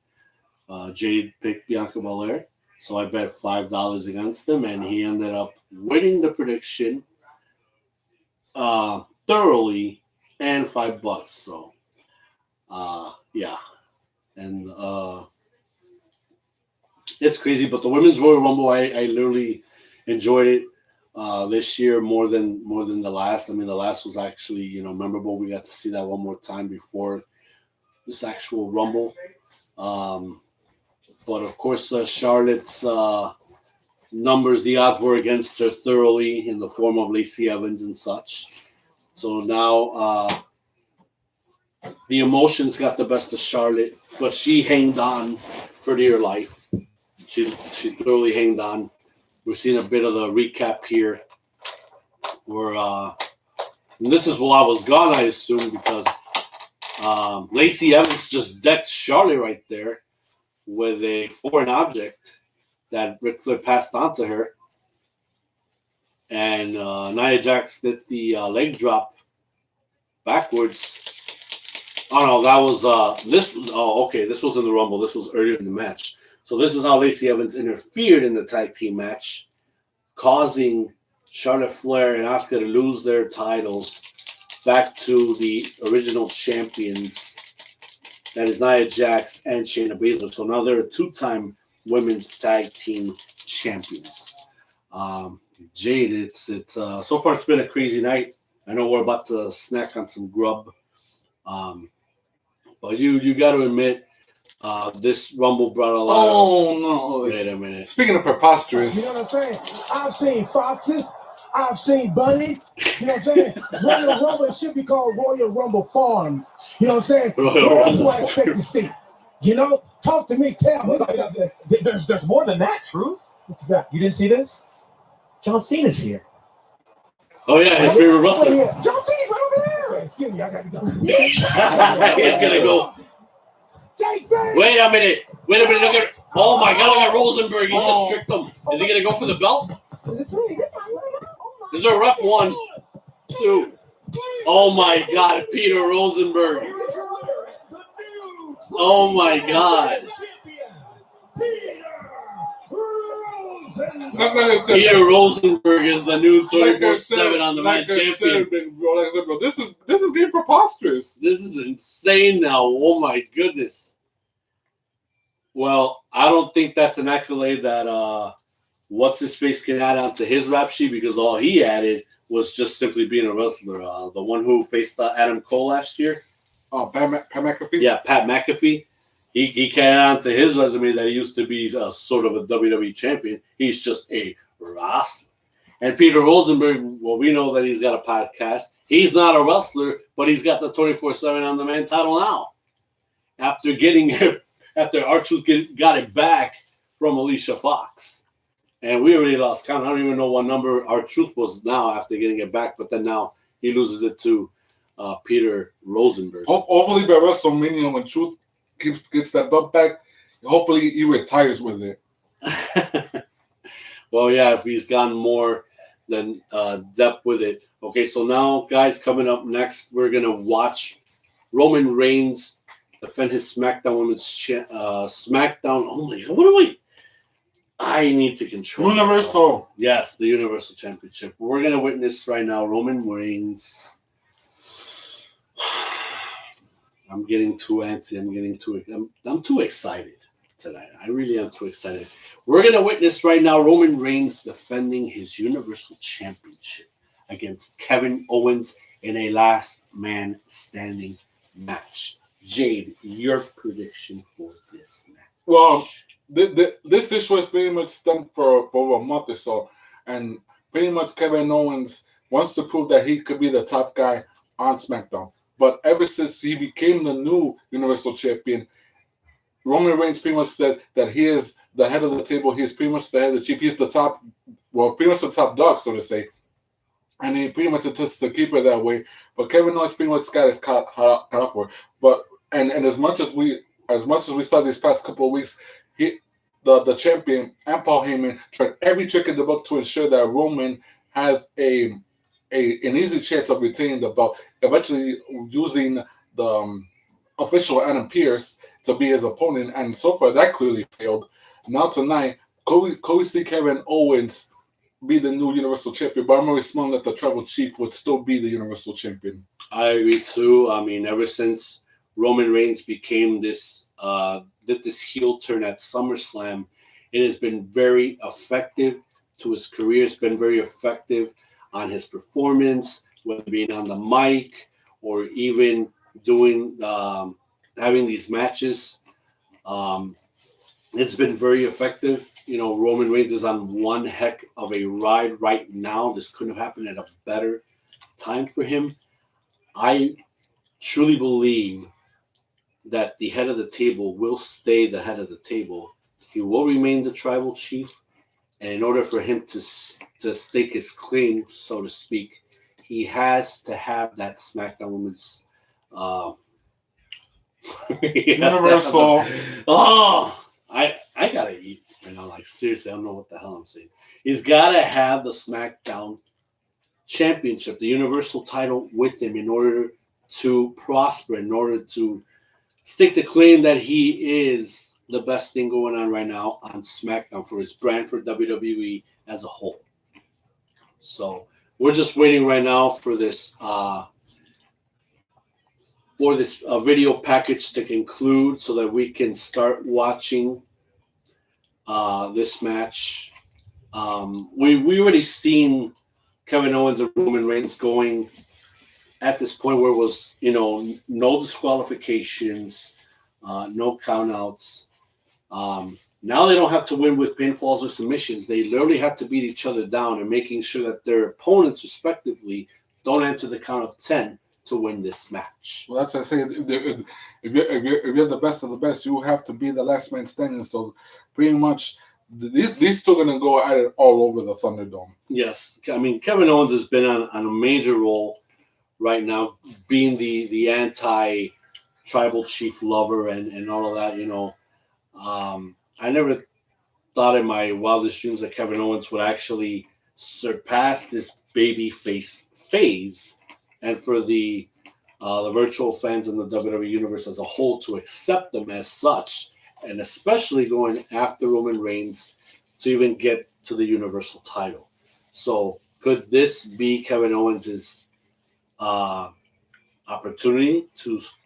Jade picked Bianca Belair. So I bet $5 against him, and he ended up winning the prediction thoroughly and $5. So, yeah. And it's crazy. But the Women's Royal Rumble, I literally enjoyed it this year more than the last. I mean, the last was actually, memorable. We got to see that one more time before this actual Rumble. But of course, Charlotte's numbers, the odds were against her thoroughly in the form of Lacey Evans and such. So now the emotions got the best of Charlotte, but she hanged on for dear life. She thoroughly hanged on. We're seeing a bit of the recap here where, and this is while I was gone, I assume, because Lacey Evans just decked Charlotte right there with a foreign object that Ric Flair passed on to her. And Nia Jax did the leg drop backwards. Oh, no, that was this. Oh, okay, this was in the Rumble. This was earlier in the match. So this is how Lacey Evans interfered in the tag team match, causing Charlotte Flair and Asuka to lose their titles back to the original champions. That is Nia Jax and Shayna Baszler. So now they're 2-time women's tag team champions. Jade, it's so far it's been a crazy night. I know we're about to snack on some grub, but you got to admit, this Rumble brought a lot. Oh no! Wait a minute. Speaking of preposterous, You know what I'm saying? I've seen foxes. I've seen bunnies. You know what I'm saying? Royal Rumble should be called Royal Rumble Farms. You know what I'm saying? Royal What else Rumble do I expect to see? You know, Talk to me, tell me. There's more than that, Truth. What you got? You didn't see this? John Cena's here. Oh yeah, his favorite wrestler. John Cena's right over there. Excuse me, I gotta go. He's gonna go. Wait a minute. Look at. Oh my God! Look at Rosenberg. He just tricked him. Is he gonna go for the belt? Is there a ref? 1, 2. Oh my God! Peter Rosenberg. Oh my God! Peter Rosenberg is the new 24/7 on the man champion. Bro, this is getting preposterous. This is insane now. Oh my goodness. Well, I don't think that's an accolade that what's his face can add on to his rap sheet, because all he added was just simply being a wrestler. The one who faced Adam Cole last year. Oh, Pat McAfee? Yeah, Pat McAfee. He can add on to his resume that he used to be sort of a WWE champion. He's just a wrestler. And Peter Rosenberg, well, we know that he's got a podcast. He's not a wrestler, but he's got the 24/7 on the man title now. After R-Truth got it back from Alicia Fox. And we already lost count. I don't even know what number R-Truth was now after getting it back, but then now he loses it to Peter Rosenberg. Hopefully by WrestleMania, when Truth gets that belt back, hopefully he retires with it. Well, yeah, if he's gone more than depth with it. Okay, so now, guys, coming up next, we're going to watch Roman Reigns defend his SmackDown Women's SmackDown. Oh my God, what do I need to control Universal. Myself. Yes, the Universal Championship. We're going to witness right now Roman Reigns. I'm getting too antsy. I'm too excited tonight. I really am too excited. We're going to witness right now Roman Reigns defending his Universal Championship against Kevin Owens in a last man standing match. Jade, your prediction for this match? Well, this issue has pretty much stemmed for over a month or so, and pretty much Kevin Owens wants to prove that he could be the top guy on SmackDown. But ever since he became the new Universal Champion, Roman Reigns pretty much said that he is the head of the table. He's pretty much the head of the chief. He's the top, pretty much the top dog, so to say. And he pretty much intends to keep it that way. But Kevin Owens pretty much got his cut out for it. But and as much as we saw these past couple of weeks, the champion and Paul Heyman tried every trick in the book to ensure that Roman has an easy chance of retaining the belt, eventually using the official Adam Pearce to be his opponent, and so far that clearly failed. Now tonight, could we see Kevin Owens be the new Universal Champion? But I'm already smelling that the Tribal Chief would still be the Universal Champion. I agree too. I mean, ever since Roman Reigns became did this heel turn at SummerSlam, it has been very effective to his career. It's been very effective on his performance, whether being on the mic or even doing having these matches. It's been very effective. You know, Roman Reigns is on one heck of a ride right now. This couldn't have happened at a better time for him. I truly believe that the head of the table will stay the head of the table. He will remain the tribal chief. And in order for him to stake his claim, so to speak, he has to have that SmackDown Women's Universal. I gotta eat right now. Like, seriously, I don't know what the hell I'm saying. He's gotta have the SmackDown Championship, the Universal title, with him in order to prosper, in order to stake the claim that he is the best thing going on right now on SmackDown for his brand, for WWE as a whole. So we're just waiting right now for this video package to conclude so that we can start watching this match. We already seen Kevin Owens and Roman Reigns going at this point where it was, no disqualifications, no countouts. Now they don't have to win with pinfalls or submissions. They literally have to beat each other down and making sure that their opponents, respectively, don't enter the count of 10 to win this match. Well, that's what I say. If you're the best of the best, you have to be the last man standing. So pretty much these two are going to go at it all over the Thunderdome. Yes. I mean, Kevin Owens has been on a major role right now, being the anti-tribal chief lover and all of that, you know. I never thought in my wildest dreams that Kevin Owens would actually surpass this baby face phase, and for the virtual fans in the WWE universe as a whole to accept them as such, and especially going after Roman Reigns to even get to the Universal title. So could this be Kevin Owens' opportunity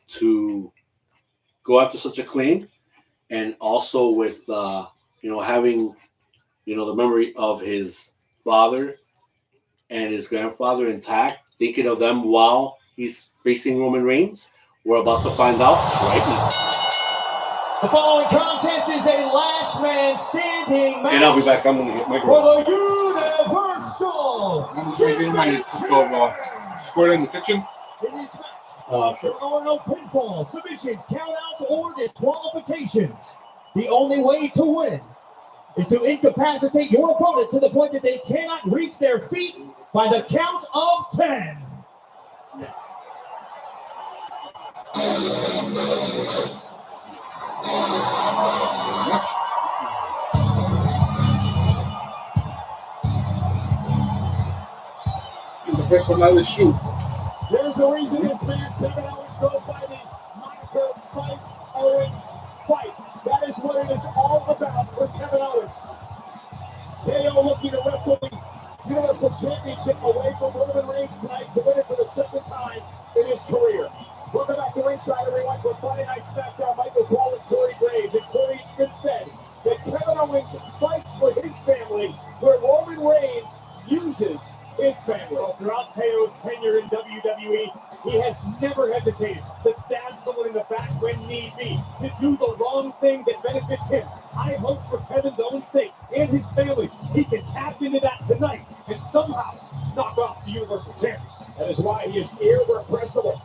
to go after such a claim? And also with having the memory of his father and his grandfather intact, thinking of them while he's facing Roman Reigns? We're about to find out right now. The following contest is a last man standing match. And I'll be back. I'm going to get my for the Universal. I'm just making my square in the kitchen. In this match, there are no pinfalls, submissions, countouts, or disqualifications. The only way to win is to incapacitate your opponent to the point that they cannot reach their feet by the count of 10. The first one I would shoot. There's a reason this man, Kevin Owens, goes by the moniker Fight Owens Fight. That is what it is all about for Kevin Owens. KO looking to wrestle the Universal Championship away from Roman Reigns tonight to win it for the second time in his career. Welcome back to ringside, everyone, for Friday Night SmackDown. Michael Cole and Corey Graves. And Corey, it's been said that Kevin Owens fights for his family where Roman Reigns uses his family. Well, throughout KO's tenure in WWE, he has never hesitated to stab someone in the back when need be, to do the wrong thing that benefits him. I hope for Kevin's own sake and his family, he can tap into that tonight and somehow knock off the Universal Champion. That is why he is irrepressible.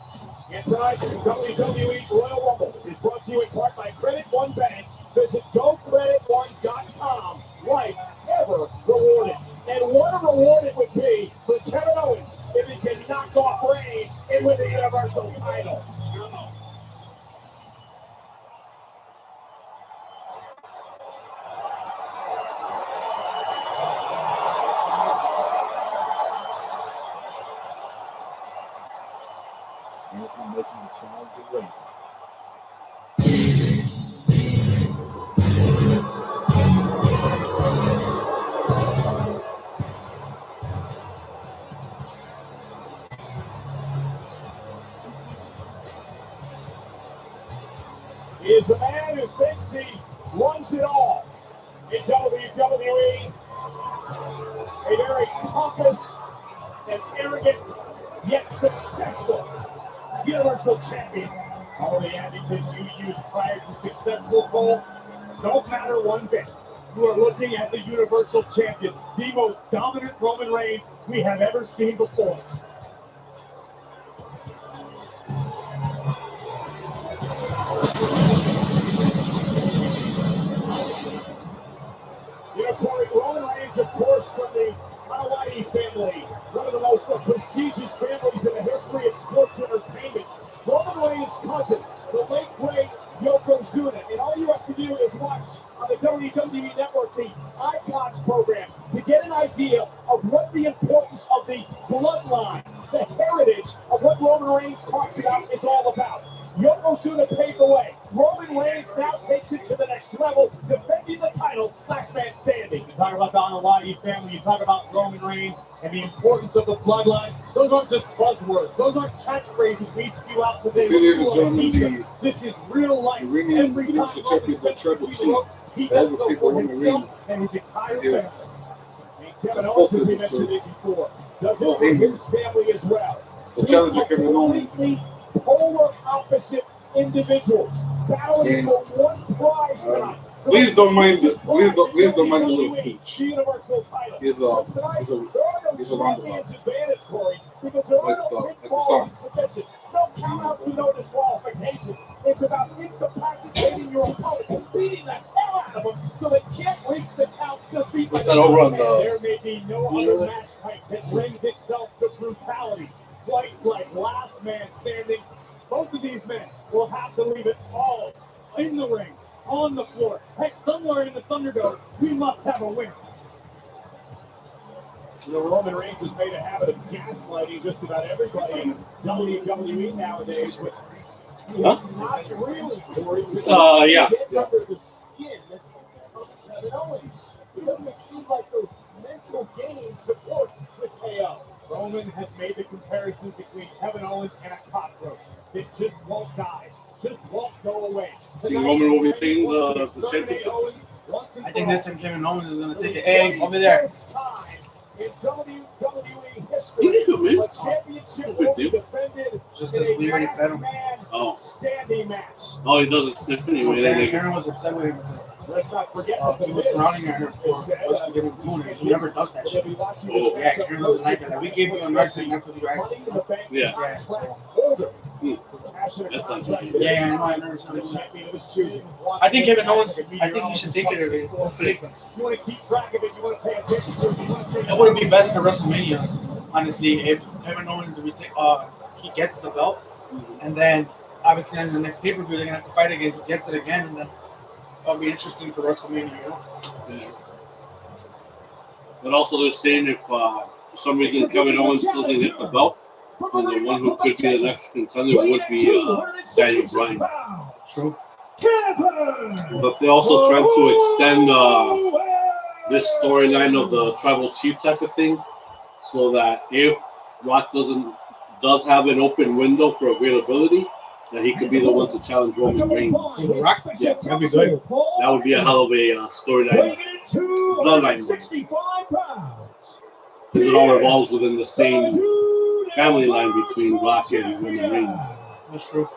And tonight, the WWE Royal Rumble is brought to you in part by Credit One Bank. Visit GoCreditOne.com. Life ever rewarded. And what a reward it would be for Kevin Owens if he can knock off Reigns and win the Universal title. Come on. Making the challenge of Reigns. He is the man who thinks he wants it all in WWE. A very pompous and arrogant, yet successful Universal Champion. All the adjectives you used prior to successful, Cole, don't matter one bit. You are looking at the Universal Champion, the most dominant Roman Reigns we have ever seen before. Corey, Roman Reigns, of course, from the Hawaii family, one of the most prestigious families in the history of sports entertainment. Roman Reigns' cousin, the late great Yokozuna. And all you have to do is watch on the WWE Network the Icons program to get an idea of what the importance of the bloodline, the heritage of what Roman Reigns talks about is all about. Yokozuna paved the way. Roman Reigns now takes it to the next level, defending the title, last man standing. You talk about the Hawaii family, you talk about Roman Reigns and the importance of the bloodline. Those aren't just buzzwords. Those aren't catchphrases we spew out today. This is real life. Every time Roman steps through the rope, he does so for himself and his entire family. And Kevin Owens, as we mentioned it before, does it for his family as well. The challenger Kevin Owens. Polar opposite individuals battling for one prize tonight. Please don't mind this. Please don't mind the little peach. The Universal title. He's But tonight, a there are no champions advantage, Corey, because there are no like the pitfalls song. and submissions, no countouts and no disqualifications. It's about incapacitating your opponent and beating the hell out of them so they can't reach the count defeat. Put that over on the. There may be no other match type that lends itself to brutality, quite like last man standing. Both of these men will have to leave it all in the ring, on the floor. Heck, somewhere in the Thunderdome, we must have a winner. The Roman Reigns has made a habit of gaslighting just about everybody in WWE nowadays. But not really, Corey. Yeah. Get under the skin of Kevin Owens. It doesn't seem like those mental games have worked with KO. Roman has made the comparisons between Kevin Owens and a cockroach. It just won't die. Just won't go away. Think Roman will be taking the championship? I think this time Kevin Owens is going to take it. Hey, over there. In WWE history, a championship will be defended Just in because we a already fed him. Oh. standing match. Oh, he doesn't sniff anyway. Okay, Karen was upset with him because Let's not forget he was surrounding her for us to give him food, and he never does that shit. Oh, Yeah, Karen doesn't like that. Like, we gave you a nurse and because you acted. Yeah. That's unfortunate. Yeah, I know, I understand. The champion of his choosing. I think Kevin Owens, I think he should take it already. Hopefully. You want to keep track of it. You want to pay attention to it. You want to take It wouldn't be best for WrestleMania, honestly, if Kevin Owens he gets the belt, and then obviously in the next pay-per-view they're gonna have to fight again. He gets it again, and then that'll be interesting for WrestleMania. You know? Yeah. But also they're saying if for some reason Kevin Owens doesn't get the belt, then the one who could be the next contender would be Daniel Bryan. True. But they also tried to extend this storyline of the tribal chief type of thing, so that if Rock does have an open window for availability, that he could be the one to challenge Roman Reigns. Rock? Yeah, that'd be good. That would be a hell of a storyline. Bloodline wise. Because it all revolves within the same family line between Rock and Roman Reigns. That's true.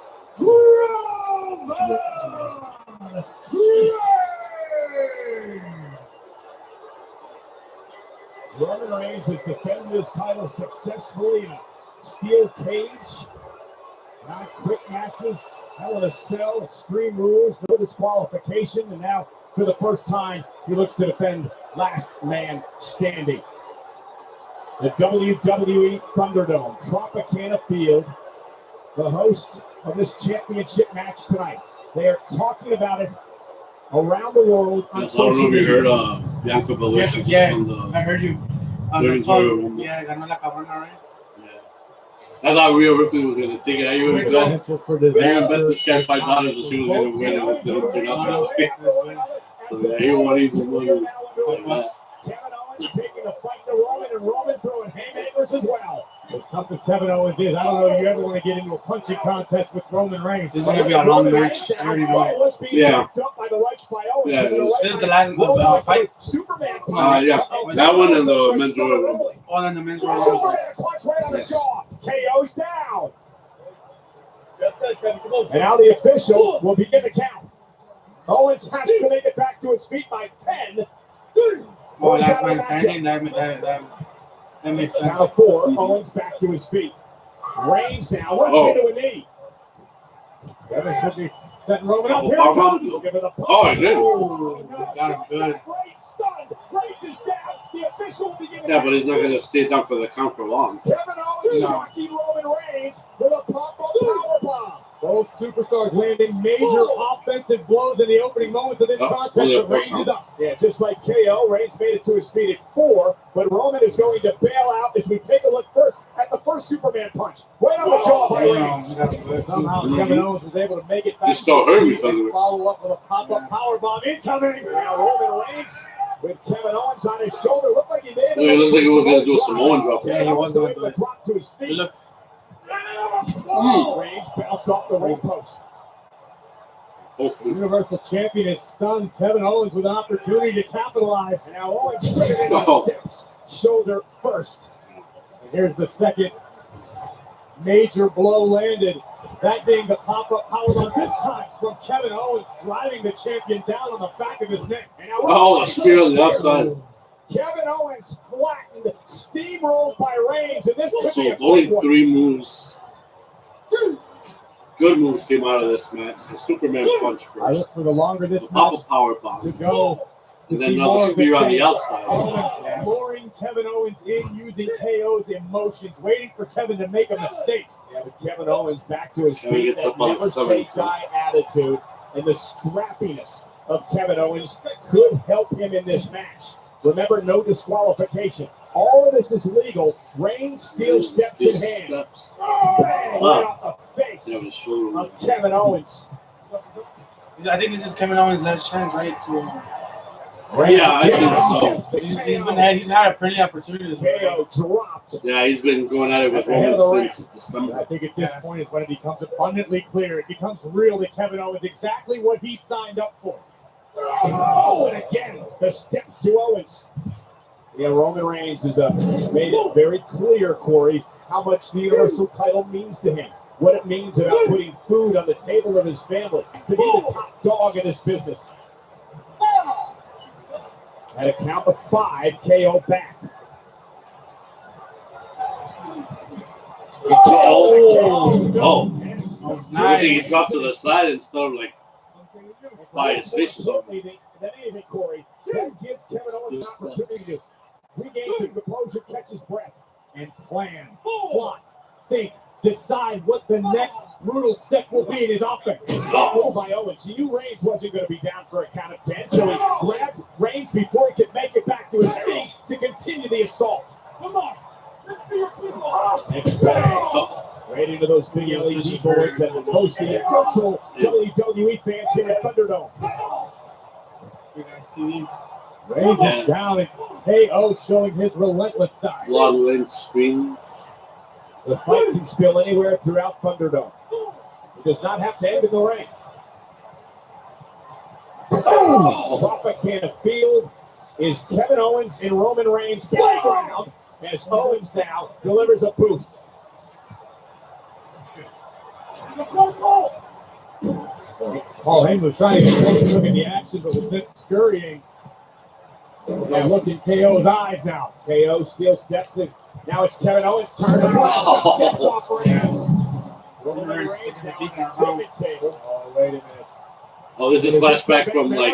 Roman Reigns has defended his title successfully in a steel cage. Not quick matches, Hell in a Cell, Extreme Rules, no disqualification, and now for the first time he looks to defend Last Man Standing. The WWE Thunderdome, Tropicana Field, the host of this championship match tonight. They are talking about it around the world on Yes, I don't know social if you media. heard Bianca Belair just Yeah, on the I heard you. I Women's was like, Royal oh, Rumble. yeah, ganó la cabrona, right? I thought Rhea Ripley was going to take it. I even bet Potential for bet disaster. this cat $5 that she was going to win it with the international. So yeah, he won easy money. Kevin Owens taking the fight to Roman, and Roman throwing haymakers as well. As tough as Kevin Owens is, I don't know if you ever want to get into a punching contest with Roman Reigns. This is going to be a long match. I already know it. Yeah. Yeah, This is the last fight. Superman Yeah, that one and the men's Royal Rumble. Oh, and the men's Royal Superman Rumble. punch right on the Yes. jaw. KO's down. And now the official will begin the count. Owens has to make it back to his feet by 10. Oh, last man standing. That makes sense. Now 4. Owens back to his feet. Reigns now runs Oh. into a knee. Kevin could be setting Roman up. Here it Power comes. bomb. Give it a pump. Oh, it did. Got him good. Reigns stunned. Reigns is down. The official will begin the Yeah, but he's not going to stay down for the count for long. Kevin Owens No. shocking Roman Reigns with a pop-up powerbomb. Both superstars landing major offensive blows in the opening moments of this contest, but Reigns is up. Yeah, just like KO, Reigns made it to his feet at 4, but Roman is going to bail out as we take a look first at the first Superman punch. Right on the jaw by Reigns. Somehow Kevin Owens was able to make it back. He still hurt me because of it. Follow up with a pop-up powerbomb incoming. Now Roman Reigns with Kevin Owens on his shoulder. Looked like he did. Yeah, it looks like he was going to do a Samoan drop. Yeah, he was going to do it. Drop to his feet. Look. Reigns bounced off the ring post. Hopefully. Universal Champion is stunned. Kevin Owens with an opportunity to capitalize. Now Owens put it in the Oh. steps. Shoulder first. And here's the second major blow landed That being the pop-up powerbomb this time from Kevin Owens, driving the champion down on the back of his neck. And now Oh, a spear on the outside. Kevin Owens flattened, steamrolled by Reigns, and this could be So a only quick one. 3 moves. Good moves came out of this match. The Superman punch I first. look for the longer this Pop match a power to bomb. go. And then another spear on the outside. Luring Kevin Owens in using KO's emotions, waiting for Kevin to make a mistake. Yeah, but Kevin Owens back to his Kevin feet. gets That up on never the say stomach. die attitude and the scrappiness of Kevin Owens could help him in this match. Remember, no disqualification. All of this is legal. Reigns steel steps in hand. Steps. Bang! Right off the face Yeah, with his shoulder. of Kevin Owens. I think this is Kevin Owens' last chance, right? Yeah, I think so. He's had plenty of opportunities. KO dropped. Yeah, he's been going at it with Ahead of the Roman ring. since I December. think at this point is when it becomes abundantly clear. It becomes real that Kevin Owens exactly what he signed up for. Oh, and again, the steps to Owens. Yeah, Roman Reigns has made it very clear, Corey, how much the Universal title means to him. What it means about putting food on the table of his family, to be the top dog in this business. At a count of 5, KO back. Oh. I think he dropped to the side instead of like by his face or something. Than anything, Corey, that gives Kevin Owens an opportunity to regain some composure, catch his breath, and plan, plot, think, decide what the next brutal step will be in his offense. Smart move by Owens. He knew Reigns wasn't going to be down for a count of 10, so he grabbed Reigns before he could make it back to his feet to continue the assault. Come on, let's see your people. And bang! Right into those big LED boards that host the virtual WWE fans here at Thunderdome. Reigns is down and KO showing his relentless side. Long length screens. The fight can spill anywhere throughout Thunderdome. It does not have to end in the ring. Tropicana Field is Kevin Owens and Roman Reigns' playground as Owens now delivers a boot. Paul Heyman was trying to get close to look at the action, but was then scurrying. Now look in KO's eyes now. KO still steps in. Now it's Kevin Owens' turn to steps off Reigns. Roman Reigns now on the pivot table. Oh, wait a minute. Oh, this is flashback from like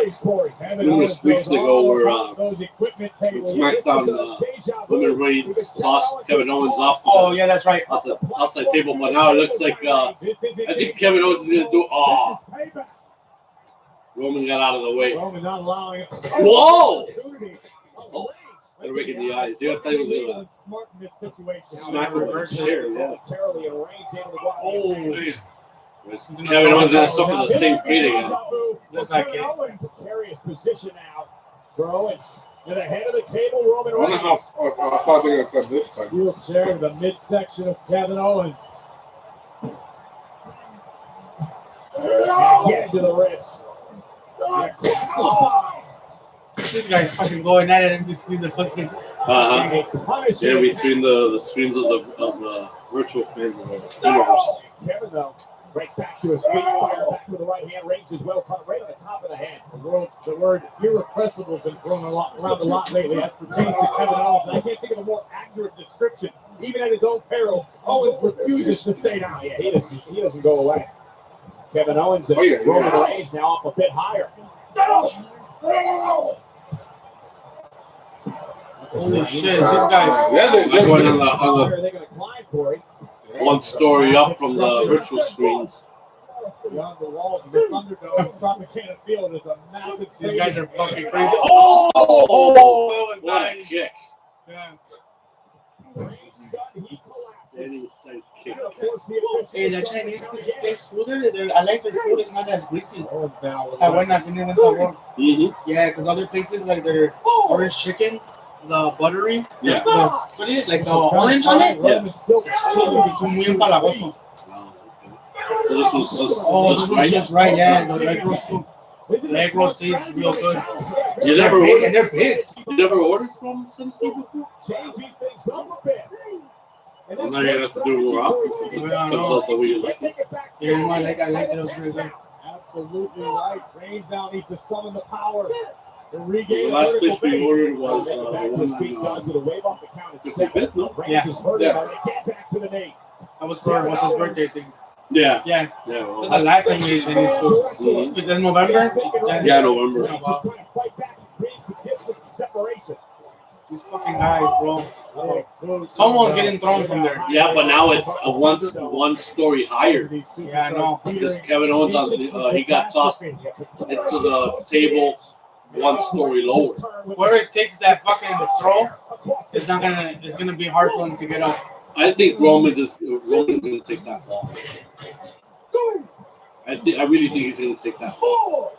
numerous weeks ago where SmackDown Roman Reigns tossed Kevin Owens off Yeah, that's right. outside table, but now it looks like I think Kevin Owens is gonna do. Oh, Roman got out of the way. Roman not allowing it. Whoa! Oh, they're making the eyes. You thought he was gonna smart in this situation. smack him with a chair. Yeah. Momentarily, and Reigns able to go out. Kevin Owens gonna suffer the same fate again. Kevin Owens precarious position now for Owens. To the head of the table, Roman I wonder how Reigns. I thought they were going to start this time. Steel chair to the midsection of Kevin Owens. And get into the ribs. And across the spine. This guy's fucking going at it in between the fucking. A punishing Yeah, between the screens of the virtual fans of the universe. Kevin, though, right back to his feet, fire back with the right hand. Reigns is well caught right on the top of the head. The word irrepressible has been thrown around a lot lately as pertains to Kevin Owens. And I can't think of a more accurate description. Even at his own peril, Owens refuses to stay down. Yeah, he doesn't go away. Kevin Owens and Roman Reigns now up a bit higher. Holy shit, this guy's. They're going on Are they going to climb, Corey? one story up from the virtual screens. Beyond the walls of the Thunderdome, Tropicana Field is a massive These stadium. guys are fucking crazy. Oh, that was what a kick. Yeah. He collapses. Inside kick. And of course, the officials Hey, the are Chinese coming food, again. I like their food. It's not as greasy. Owens now with Está buena, tiene buen sabor. Mm-hmm. Yeah, because other places like their orange chicken, the buttery, Yeah. what is it? Like the orange on it? Yes. It's too muy empalagoso. Oh, okay. So this was just This was right. just right, yeah. The egg roast too. The egg roast tastes real good. You never They're big, ordered? and they're big. You never ordered from Simpson before? Changing things up a bit. And Well, that's now you're gonna have to do more options. strategy It for comes out the way you like it. Take it back to Yeah, the I like it was pretty good. Absolutely right. Reigns now needs to summon the power. The last place we ordered was the one on 55th, no? Yeah. Yeah. Get back to the knee. That was for what's his birthday thing. Yeah. Yeah. Yeah. That's the last time we ate Chinese food. It's November? Yeah, November. Oh, wow. Trying to fight back and create some distance and separation. These fucking guys, bro. Someone's getting thrown from there. Yeah, but now it's a one story higher Yeah, I know. because Kevin Owens he got tossed into the table one story lower. Where it takes that fucking throw, it's gonna be hard for him to get up. I think Roman's gonna take that fall. I really think he's gonna take that fall.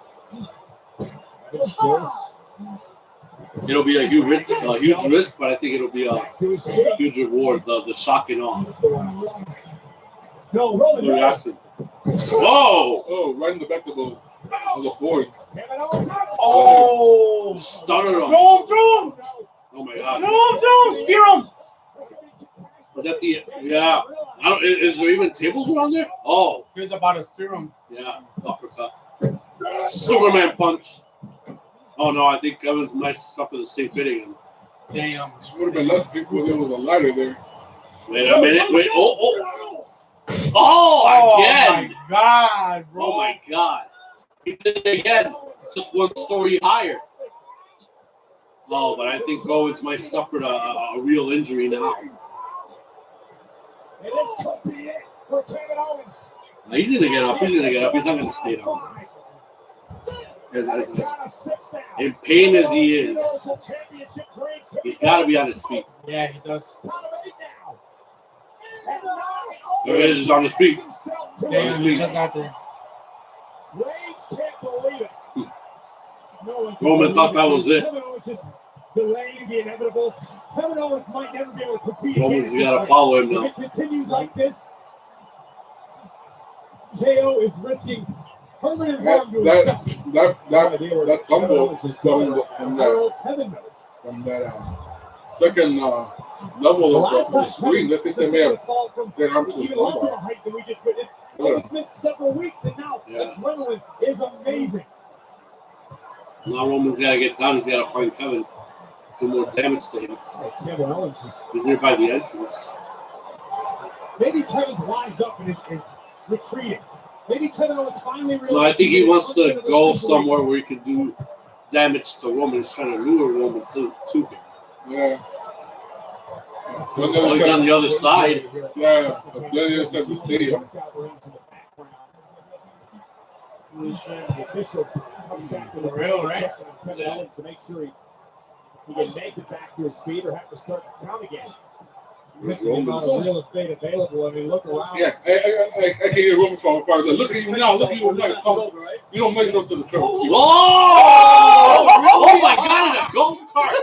It'll be a huge risk, but I think it'll be a huge reward. The shock and awe. No, The Roman. reaction. Whoa! Oh, right in the back of the boards. Oh! Stunner him. Throw him! Oh my god. Throw him! Spear him! Was that the yeah? I don't. Is there even tables around there? Oh He was about to spear him. yeah, uppercut. Superman punch. Oh no, I think Evans might suffer the same fate again. Damn. Would have been less people if there was a ladder there. Wait a minute. Wait. Oh again. Oh my god, bro. Oh my god. He did it again. Just one story higher. Oh, but I think Owens might suffer a real injury now. And this could be it for Kevin Owens. Now, he's gonna get up. He's not gonna stay down. As in pain as he is, he's got to be on his feet. Yeah, he does. There he is, he's on his feet. Damn, he just got there. Reigns can't believe it. Roman thought that was it. Kevin Owens just delaying the inevitable. Kevin Owens might never be able to compete. Roman's got to follow him If now. it continues like this, KO is risking permanent harm to himself. That tumble is coming from that second level of the screen. I think they may have their arm to his lumbar. He's missed several weeks, and now adrenaline is amazing. Now Roman's got to get down. He's got to find Kevin. Do more damage to him. Kevin Owens is He's nearby the entrance. maybe Kevin's wised up and is retreating. Maybe Kevin Owens finally realized. No, I think he wants to go somewhere where he can do damage to Roman. He's trying to lure Roman to him. Yeah. Oh, he's on the other side. Yeah, the other side of the stadium. The official comes back to the Real, right? Kevin Owens to make sure he can make it back to his feet or have to start the count again. With the amount of real estate available, I mean, look around. Yeah, I can hear Roman from afar. Like, look at you now, look at you now. You don't measure up to the triple. Oh! Oh my god, in a golf cart!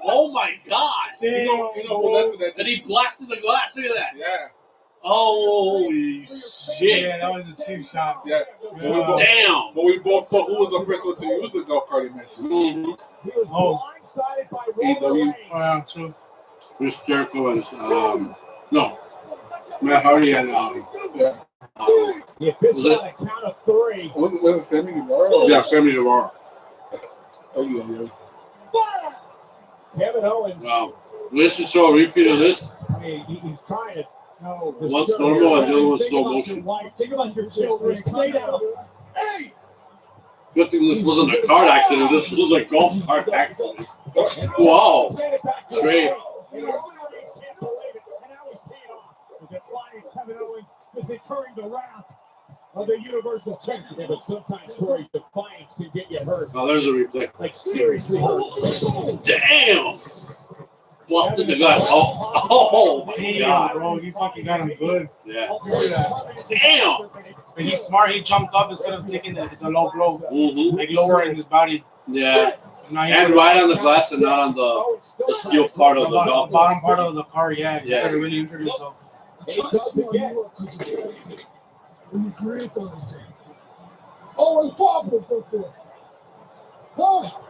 Oh my god! You know who that's that. Did he blast in the glass? Look at that. Yeah. Holy shit. Yeah, that was a cheap shot. Yeah. Damn. But we both thought who was the first one to use the golf cart in match. Mm-hmm. He was blindsided by Roman Reigns. Wow, true. Chris Jericho and Matt Hardy and The official on a count of three. Was it Sammy Guevara? yeah, Sammy Guevara. Oh, yeah. Kevin Owens. Wow. Let's just show a repeat of this. I mean, he's trying to. No, One's normal and the other one's slow motion. Think about your children. Stay down. Hey! Good thing this wasn't a car accident. This was a golf cart accident. Wow. Trey. And Roman Reigns can't believe it. And now he's teeing off. The flying Kevin Owens is incurring the wrath of the Universal Champion. Yeah, but sometimes, Corey, defiance can get you hurt. Oh, there's a replay. Like, seriously hurt. Damn. Busted the glass. Oh my Damn, god. bro, he fucking got him good. Yeah. Damn. But he's smart. He jumped up instead of taking it's a low blow, Mm-hmm. like lowering his body. Yeah. Now he And right on the glass and not on the steel part of the golf. bottom part of the car. Yeah. He Yeah. could have really injured himself. He does again. When your grandfather's dead. Oh, his papa's up there. Oh,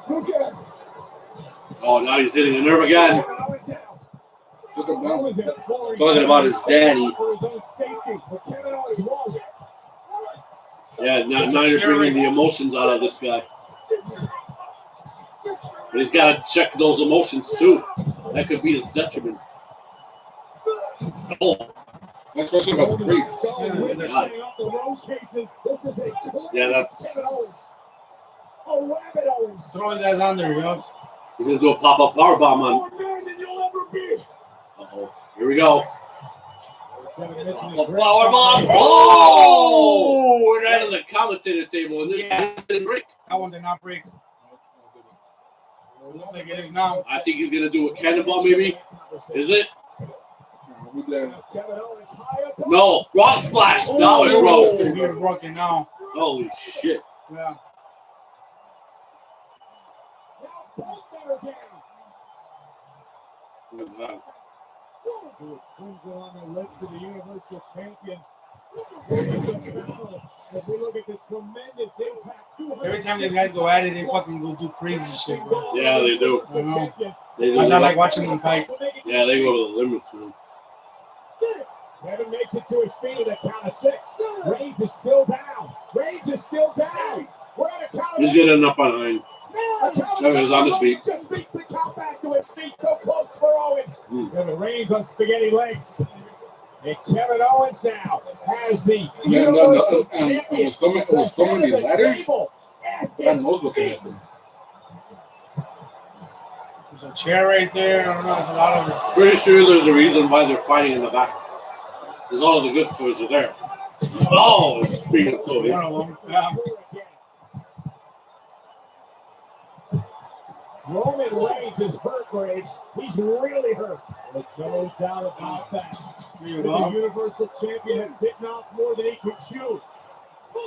look at him. Oh, now he's hitting a nerve again. Took him Talking about his daddy. Yeah, now you're bringing the emotions out of this guy. But he's got to check those emotions too. That could be his detriment. Oh. Especially about the priest. Yeah, that's. Throw his ass on there, yo. He's going to do a pop-up powerbomb on. Uh-oh. Here we go. Powerbomb. Oh! Right on the commentator table. And then it didn't break. That one did not break. Looks like it is now. I think he's going to do a cannonball, maybe. Is it? No. Rock splash. Now it broke. He's broken now. Holy shit. Yeah. Wow. On the lips of the Universal Champion. As we look at the tremendous impact. Every time these guys go at it, they fucking go do crazy shit, bro. Yeah, they do. I know. They do. I like watching them fight. Yeah, they go to the limits, man. Kevin makes it to his feet with a count of 6. Reigns is still down. Reigns is still down. We're at a count of He's getting up behind. He's on his feet. Just beats the count back to his feet. So close for Owens. Kevin Reigns on spaghetti legs. And Kevin Owens now has the Universal Champion. It was so many letters. There's a chair right there. I don't know. There's a lot of it. Pretty sure there's a reason why they're fighting in the back. Because all of the good toys are there. Oh, speaking of toys. One of them. Yeah. Roman Reigns is hurt, Graves. He's really hurt. There's no doubt about that. There you The go. Universal Champion had bitten off more than he could chew.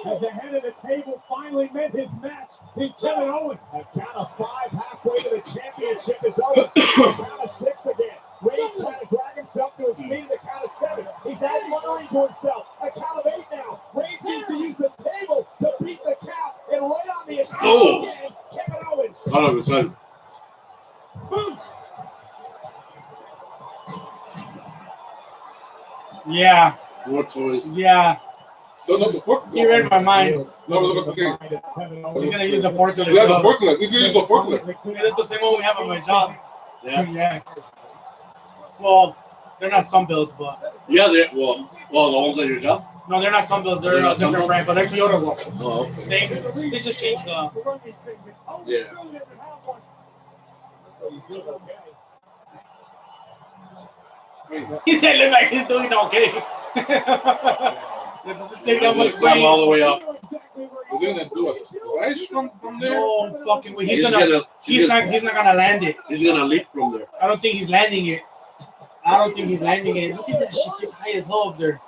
As the head of the table finally met his match in Kevin Owens. A count of 5 halfway to the championship is Owens. A count of 6 again. Reigns trying to drag himself to his feet in the count of 7. He's now muttering to himself. A count of 8 now. Reigns needs to use the table to beat the count. And right on the attack again, Kevin Owens. 100%. Yeah. More toys. Yeah. No, the fork. You read my mind. No, I was about to say. He's gonna use a forklift. We have the forklift. We can use the forklift. Yeah, that's the same one we have on my job. Yeah. Yeah. Well, they're not Sunbuilds, but Yeah, well, the ones at your job? no, they're not Sunbuilds. They're a different brand, but they're Toyota ones. Oh, okay. Same. They just changed the. Yeah. He said, "Look like he's doing okay." It doesn't take that much Climb all the way up. Is he gonna do a splash from there? No fucking way. He's He's not gonna land it. He's gonna leap from there. I don't think he's landing it. I don't think he's landing it. Look at that shit. He's high as hell up there.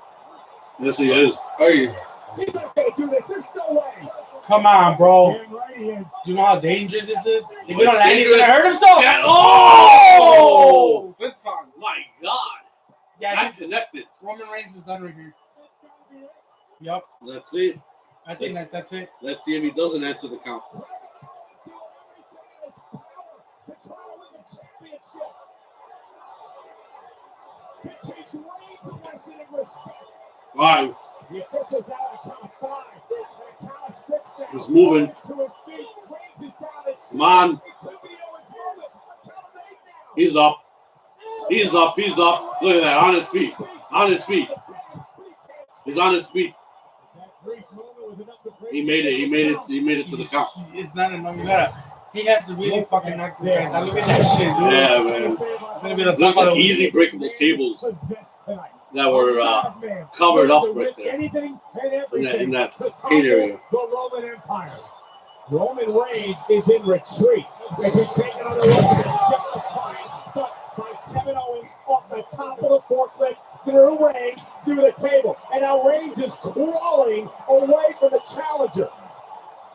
Yes, he is. Hey, He's not gonna do this. There's no way. Come on, bro. Damn right he is. Do you know how dangerous this is? If you don't It's land, he's gonna dangerous. hurt himself. Yeah. Oh! Senton. My God. Yeah, That's connected. Roman Reigns is done right here. Yup. Let's see. I think that's it. Let's see if he doesn't answer the count. Wow. The officials now at a count of 5, at a count of 6 now. He's moving. To his feet. Reigns is down at 6. Come on. It could be Owens' moment. A count of 8 now. He's up. He's up. He's up. Look at that. On his feet. On his feet. He's on his feet. He made it. He made it. He made it to the count. It's not enough. You gotta. He has to really fucking knock this guy down. Look at that shit, dude. Yeah, man. It's gonna be the Those top of are the easy breakable tables that were covered up right there in that gate area. The Roman Empire. Roman Reigns is in retreat as he takes another look. Fine stuck by Kevin Owens off the top of the forklift through Reigns through the table, and now Reigns is crawling away from the challenger.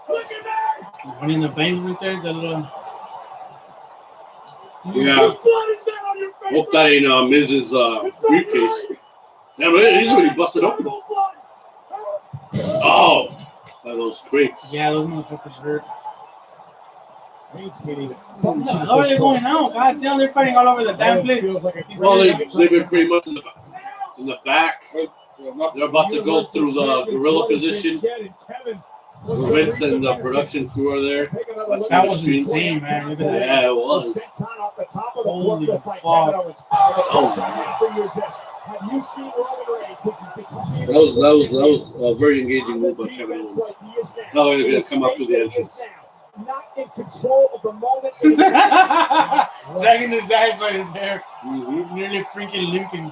Look at that! Money in the bank right there. The little. Yeah. Hope that ain't Mrs. briefcase. Yeah, but he's already busted open. Oh, by those crates. Yeah, those motherfuckers hurt. Reigns can't even How are they going now? God damn, they're fighting all over the damn place. Well, they've been pretty much in the back. They're about to go through the gorilla position. Vince and the production crew are there. That was insane, man. Look at that. Yeah, it was. Holy fuck. That was a very engaging move by Kevin Owens. Now they're going to come up to the entrance. Not in control of the moment. Dragging his guys by his hair. Nearly freaking limping.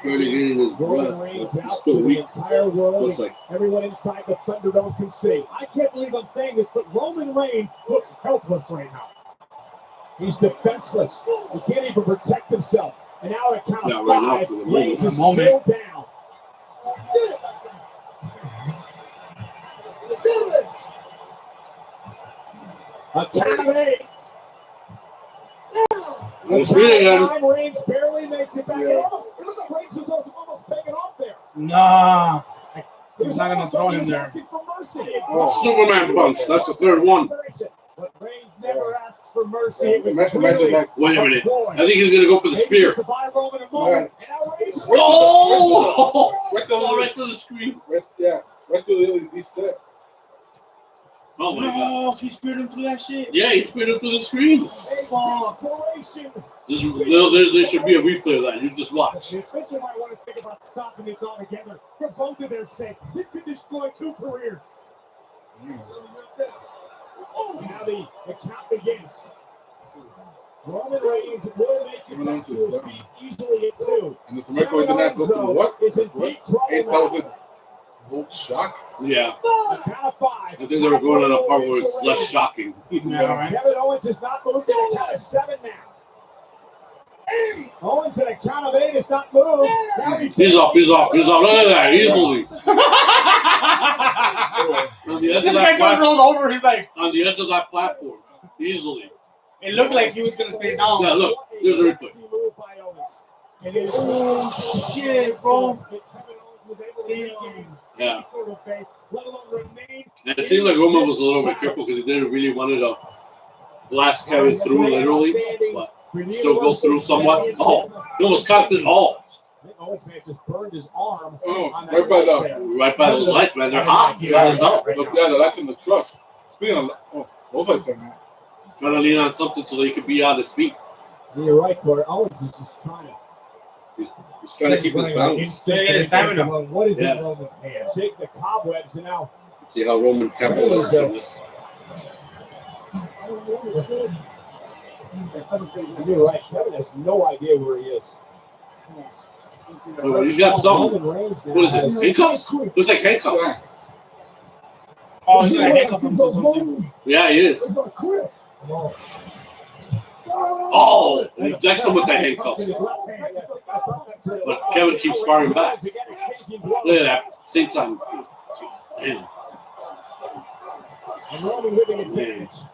Barely getting his breath. He's still weak. Looks like. Everyone inside the Thunderdome can see. I can't believe I'm saying this, but Roman Reigns looks helpless right now. He's defenseless. He can't even protect himself. And now at a count of five, Reigns is still down. A count of 8. Reigns barely makes it back. It looked like Reigns was almost begging off there. Nah. He's not going to throw him there. Superman punch. That's the third one. But Reigns never asks for mercy. Wait a minute. I think he's going to go for the spear. Oh! Right to the screen. Right to the LED set. Oh my God. He speared him through that shit? Yeah, he speared him through the screen. Fuck. There should be a replay of that. You just watch. The official might want to think about stopping this altogether for both of their sake. This could destroy 2 careers. Now the count begins. Roman Reigns will make it back to his feet easily at 2. And this American did not go through what? 8,000-volt shock? Yeah. A count of 5. I think they were going on a part where it's less shocking. Kevin Owens is not moved at a count of 7 now. Owens at a count of 8 is not moved. He's up. Look at that, easily. On the edge This of guy that just rolled over. He's like, on the edge of that platform, easily. it looked like he was going to stay down. Yeah, look, there's a replay. Oh, shit, bro. Yeah. And it seemed like Roman was a little bit careful because he didn't really want to blast Kevin through, literally, but still go through somewhat. Oh, he almost caught it all. Owens man just burned his arm. Right by those lights, man. They're hot. Yeah, the lights in the truss. Speaking of, those lights are hot. Trying to lean on something so they could be on his feet. You're right, Corey. Owens is just trying to. He's trying to keep his balance. What is in Roman's hand? Shake the cobwebs and now. See how Roman capitalizes on this. You're right. Kevin has no idea where he is. Oh, he's got something. What is it? Handcuffs? Looks like handcuffs. Oh, he's going to handcuff him to something. Yeah, he is. Oh, he decks him with the handcuffs. But Kevin keeps firing back. Look at that. Same time. Damn. And Roman with the advantage.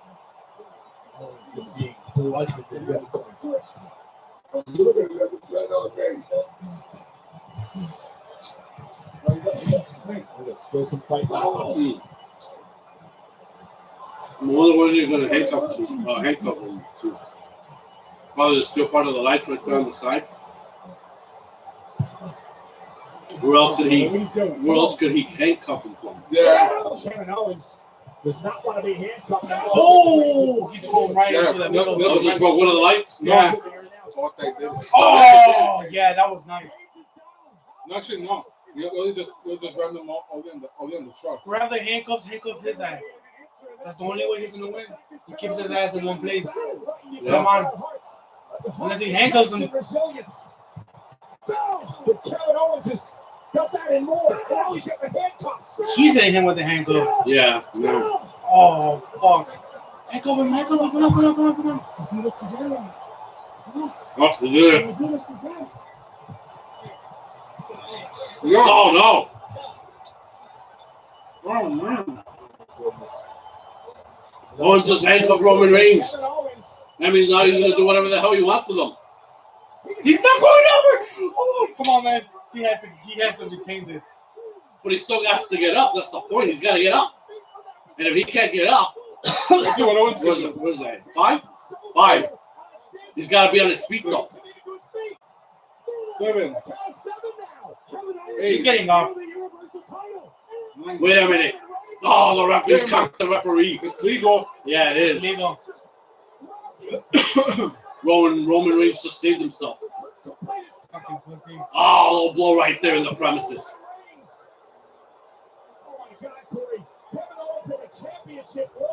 Still some fight. I wonder what you're going to handcuff him to. Probably there's still part of the lights right there on the side. Where else could he handcuff him from? Yeah. Kevin Owens does not want to be handcuffed. Oh, he's going right into the middle. Oh, just broke one of the lights? Yeah. Oh, yeah, that was nice. No, actually, no. You'll just grab them all in the truss. Grab the handcuff his ass. That's the only way he's going to win. He keeps his ass in one place. Yeah. Come on. Unless he handcuffs him. But Kevin Owens has got that and more. And now he's got the handcuffs. He's hitting him with the handcuff. Yeah. No. Oh, fuck. Handcuff him. Come on. What's the deal? Oh, no. Oh, man. Owens just handcuffed Roman Reigns. That means now he's going to do whatever the hell he wants with him. He's not going over. Oh, come on, man. He has to retain this. but he still has to get up. That's the point. He's got to get up. And if he can't get up, where's that? Five. He's got to be on his feet, though. 7. He's getting up. Wait a minute. Oh, the referee cocked the referee. It's legal. Yeah, it is. It's legal. Roman Reigns just saved himself. Fucking pussy. Oh, low blow right there in the premises.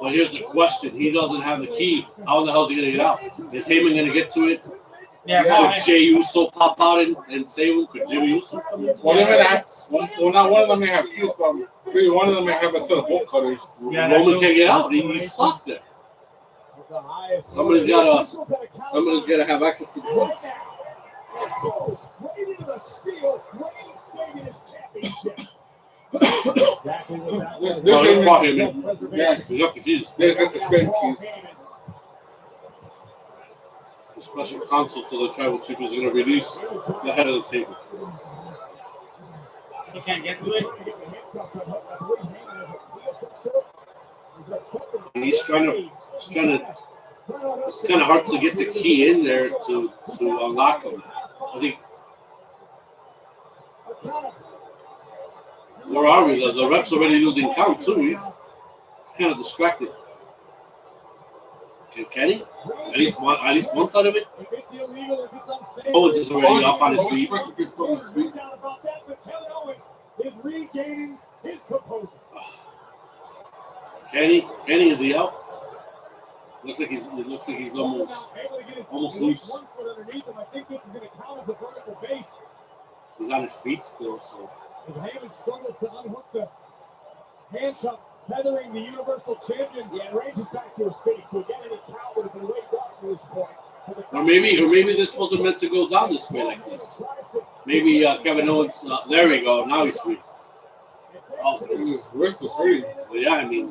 But here's the question. He doesn't have the key. How the hell is he going to get out? Is Heyman going to get to it? Yeah, Could Jey Uso pop out and save him? Could Jimmy Uso come in? Well, not one of them may have keys, but maybe one of them may have a set of bolt cutters. Yeah, Roman can't get out. He's stuck there. Somebody's got to have access to the keys. There's We got the keys. got the spin keys. The special counsel to the tribal chief is going to release the head of the table. He can't get to it. And it's kind of hard to get the key in there to unlock them. I think. Where are we? The ref's already losing count too. He's kind of distracted. Can he? At least one side of it. Owens is already off on his feet. Kenny, is he out? Looks like he's almost loose. He's on his feet still, so. As Heyman struggles to unhook the handcuffs tethering the Universal Champion, Reigns is back to his feet. So again, any count would have been way up to this point. Or maybe this wasn't meant to go down this way like this. Maybe Kevin Owens. There we go. Now he's free. Oh, His wrist is hurting. yeah. I mean,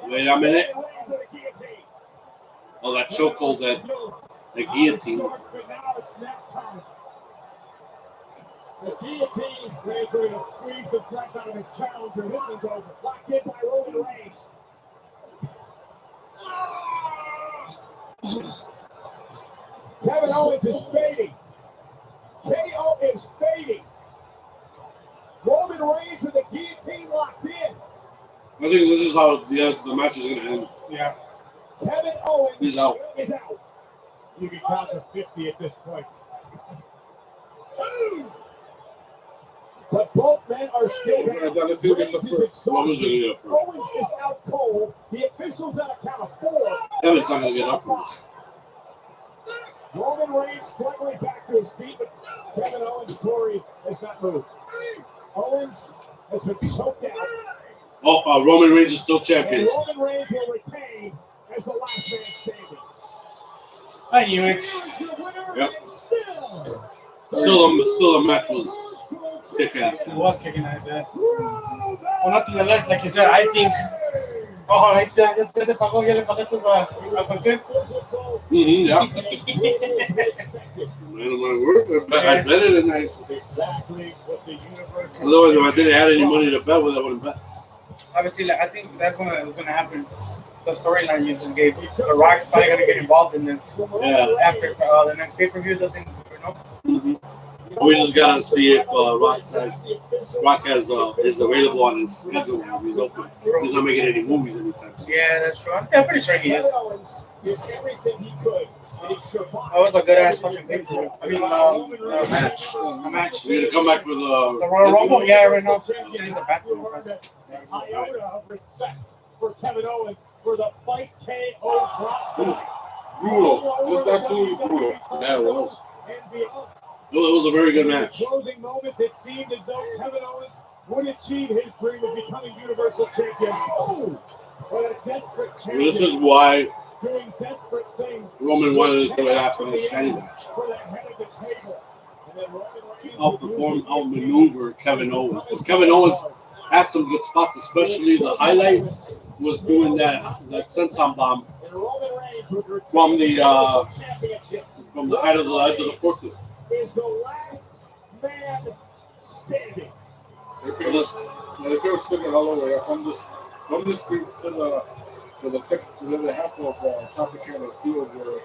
wait a minute. Oh, that chokehold, that guillotine. The guillotine, ready to squeeze the breath out of his challenger. This one's over. Locked in by Roman Reigns. Kevin Owens is fading. KO is fading. Roman Reigns with the guillotine locked in. I think this is how the match is going to end. Yeah. Kevin Owens is out. You can count to 50 at this point. But both men are still down. Reigns is exhausted. Owens is out cold. The officials at a count of 4. Kevin's not going to get up from this. Roman Reigns struggling back to his feet, but Kevin Owens' Corey has not moved. Owens has been choked out. Oh, Roman Reigns is still champion. And Roman Reigns will retain as the last man standing. I knew it. Yep. Still the match was kick ass. It was kicking ass, yeah. Well, nonetheless, like you said, I think. Oh, ya te pagó, ya le pagaste a Sunset. Yeah. Man, my word, I bet it, and I. Otherwise, if I didn't have any money to bet with, I wouldn't bet. Obviously, like, I think that's what's going to happen. The storyline you just gave, The Rock's probably going to get involved in this. Yeah. After the next pay-per-view doesn't, Mm-hmm. We just gotta see if Rock is available on his schedule when he's open. He's not making any movies anytime soon. Yeah, that's true. I'm pretty sure he is. That was a good ass fucking pay-per-view. I mean, a match. We're gonna come back with the Royal Rumble. Yeah, right now. Iota of respect for Kevin Owens for the fight KO Brock. Brutal. Just absolutely brutal. Yeah, it was. Well, it was a very good match. In closing moments, it seemed as though Kevin Owens would achieve his dream of becoming Universal Champion. But a desperate champion. This is why doing desperate things. Roman wanted to do it after the standing match. Outmaneuver Kevin Owens. But Kevin Owens had some good spots, especially the highlight was doing that senton bomb from the height of the edge of the forklift. Is the last man standing. They were sticking all over from the streets to the other half of Tropicana Field where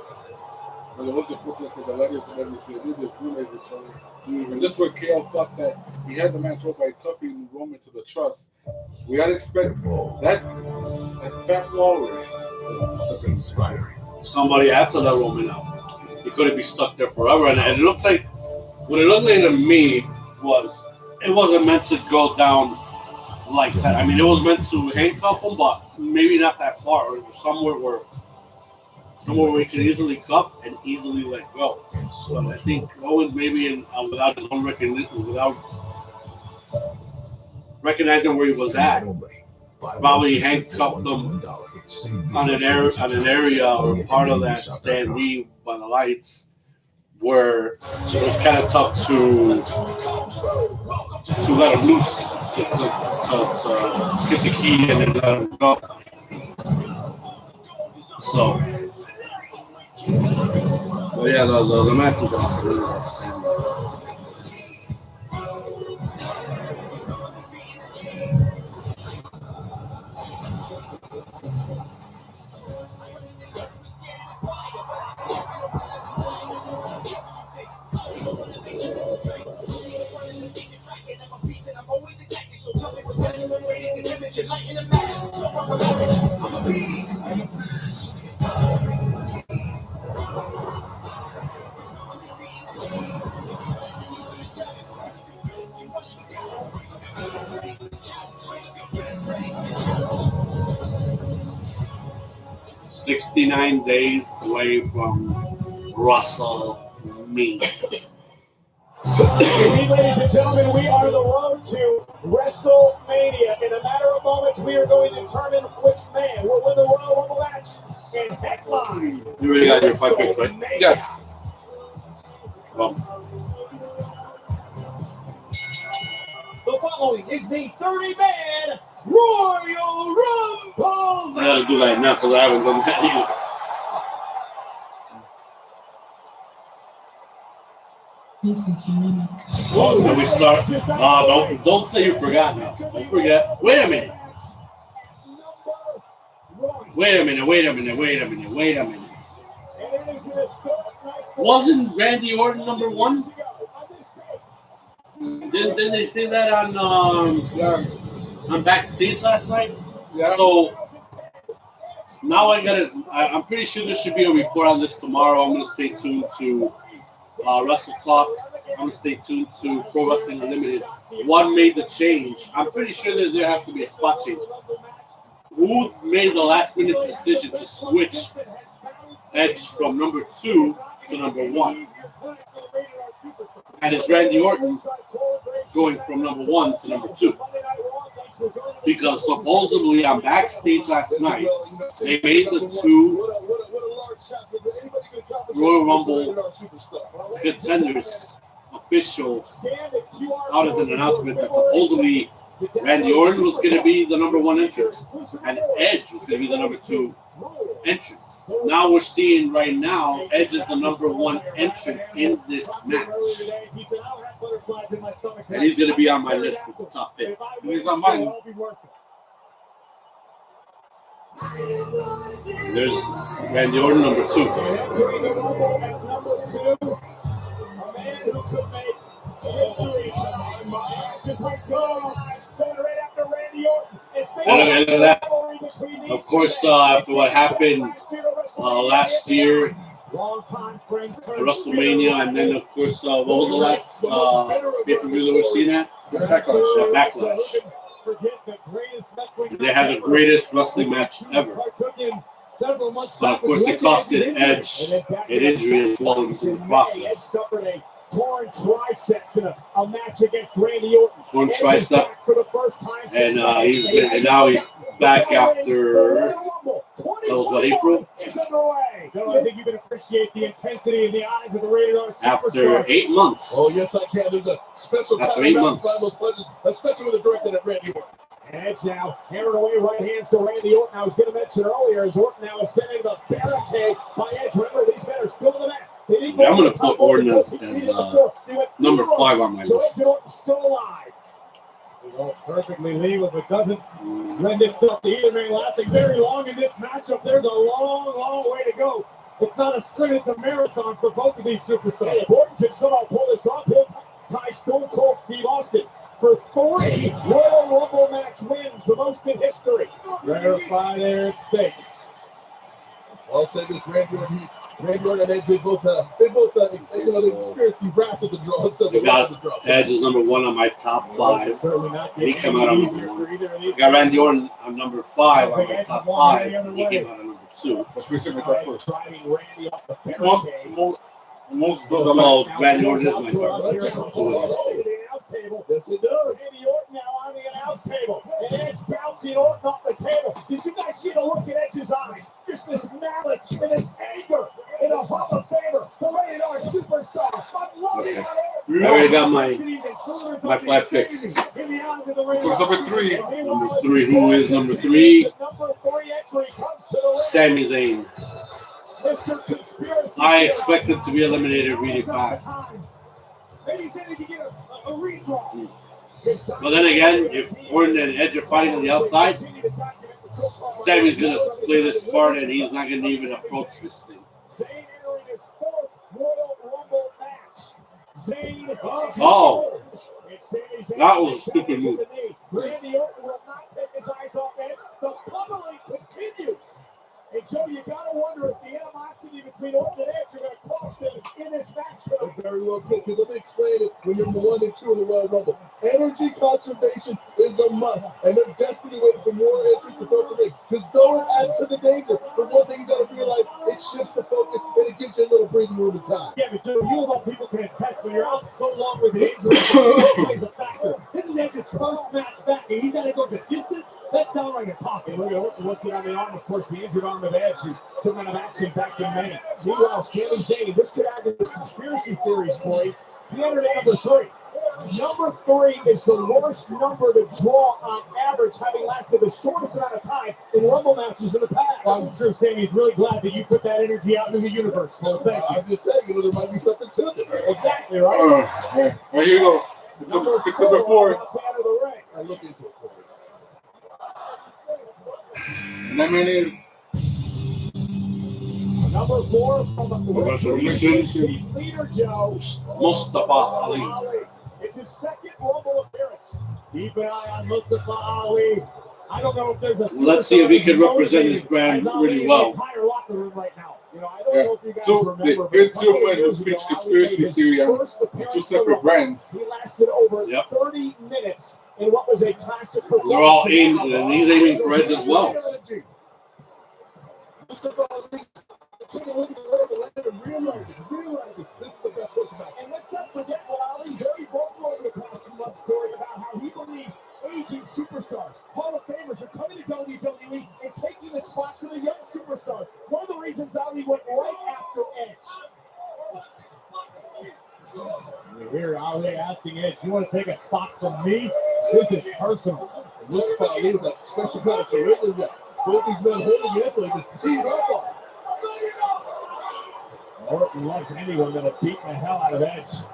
there wasn't football with the letters and everything. They just brutalized each other. And just where KO thought that he had the match over by cuffing Roman to the truss, we gotta expect that fat walrus to step inspiring. Somebody had to let Roman out. He couldn't be stuck there forever. And it looks like what it looked like to me was it wasn't meant to go down like that. I mean, it was meant to handcuff him, but maybe not that far. Or somewhere where he could easily cuff and easily let go. But I think Owens maybe without his own recognition, without recognizing where he was at, probably handcuffed him on an area or part of that standee by the lights where it was kind of tough to let him loose, to get the key and then let him go. So, but yeah, the match was awesome. 69 days away from WrestleMania. Indeed, ladies and gentlemen, we are the road to WrestleMania. In a matter of moments, we are going to determine which man will win the Royal Rumble match and headline. You really got your 5 picks, right? Yes. Well, the following is the 30-man Royal Rumble. I gotta do that now because I haven't done that either. And we start. Don't say you forgot now. Don't forget. Wait a minute. Wasn't Randy Orton number 1? Didn't they say that on backstage last night? Yeah. So now I'm pretty sure there should be a report on this tomorrow. I'm gonna stay tuned to Wrestle Talk. I'm gonna stay tuned to Pro Wrestling Unlimited. What made the change? I'm pretty sure that there has to be a spot change. Who made the last minute decision to switch Edge from number 2 to number 1? And it's Randy Orton going from number 1 to number 2. Because supposedly on backstage last night, they made the 2 Royal Rumble contenders official out as an announcement that supposedly Randy Orton was going to be the number 1 entrant and Edge was going to be the number 2 entrant. Now we're seeing right now Edge is the number 1 entrant in this match. And he's going to be on my list with the top pick. He's on mine. There's Randy Orton, number 2. And look at that. Of course, after what happened last year at WrestleMania, and then of course, what was the last pay-per-view that we're seeing at? Backlash. They had the greatest wrestling match ever. But of course, it costed Edge an injury as well in the process. Torn triceps in a match against Randy Orton. Torn tricep, and now he's back after that was what, April? I think you can appreciate the intensity in the eyes of the Rated R after 8 months. Oh yes, I can. There's a special after kind 8 of months, those punches, especially with the director at Randy Orton. Edge now hammered away right hands to Randy Orton. I was going to mention earlier, as Orton now is sending the barricade by Edge. Remember, these men are still in the match. I'm going to put Orton as number 5 on my list. Still alive. Perfectly legal, but doesn't lend itself to either man lasting very long in this matchup. There's a long, long way to go. It's not a sprint, it's a marathon for both of these superstars. If Orton can somehow pull this off, he'll tie Stone Cold Steve Austin for 3 Royal Rumble match wins, the most in history. Verify there at stake. I'll say this, Randy Orton and Edge, they both they experienced the wrath of the draw. So We got Edge is number 1 on my top 5. He came out on number 1. We got Randy Orton on number 5 on my top 5. He came out on number 2. Which makes it that first. Most Well, Randy Orton is my first. Yes, it does. Randy Orton now on the announce table. And Edge bouncing Orton off the table. Did you guys see the look in Edge's eyes? Just this malice and this anger in a Hall of Famer, the rated R superstar. I'm loving I already got my 5 picks. What's number 3? Number 3, who is number 3? Sami Zayn. I expect him to be eliminated really fast. But then again, if Orton and Edge are fighting on the outside, Sami's going to play this part and he's not going to even approach this thing. Oh, that was a stupid move. Randy Orton will not take his eyes off Edge. The pummeling continues. And Joe, you gotta wonder if the animosity between Orton and Edge are going to cost him in this match. Very well put, because let me explain it when you're 1 and 2 in the Royal Rumble. Energy conservation is a must, and they're desperately waiting for more entries to filter in. Because though it adds to the danger, but one thing you got to realize, it shifts the focus and it gives you a little breathing room in time. Yeah, but Joe, you know people can attest when you're out so long with an injury, it plays a factor. This is Edge's first match back, and he's got to go the distance. That's downright impossible. Look at Orton looking on the arm, of course, the injured arm of Edge, who took out of action back in May. Meanwhile, Sami Zayn, this could add to his conspiracy theories, Corey. He entered at number 3. Number 3 is the worst number to draw on average, having lasted the shortest amount of time in Rumble matches in the past. Well, I'm sure Sammy's really glad that you put that energy out into the universe, Cole. Thank you. I'm just saying, there might be something to this. Exactly, right? Here you go. Number 4. about to enter the ring. I look into it, Corey. And that man is number 4 from the Revolution leader, Joe. Mustafa Ali. It's his second Rumble appearance. Keep an eye on Mustafa Ali. I don't know if there's a. Let's see if he can represent his brand really well. Entire locker room right now. You know, I don't know if you guys remember. Good two men who preach conspiracy theory on 2 separate brands. He lasted over 30 minutes in what was a classic performance. They're all aimed, and he's aiming for Edge as well. Mustafa Ali, take a look at the world and realize it. This is the best person back. And let's not forget what Ali very vocal over the past few months, Corey, about how he believes aging superstars, Hall of Famers, are coming to WWE and taking the spots of the young superstars. One of the reasons Ali went right after Edge. You hear Ali asking Edge, "You want to take a spot from me? This is personal." Mustafa Ali with that special kind of charisma that both these men holding Edge like this tease up on. Orton loves anyone that'll beat the hell out of Edge.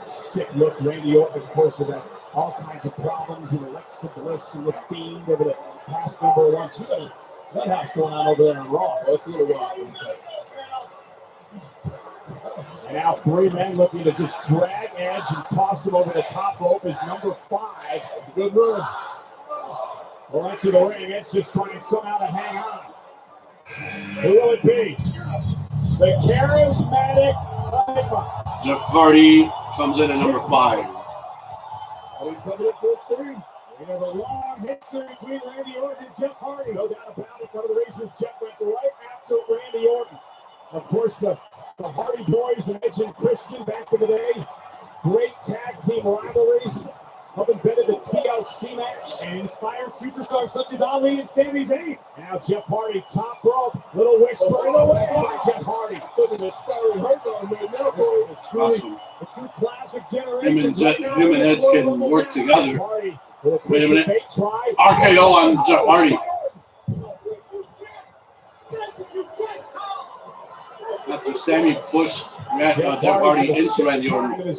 Sick look, Randy Orton, of course, has had all kinds of problems with Alexa Bliss and the Fiend over the past number of months. You got that house going on over there on Raw. That's a little wild. And now 3 men looking to just drag Edge and toss him over the top rope is number 5. That's a good run. Well, into the ring, Edge just trying somehow to hang on. Who will it be? The charismatic Jeff Hardy comes in at number 5. Oh, he's coming up full steam. We have a long history between Randy Orton and Jeff Hardy. No doubt about it. One of the reasons Jeff went right after Randy Orton. Of course, the Hardy Boys and Edge and Christian back in the day. Great tag team rivalries. Help invented the TLC match and inspired superstars such as Ali and Sami Zayn. Now Jeff Hardy, top rope, little whisper away by Jeff Hardy. Look at inspiring hurt on him right now, boy. Awesome. A true classic generation. Him and Edge can work together. Wait a minute. Try. RKO on Jeff Hardy. After Sami pushed Jeff Hardy into Randy Orton.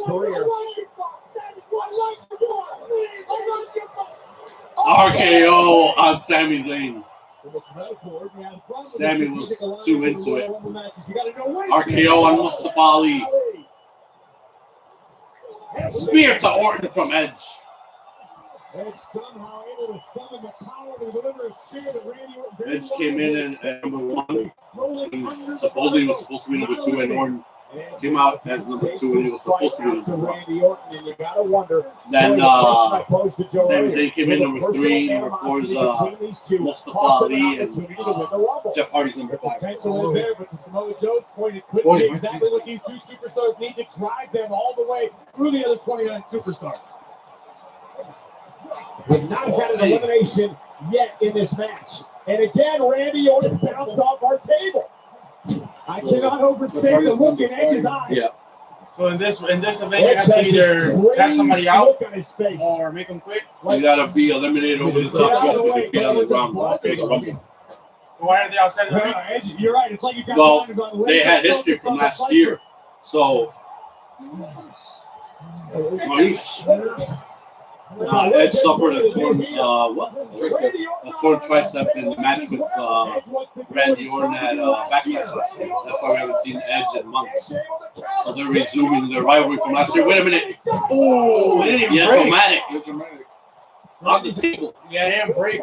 RKO on Sami Zayn. Sammy was too into it. RKO on Mustafa Ali. Spear to Orton from Edge. Edge somehow able to summon the power to deliver a spear that Randy Orton. Edge came in at number 1. And supposedly he was supposed to be number 2, and Orton came out as number 2, and he was supposed to be number 1. Then Sami Zayn came in number 3. Number 4 is Mustafa Ali, and Jeff Hardy's number 5. Potential is there, but to Samoa Joe's point, it could be exactly what these two superstars need to drive them all the way through the other 29 superstars. We've not had an elimination yet in this match. And again, Randy Orton bounced off our table. I cannot overstate the look in Edge's eyes. Yeah. So in this event, you have to either tap somebody out or make them quit. You gotta be eliminated over the top. You have to be on the ground. Okay, why are they outside of the ring? You're right. It's like he's got well, they had history from last year, so. Edge suffered a torn tricep in the match with Randy Orton at Backlash last year. That's why we haven't seen Edge in months. So they're resuming their rivalry from last year. Wait a minute. Oh, it didn't even break. Dramatic. On the table. Yeah, it didn't break.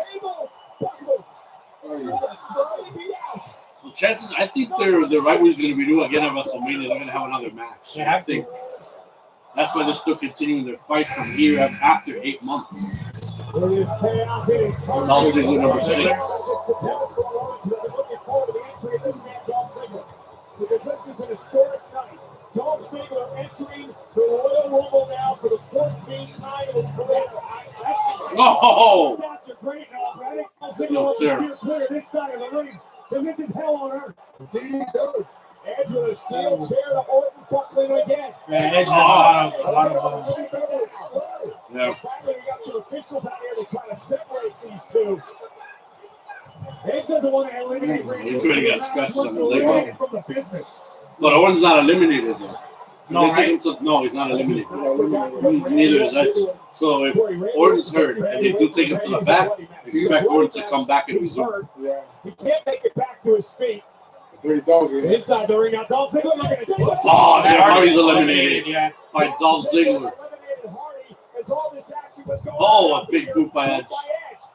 So chances, I think their rivalry is going to be new again at WrestleMania. They're going to have another match. Yeah, I think. That's why they're still continuing their fight from here after 8 months. Dolph Ziggler number 6. Because this is an historic night. Dolph Ziggler entering the Royal Rumble now for the 14th time in his career. Oh! Stats are great now, right? Dolph Ziggler wants to steer clear this side of the ring because this is hell on earth. Indeed he does. Edge with a steel chair to Orton buckling again. Man, Edge has a lot of yeah. Finally, we got some officials out here to try to separate these two. Edge doesn't want to eliminate Randy. He's already got scratches on his leg. From the business. But Orton's not eliminated though. No, right? No, he's not eliminated. Neither is Edge. So if Orton's hurt and they do take him to the back, expect Orton to come back and resume. Yeah. He can't make it back to his feet. Inside the ring now, Dolph Ziggler. Oh, Jeff Hardy's eliminated by Dolph Ziggler. Oh, a big boot by Edge.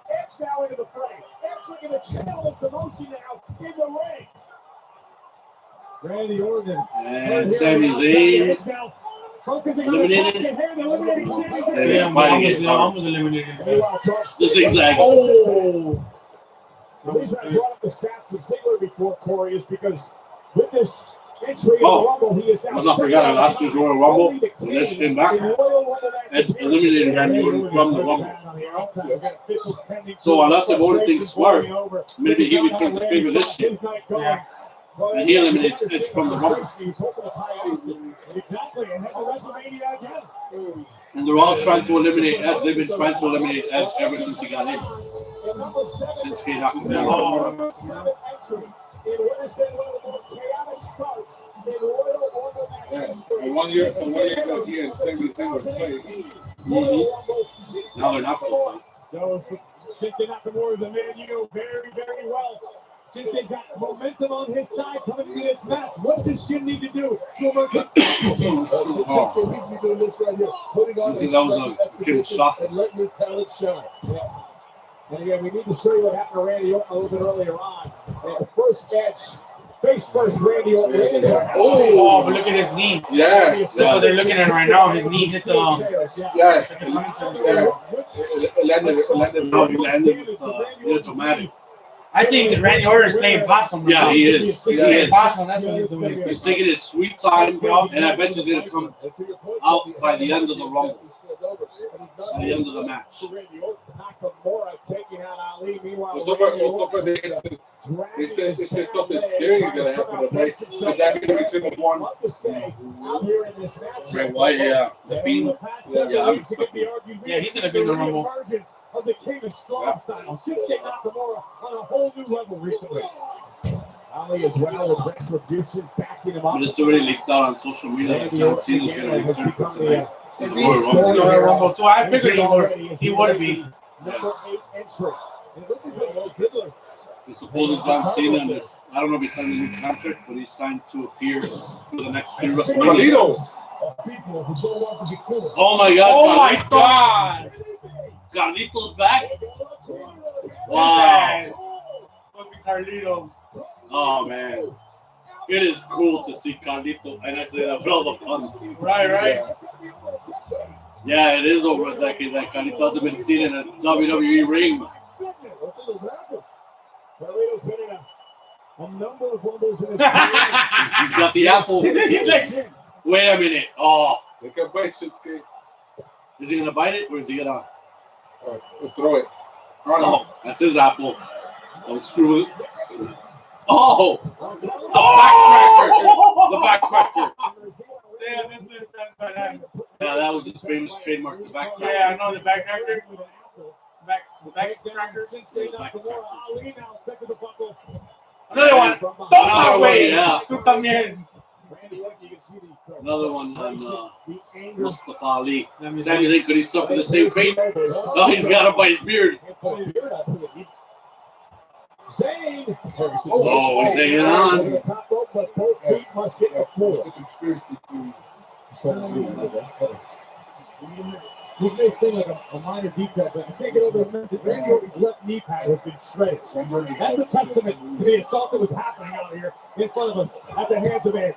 Edge now into the fray. Edge looking to channel this emotion now in the ring. Randy Orton and Sami Zayn eliminated. Almost eliminated. The zigzag. Oh. The reason I brought up the stats of Ziggler before, Corey, is because with this entry in the Rumble, he is now. Let's not forget last year's Royal Rumble when Edge came back. Edge eliminated Randy Orton from the Rumble. So unless the voting things smart, maybe he became the favorite this year. Yeah. And he eliminates Edge from the Rumble. And they're all trying to eliminate Edge. They've been trying to eliminate Edge ever since he got in. Since he knocked him out. One year he had Sami Zayn played. Now they're not so tight. Shinsuke Nakamura is a man you know very, very well. Shinsuke's got momentum on his side coming into this match. What does Shin need to do to emerge? Shinsuke needs to be doing this right here. Putting on his strength and letting his talent shine. Yeah. And again, we need to show you what happened to Randy Orton a little bit earlier on. First Edge, face first, Randy Orton. Oh, but look at his knee. Yeah. That's what they're looking at right now. His knee hit the. Landed dramatic. I think Randy Orton is playing possum. Yeah, he is. He's playing possum. That's what he's doing. He's taking his sweet time, and I bet he's going to come out by the end of the Rumble. By the end of the match. They said something scary is going to happen tonight. Could that be the reason one? Ray White, yeah. The Fiend. Yeah, he's going to be in the Rumble. Of the King of Strong Style. Shinsuke Nakamura on a whole new level recently. Ali as well with retribution backing him up. But it's already leaked out on social media that John Cena's going to return for tonight. He's going to Rumble too. I figured he would be. number 8 entry. And look at Ziggler. The supposed John Cena and this, I don't know if he signed a new contract, but he signed to appear for the next 3 WrestleMania. People who go on to be cool. Oh my God! Oh my God! Carlito's back. Wow! Yes. Fucking Carlito. Oh man, it is cool to see Carlito, and I say that with all the puns. Right. Yeah, it is over a decade that Carlito hasn't been seen in a WWE ring. Carlito's been in a number of wonders in his career. He's got the apple. He's like, Wait a minute. Oh, Take a bite, Shinsuke. is he gonna bite it or is he gonna? We'll throw it. Oh, that's his apple. Don't screw it. Oh, the backcracker. damn, this man sounds badass. Yeah, that was his famous trademark, the backcracker. Yeah, I know the backcracker. The backcracker. Another one. Toma, güey. Yeah. Tú también. Another one on Mustafa Ali. Sami Zayn, could he suffer the same fate? Oh, he's got him by his beard. Oh, he's hanging on. It's the conspiracy theory. This may seem like a minor detail, but I can't get over the fact that Randy Orton's left knee pad has been shredded. That's a testament to the assault that was happening out here in front of us at the hands of Edge.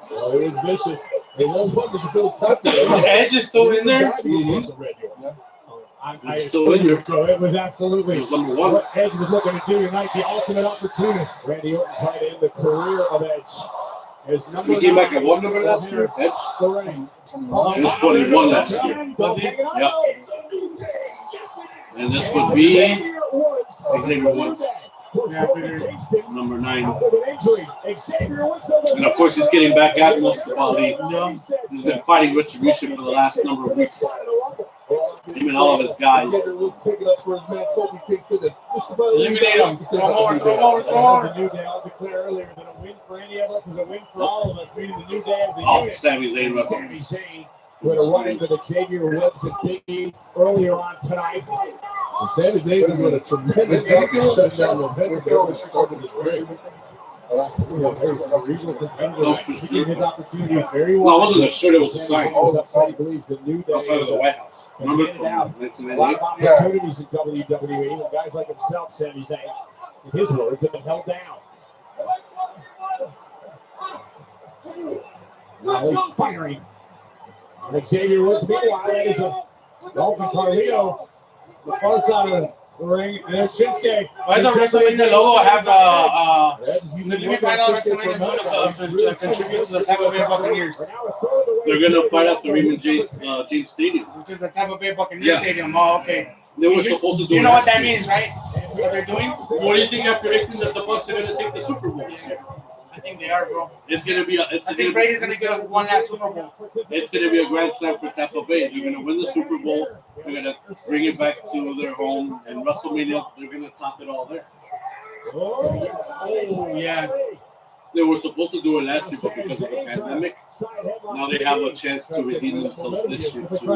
Oh, it was vicious. Edge is still in there? It's still in there. It was absolutely It was number 1. what Edge was looking to do tonight, the ultimate opportunist. Randy Orton trying to end the career of Edge. He came back at what number last year? Edge? He was 21 last year. Was he? Yep. And this would be Xavier Woods, number 9. And of course, he's getting back at Mustafa Ali. He's been fighting Retribution for the last number of weeks. Him and all of his guys. Eliminate him. Throw more. The New Day, I'll declare earlier that a win for any of us is a win for all of us, meaning the New Day as a unit. Sami Zayn. Sami Zayn would have run into the Xavier Woods and Big E earlier on tonight. And Sami Zayn doing a tremendous job of shutting down the event. His opportunities very No, well. it wasn't a shirt, it was a sign. He believes the New Day Outside of the White House. Remember from a lot of 1998? opportunities in WWE when guys like himself, Sami Zayn, in his words, have been held down. Now firing. And Xavier Woods, meanwhile, that is a Dolphin Carlito, the far side of the ring, and then Shinsuke. Why does our WrestleMania logo have let me find out WrestleMania logo to contribute to the Tampa Bay Buccaneers? They're going to fight at the Raymond James Stadium. Which is the Tampa Bay Buccaneers Yeah. Stadium. Oh, okay. They were supposed to do You it know what last that year. means, right? What they're doing? What do you think I'm predicting that the Bucs are going to take the Super Bowl this year? I think they are, bro. It's going to be I think Brady's going to get one last Super Bowl. It's going to be a grand slam for Tampa Bay. They're going to win the Super Bowl. They're going to bring it back to their home, and WrestleMania, they're going to top it all there. Oh, yeah. They were supposed to do it last year, but because of the pandemic, now they have a chance to redeem themselves this year to do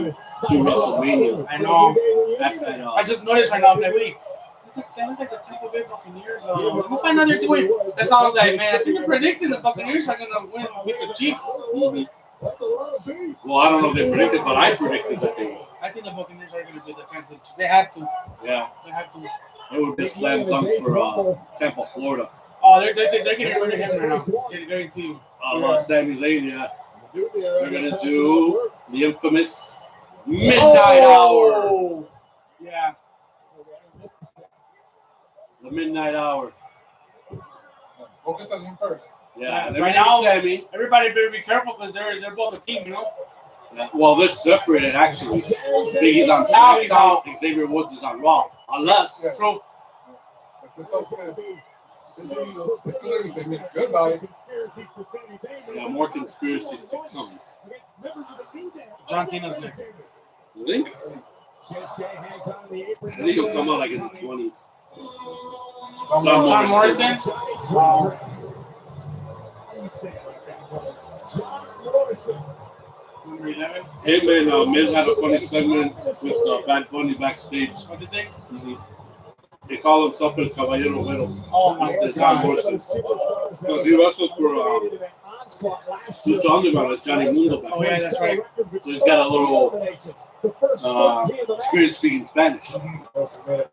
WrestleMania. I know. At, I just noticed right now, I'm like, wait. That was like the Tampa Bay Buccaneers. Let me find out they're doing. That's all I was like, man. I think they're predicting the Buccaneers are gonna win with the Chiefs. Well, I don't know if they predicted, but I predicted that they will. I think the Buccaneers are gonna do the Kansas City Chiefs. They have to. Yeah, They have to. it would be slam dunk for Tampa, Florida. Oh, they're getting rid of him right now. They're going to. Sami Zayn, yeah. They're gonna do the infamous Midnight Hour. Yeah. The Midnight Hour. Focus on him first. Yeah, and Right now, Sammy. everybody better be careful because they're both a team, you know. Yeah, well, they're separated actually. Biggie's on Now he's out. SmackDown. Xavier Woods is on Raw, unless True. This all says. Goodbye. yeah, more conspiracies to come. John Cena's next. You think? I think he'll come out like in the 20s. John Morrison. Number 11. Him and Miz had a funny segment with Bad Bunny backstage. What did they? They call himself El Caballero Vero. Oh my It's God. because he wrestled for Lucha Underground as Johnny Mundo back Oh yeah, that's right. So he's got a little experience speaking Spanish. Oh, that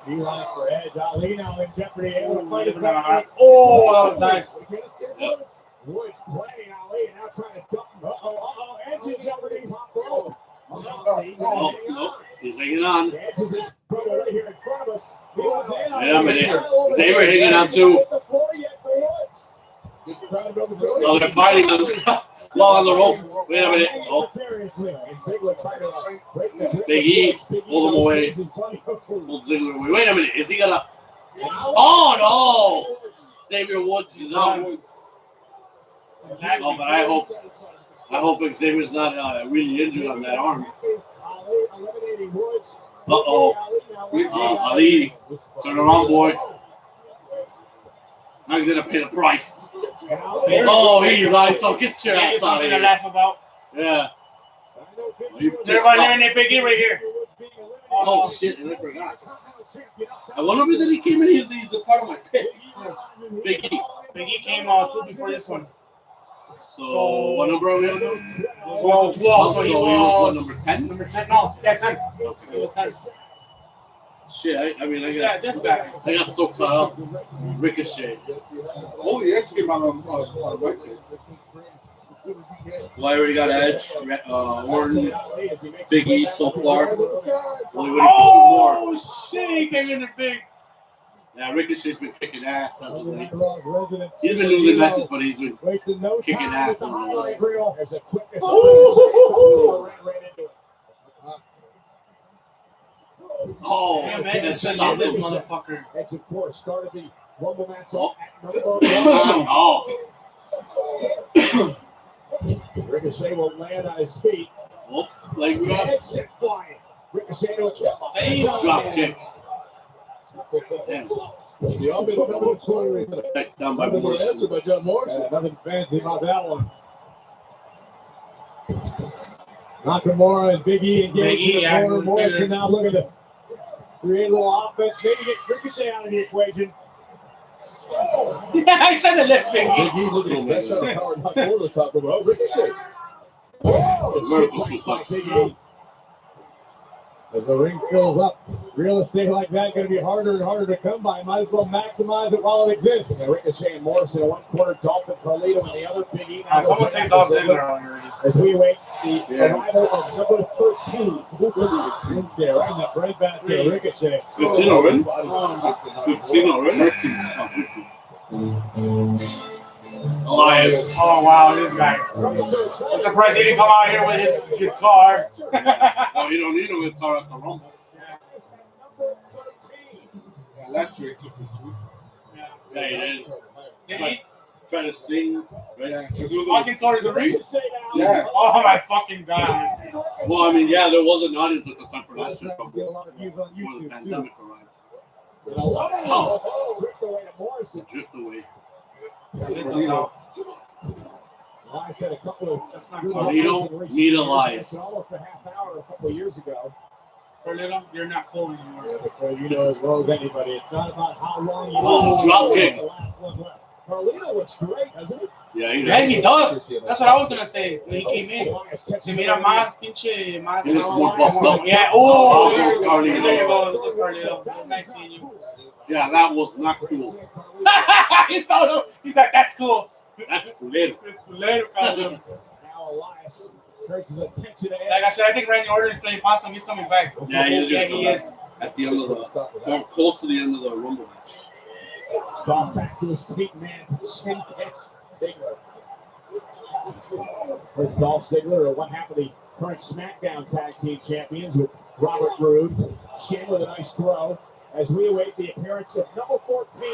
was nice. Yep. Woods playing Ali and now trying to dump him. Edge in jeopardy, top rope. No, he's hanging on. Edge is in trouble right here in front of us. Wait a minute. Xavier hanging on too. Oh, they're fighting on the rope. Wait a minute. Oh. Big E pulled him away. Pulled Ziggler away. Wait a minute. Is he gonna? Oh no! Xavier Woods is out. Oh, but I hope Xavier's not really injured on that arm. Ali, turn around, boy. Now he's gonna pay the price. Oh, he's like, so get your ass out of here. To laugh about. Yeah. They're running a Big E right here. Oh shit! I forgot. I wonder if he came in. He's a part of my pick. Big E. Big E came out 2 before this one. So what number are we on now? 12. So he was what, number 10? Number 10. No, yeah, 10. It was 10. Shit, I got so caught up. Ricochet. Oh, he actually came out on right there. Well, I already got Edge, Orton, Big E so far. Only waiting for 2 more. Shit, he came in there big. Yeah, Ricochet's been kicking ass as of late. He's been losing matches, but he's been kicking ass on the list. Oh, Damn, he just stopped this him. motherfucker. Edge, of course, started the Rumble match Oh. at number 1. Oh. Ricochet will land on his feet. Oh, leg drop. Edge sent flying. Ricochet to a kill. Drop kick. Damn. Y'all been coming to Back down by answer Morrison. by John Morrison. Nothing fancy about that one. Nakamura and Big E engaged in the corner. Morrison now looking to create a little offense. Maybe get Ricochet out of the equation. Yeah, I should have left Big E. Big E looking at that, trying to power knock over the top of it. Oh, Ricochet. Miracle Suplex suplex. by Big E. As the ring fills up, real estate like that going to be harder and harder to come by. Might as well maximize it while it exists. And Ricochet and Morrison in one corner, Dolphin Carlito in the other. Big E. Someone take Dolph Ziggler on already. As we await the arrival of number 13. It's there, right in the breadbasket of Ricochet. 15 already? 15 15 already? 15. Elias. Oh, wow, this guy. I'm surprised he didn't come out here with his guitar. Oh, you don't need a guitar at the Rumble. Yeah, last year he took his suit. Yeah, he did. Did he? Try to sing. Right? Yeah, because it was Walking towards the ring? Yeah. Oh, my fucking God. Well, I mean, yeah, there was an audience at the time for last year's Rumble before the pandemic arrived. Oh, drift away to Morrison. Drift away. Elias had a couple of Carlito, need Elias. almost a half hour a couple of years ago. Carlito, you're not cool anymore. Because you know as well as anybody, it's not about how long you Oh, drop kick. The last one left. Carlito looks great, doesn't he? Yeah, he Yeah, he does. does. That's what I was going to say when he came in. Se mira más, pinche, más. He looks more buffed up. Yeah, oh, There's Carlito. there you go. There's Carlito. It was nice seeing you. Yeah, that was not cool. He told him, he's like, that's cool. That's culero. It's culero, cabrón. Now Elias turns his attention to Like I said, I think Randy Orton is playing possum. He's coming back. Yeah, he is. Yeah, he is. At the end of the, close to the end of the Rumble match. Gone back to his feet, man. Chin catch. Ziggler. With Dolph Ziggler, or what happened to the current SmackDown Tag Team Champions with Robert Roode. Shin with a nice throw as we await the appearance of number 14.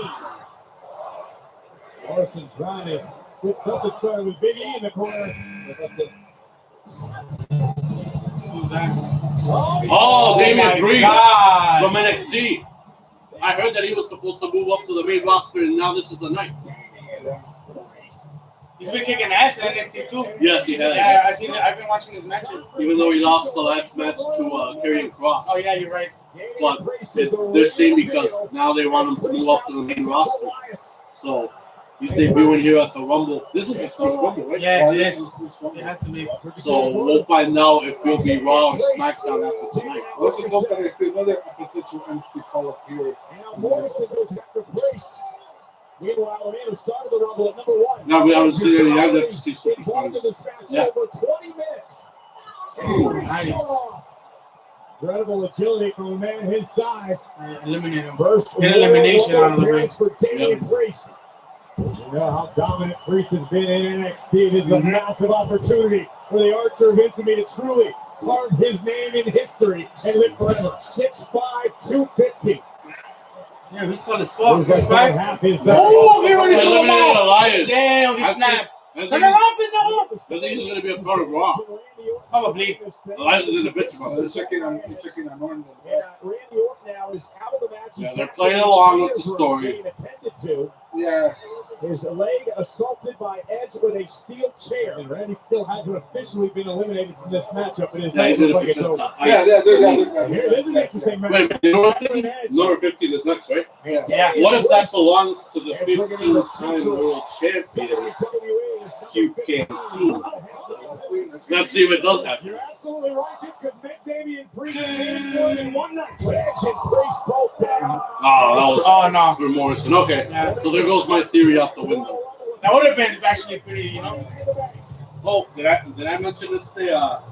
Morrison trying to get something started with Big E in the corner. Who's that? Oh, Damian Priest God. from NXT. I heard that he was supposed to move up to the main roster, and now this is the night. He's been kicking ass in NXT too. Yes, he has. Yeah, I've been watching his matches. Even though he lost the last match to Karrion Kross. Oh yeah, you're right. But they're saying because now they want him to move up to the main roster. So he's debuting here at the Rumble. This is his first Rumble, right? Yeah, it is. It has to be. So we'll find out if he'll be Raw or SmackDown after tonight. This is something they say, another potential NXT call-up here. Now Morrison goes after Priest. Meanwhile, the man who started the Rumble at number 1. Now we haven't seen any NXT superstars. Yeah. Over 20 minutes. Nice. Incredible agility from a man his size. Eliminate him. First, get elimination out of the ring. For Damian Priest. You know how dominant Priest has been in NXT. This is a massive opportunity for the Archer of Infamy to truly carve his name in history and live forever. 6'5", 250. Yeah, he's tall as fuck. He's like 6'5". Oh, he already threw him Eliminated out. Elias. Damn, he snapped. I Turn around, Pino. think he's going to be a part of Raw. Probably. Elias is in the bitch about They're this. checking on Orton. Yeah, Randy Orton now is out of the match. Yeah, they're playing along with the story. Yeah. His leg assaulted by Edge with a steel chair. And Randy still hasn't officially been eliminated from this matchup. It is Yeah, he's in like the it's over. Yeah. Here, this is an interesting match. Wait, you know what? Number 15 is next, right? Yeah. What if that belongs to the 15-time world champion, Hugh Cancino? Let's see if it does happen. You're absolutely right. This could make Damian Priest good in one night. Edge and Priest both down. Oh, that was no. for Morrison. Okay, so there goes my theory out the window. That would have been actually pretty, you know. Oh, did I mention this day on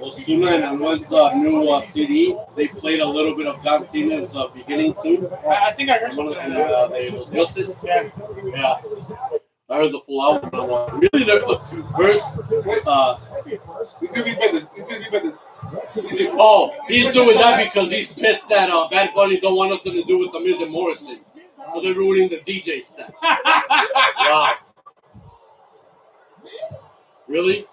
Osuna and Anwel's new CD? They played a little bit of John Cena's beginning too. I think I heard One something of like the that. Dioses. Yeah. I heard the full album. Really, the first. It's gonna be better. Oh, he's doing that because he's pissed that Bad Bunny don't want nothing to do with the Miz and Morrison. So they're ruining the DJ set. Wow. Really?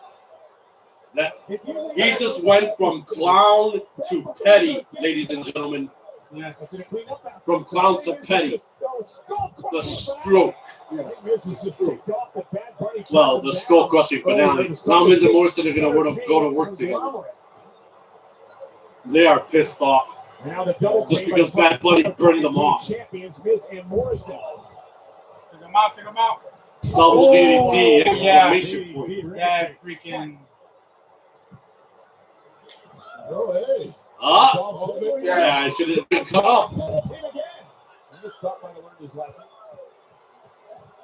That he just went from clown to petty, ladies and gentlemen. Yes. From clown to petty. The stroke. Well, the skull crushing finale. Now Miz and Morrison are gonna go to work together. They are pissed off. Just because Bad Bunny burned them off. Champions Miz and Morrison. Take him out. Take him out. Double DDT, exclamation point. Yeah, freaking. Yeah, I should have been cut up.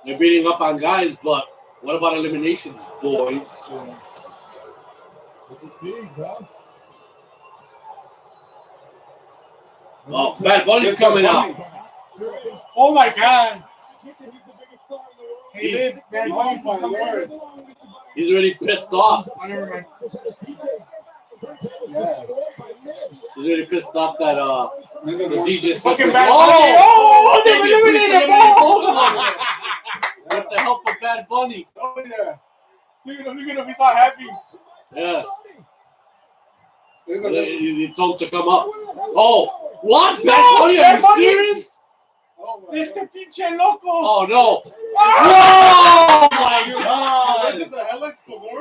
They're beating up on guys, but what about eliminations, boys? Oh, Bad Bunny's coming out. Oh my God. He's already pissed off. He's already pissed off that the DJ Fucking Bad Bunny. Oh, they eliminated both of them. With the help of Bad Bunny. Oh yeah. Look at him. He's not happy. Yeah. He told him to come up. Oh, what? Bad Bunny? Are you serious? Este pinche loco. Oh no. Oh my God.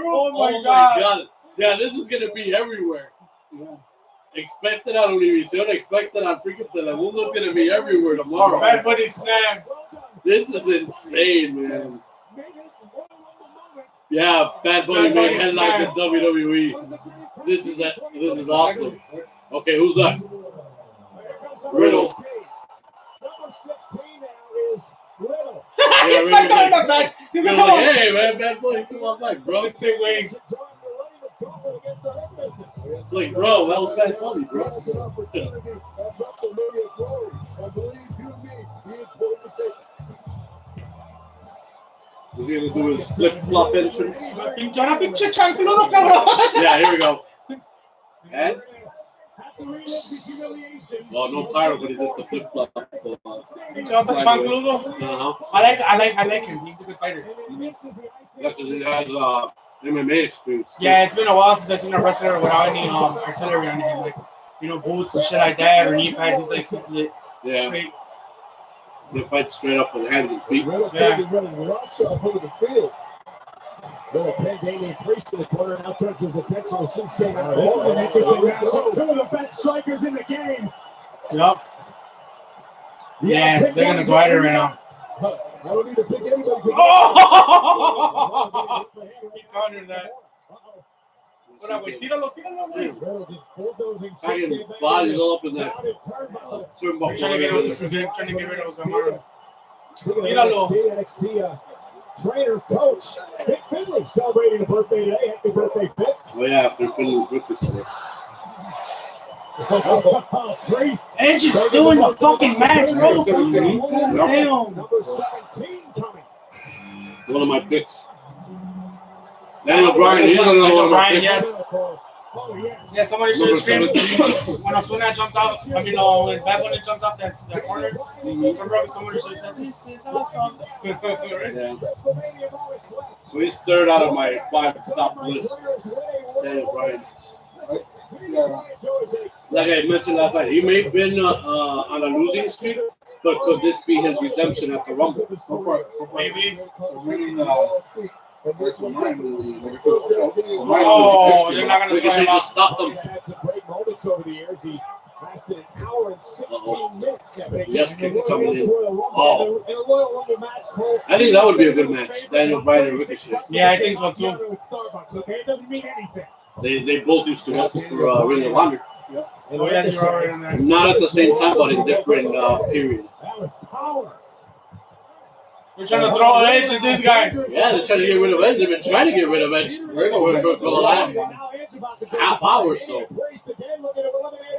Oh my God. Yeah, this is going to be everywhere. Expect it on Univision. Expect it on freaking Telemundo. It's going to be everywhere tomorrow. Bad Bunny snap. This is insane, man. Yeah, Bad Bunny made headlines in WWE. This is awesome. Okay, who's next? Riddle. Number 16 now is Riddle. He's back on the back. He's Like, like, hey, man, Bad Bunny, come on back, bro. Like, bro, that was Bad Bunny, bro. Is he gonna do his flip-flop entrance? pinche chancludo, cabrón. Yeah, here we go. And? Oh, no pyro, but he did the flip-flop. Pinche chancludo. Uh-huh. I like him. He's a good fighter. Yeah, because he has MMA experience. Yeah, it's been a while since I've seen a wrestler without any artillery on him, like boots and shit like that, or knee pads. He's like, this is it. Yeah. Straight. They fight straight up with hands and feet. Riddle running roughshod over the field. Little pin Damian Priest in the corner now turns his attention to Shinsuke. This is an interesting matchup. Two of the best strikers in the game. Yep. Yeah, they're gonna go at her right now. I don't need to pick anybody. Oh! He countered that. What wait, tíralo, güey. Hanging bodies all up in that turnbuckle. Trying to get rid of Samara. Tíralo. NXT trainer, coach, Fit Finley celebrating a birthday today. Happy birthday, Fit. Oh yeah, Fit Finley's birthday today. Edge is still in the fucking match, bro. Damn. Number 17 coming. One of my picks. Daniel Bryan, he's another one of my picks. Yes. Yeah, somebody should have screamed when Osuna jumped out. I mean, when Bad Bunny jumped out that corner. Somebody should have said, "This is awesome." Yeah. So he's third out of my 5 top list. Daniel Bryan. Like I mentioned last night, he may have been on a losing streak, but could this be his redemption at the Rumble? Maybe. Oh, they're not going to Ricochet just stopped them. He's had some great moments over the years. He lasted an hour and 16 minutes. Yes, kicks coming in. Oh. In a Royal Rumble match. I think that would be a good match, Daniel Bryan and Ricochet. Yeah, I think so too. It doesn't mean anything. They both used to wrestle for Ring of Honor. Oh, yeah, you're already on that. Not at the same time, but in different period. That was power. We're trying to throw Edge at this guy. Yeah, they're trying to get rid of Edge. They've been trying to get rid of Edge for the last half hour or so. See, look at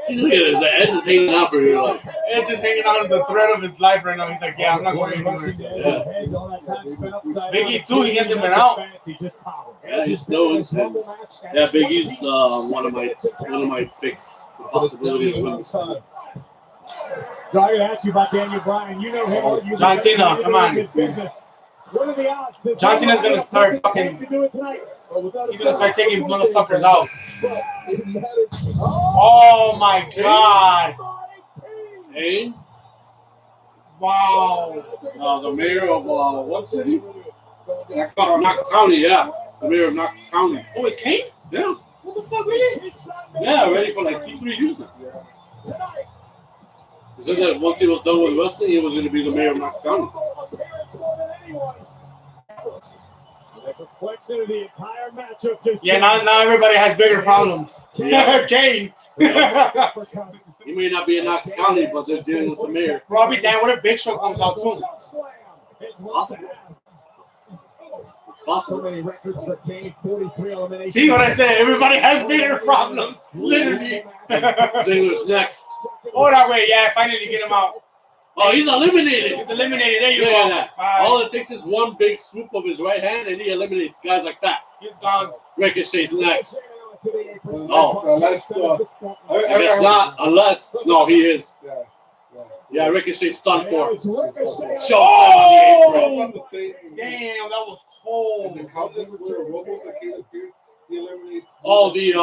this. The Edge is hanging out for you. Like, Edge is hanging on to the thread of his life right now. He's like, yeah, I'm not going anywhere. yeah. Big E too, he hasn't been out. Yeah, he's still intense. Yeah, Big E's one of my picks. The possibility of winning. So I'm going to ask you about Daniel Bryan. You know him. John Cena, come on. What are the odds? John Cena's going to start fucking. He's going to start taking motherfuckers out. Oh my God. Kane? Wow. The mayor of what city? Knox County, yeah. The mayor of Knox County. Oh, it's Kane? Yeah. What the fuck, really? Yeah, ready for like 2-3 years now. He said that once he was done with wrestling, he was going to be the mayor of Knox County. Yeah, now everybody has bigger problems. Yeah. Kane. Yeah. He may not be in Knox County, but they're dealing with the mayor. Robbie, damn, what if Big Show comes out too? Possible. Possible. See what I said? Everybody has bigger problems. Literally. Ziggler's next. Oh, that way. Yeah, finally get him out. Oh, he's eliminated. He's eliminated. There you Look go. at that. All it takes is one big swoop of his right hand, and he eliminates guys like that. He's gone. Ricochet's next. Oh, unless I guess not, unless. No, he is. Yeah, Ricochet's done for. Show Oh! Damn, that was cold. Oh, the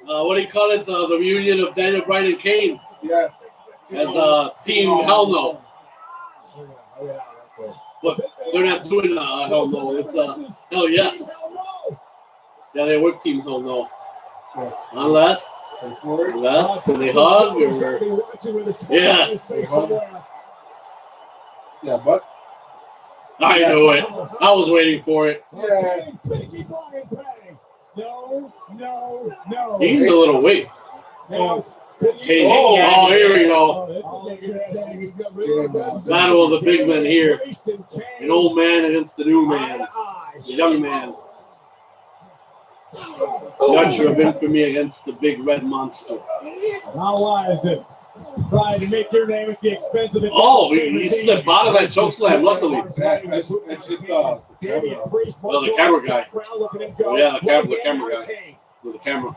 what do you call it? The reunion of Daniel Bryan and Kane. Yes. As Team Hell No. But they're not doing Hell No. It's Hell Yes. Yeah, they work Team Hell No. Unless do they hug or yes. Yeah, but I knew it. I was waiting for it. yeah. No. He needs a little weight. Kane. Oh, here we go. Battle of the big men here. An old man against the new man. The young man. Nurture of infamy against the big red monster. How wise to try to make your name at the expense of the. Oh, he slipped out of that choke slam, luckily. That's just the camera guy. Oh, yeah, the camera guy. With the camera.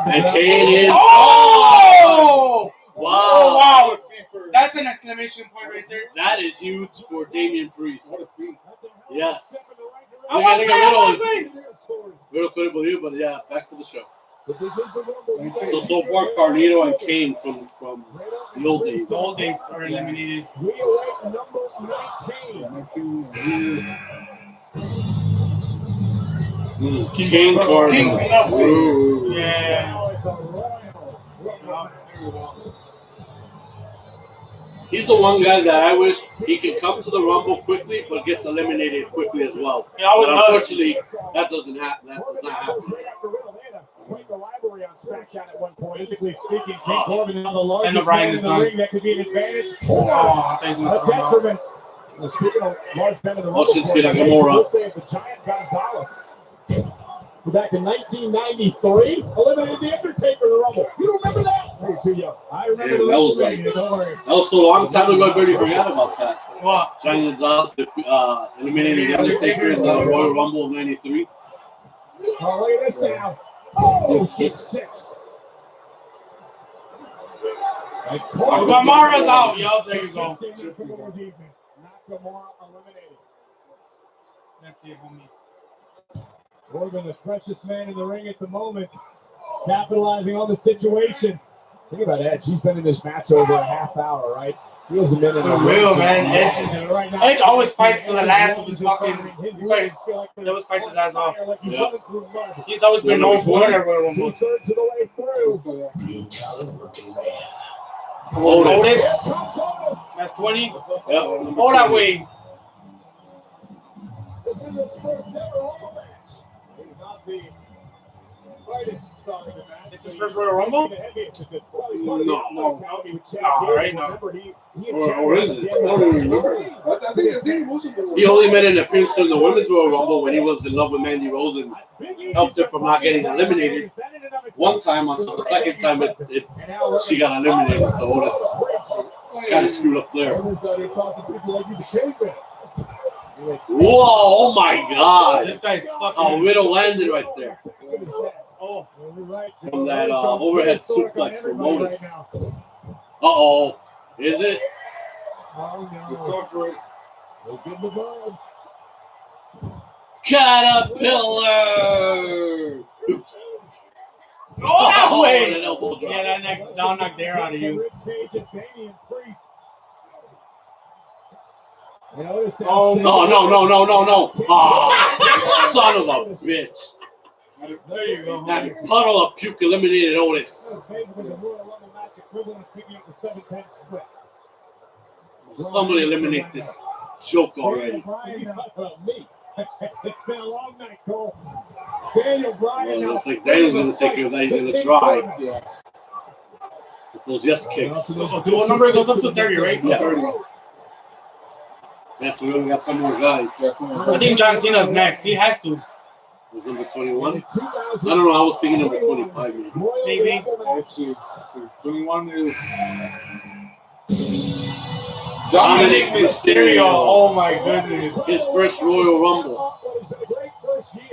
And Kane is. Oh! Wow. Oh, wow. That's an exclamation point right there. That is huge for Damian Priest. Yes. I think a little couldn't believe it, but yeah, back to the show. So far, Carlito and Kane from The old days. The old days are eliminated. We await number 19. 19 King Corbin. Yeah. Now it's a royal. He's the one guy that I wish he could come to the Rumble quickly, but gets eliminated quickly as well. He always But does. unfortunately, that doesn't happen. That does not happen. Quite the rivalry on SmackDown at one point. Physically speaking, King Corbin now the largest O'Brien man is in the done. ring. That could be an advantage. I thought he was A gonna throw him out. detriment. Well, speaking of large men in the Rumble, Shinsuke today's Nakamura. birthday of the Giant Gonzalez. We're back in 1993. Eliminated The Undertaker in the Rumble. You don't remember that? You're too young. I remember Yeah, the that was WrestleMania. Don't worry. That was so long time ago, I already forgot about that. What? Giant Gonzalez eliminated The Undertaker in the Royal Rumble of '93. Oh, look at this now. Oh, kick 6. Nakamura's out, yo. There you go. Nakamura eliminated. That's it, homie. Corbin, the freshest man in the ring at the moment, capitalizing on the situation. Think about Edge. He's been in this match over a half hour, right? He was a minute. For real, man. Edge always fights to the last of his fucking. He always fights his ass off. Yeah. He's always been known for that Royal Rumble. 2/3 of the way through. Otis. Here comes Otis. That's 20. Yep. Hold that way. This is his first ever Rumble match. He's not the brightest star in the match. It's his first Royal Rumble? No. All right, no. Or is it? I think his name wasn't. He only made an appearance in the Women's Royal Rumble when he was in love with Mandy Rose and helped her from not getting eliminated. One time, until the second time, she got eliminated. So Otis kind of screwed up there. Whoa! Oh my God! This guy's fucking. Oh, Riddle landed right there Oh, from that overhead suplex from Otis. Uh-oh. Is it? Let's go for it. Caterpillar! oh that way! An elbow drop. Yeah, that'll knock the air out of you. Oh, no. Oh, son of a bitch. There you go. That puddle of puke eliminated Otis. Somebody eliminate this joke already. It's been a long night, Cole. Daniel Bryan. Well, it looks like Daniel's going to take care of that. He's going to try. Yeah. With those yes kicks. What number goes up to 30, right? Yeah. Yes, we only got 10 more guys. I think John Cena's next. He has to. Is number 21? I don't know. I was thinking number 25, maybe. Maybe. Let's see. 21 is Dominic Mysterio. Oh my goodness. His first Royal Rumble.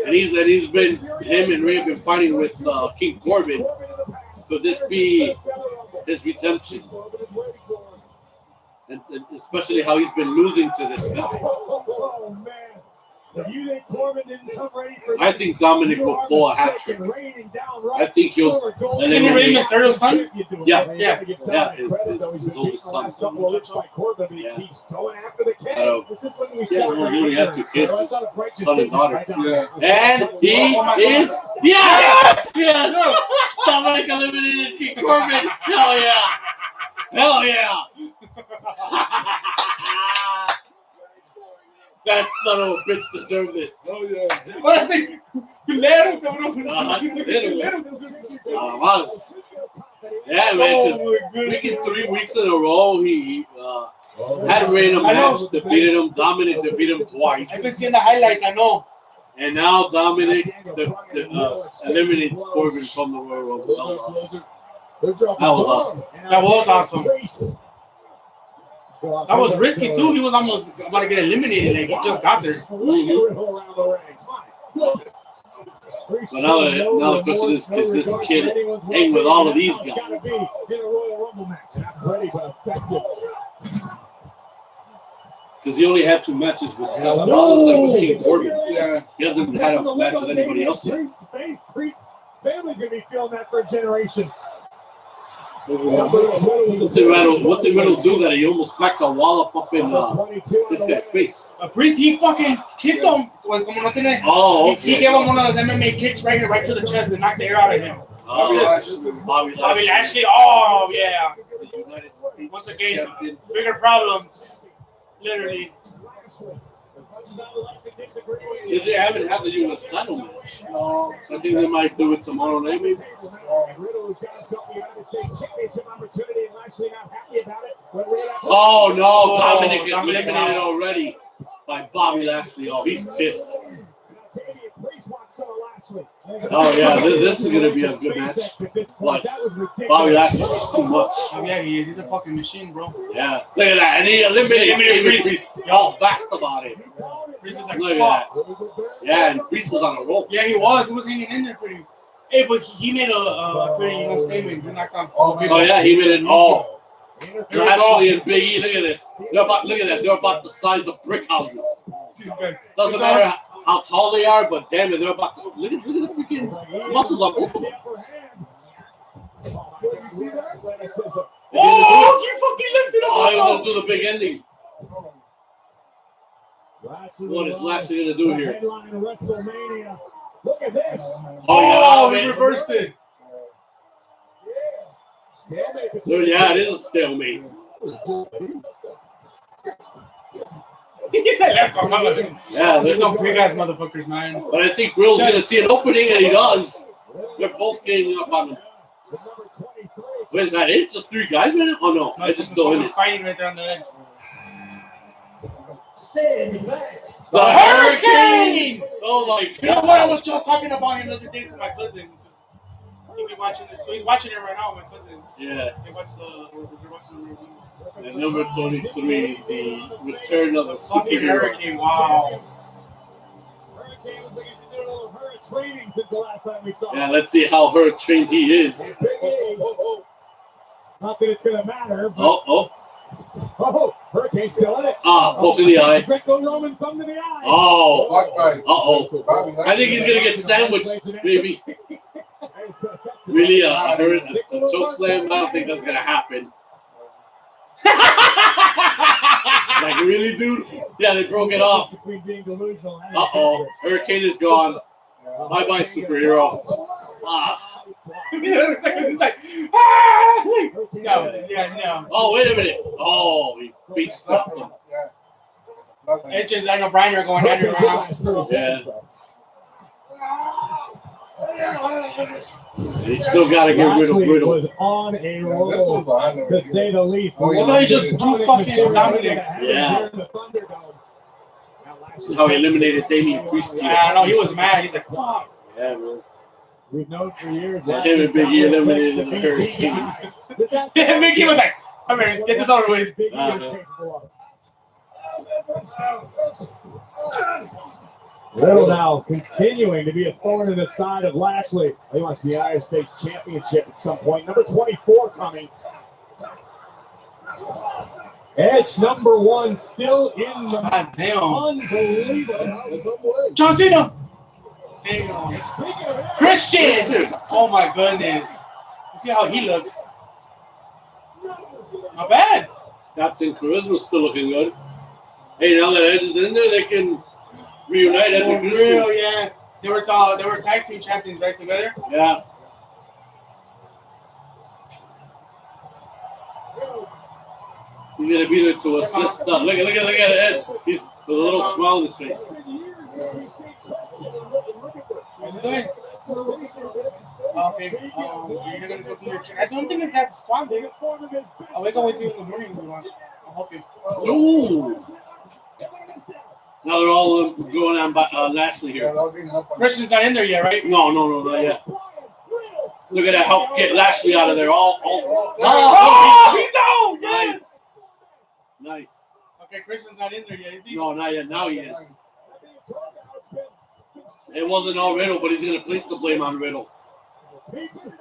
And he's been, him and Ray have been fighting with King Corbin. Could this be his redemption? And especially how he's been losing to this guy. Oh, man. If you think Corbin didn't come ready for I think Dominic will pull a hat trick. I think he'll. And Can you rate Mysterio's son? Yeah, his oldest son. Yeah. He only had 2 kids, his son and daughter. yeah. And he is. Yes! Yes! Dominic eliminated King Corbin. Hell yeah! Hell yeah! That son of a bitch deserves it. Oh yeah. What is it? Culero, cabrón. Yeah, man, because freaking 3 weeks in a row, he had Ray in a match, defeated him. Dominic defeated him twice. I've been seeing the highlights, I know. And now Dominic eliminates Corbin from the Royal Rumble. That was awesome. That was awesome. That was risky too. He was almost about to get eliminated. Like he just got there. But now the question is, can this kid hang with all of these guys? Because he only had 2 matches with King Corbin. Yeah. He hasn't had a match with anybody else yet. Family's gonna be feeling that for a generation. What did Riddle do that he almost cracked a wallop up in this guy's face? Priest, he fucking kicked him. Oh, okay. He gave him one of those MMA kicks right to the chest and knocked the air out of him. Bobby Lashley. Oh, yeah. Once again, bigger problems. Literally. They haven't had the U.S. title match. No. So I think they might do it tomorrow night, maybe. Oh, no. Dominic is eliminated already by Bobby Lashley. Oh, he's pissed. Oh, yeah. This is going to be a good match. But Bobby Lashley's just too much. Oh, yeah, he's a fucking machine, bro. Yeah. Look at that. And he eliminated Priest. Y'all fast about it. Priest was like, look at that. Yeah, and Priest was on a roll. Yeah, he was. He was hanging in there pretty. Hey, but he made a pretty statement. He knocked on. Oh, yeah, he made it. Oh. Lashley and Big E, look at this. Look at that. They're about the size of brick houses. Doesn't matter how tall they are, but damn it, they're about to look at the freaking muscles on both of them. Oh, you fucking lifted up! Oh, he was gonna do the big ending. What is Lashley gonna do here? Look at this. Oh, he reversed it. Yeah, it is a stalemate. He said, "Let's go, motherfucker." Yeah, there's no big ass motherfuckers, man. But I think Riddle's gonna see an opening, and he does. They're both getting up on him. Wait, is that it? Just three guys right now? Oh no, I just still in it. Fighting right there on the edge. The Hurricane! Oh my god! You know what? I was just talking about him the other day to my cousin. He be watching this too. He's watching it right now, my cousin. Yeah. They watch they're watching the review. And number 23, the return of the fucking superhero. Hurricane. Wow. Hurricane looks like he's been doing a little hurricane training since the last time we saw him. Yeah, let's see how trained he is. Not that it's gonna matter. Oh, Hurricane's still in it. Poke in the eye. Greco-Roman thumb to the eye. Oh. I think he's gonna get sandwiched, maybe. Really, a choke slam? I don't think that's gonna happen. Like, really, dude? Yeah, they broke it off. Hurricane is gone. Bye-bye, superhero. He's like, no. Oh, wait a minute. Oh, he face flipped him. It's just like O'Brien are going at it right now. Yeah. They still got to get rid of Riddle. Was on a roll, to say the least. He just too fucking dominant. Yeah. How he eliminated Damian Priest. Yeah, I know. He was mad. He's like, fuck. Yeah, man. We've known for years. Him and Big E eliminated the Hurricane. Big E was like, come here, get this over with. Riddle now continuing to be a thorn in the side of Lashley. He wants the United States Championship at some point. Number 24 coming. Edge number 1 still in the God damn. Unbelievable. John Cena. Damn. Christian. Oh my goodness. You see how he looks. Not bad. Captain Charisma's still looking good. Hey, now that Edge is in there, they can reunite Edge and Christian. Real, yeah. They were tag team champions right together. Yeah. He's gonna be there to assist. Look at Edge. He's with a little smile on his face. What are you doing? Okay. You're gonna go through your chair. I don't think it's that strong, baby. I'll wake up with you in the morning if you want. I'll help you. Ooh. Now they're all going on by Lashley here. Christian's not in there yet, right? No, not yet. Look at that, help get Lashley out of there. Oh, he's out! Yes! Nice. Okay, Christian's not in there yet, is he? No, not yet. Now he is. It wasn't all Riddle, but he's going to place the blame on Riddle. Christian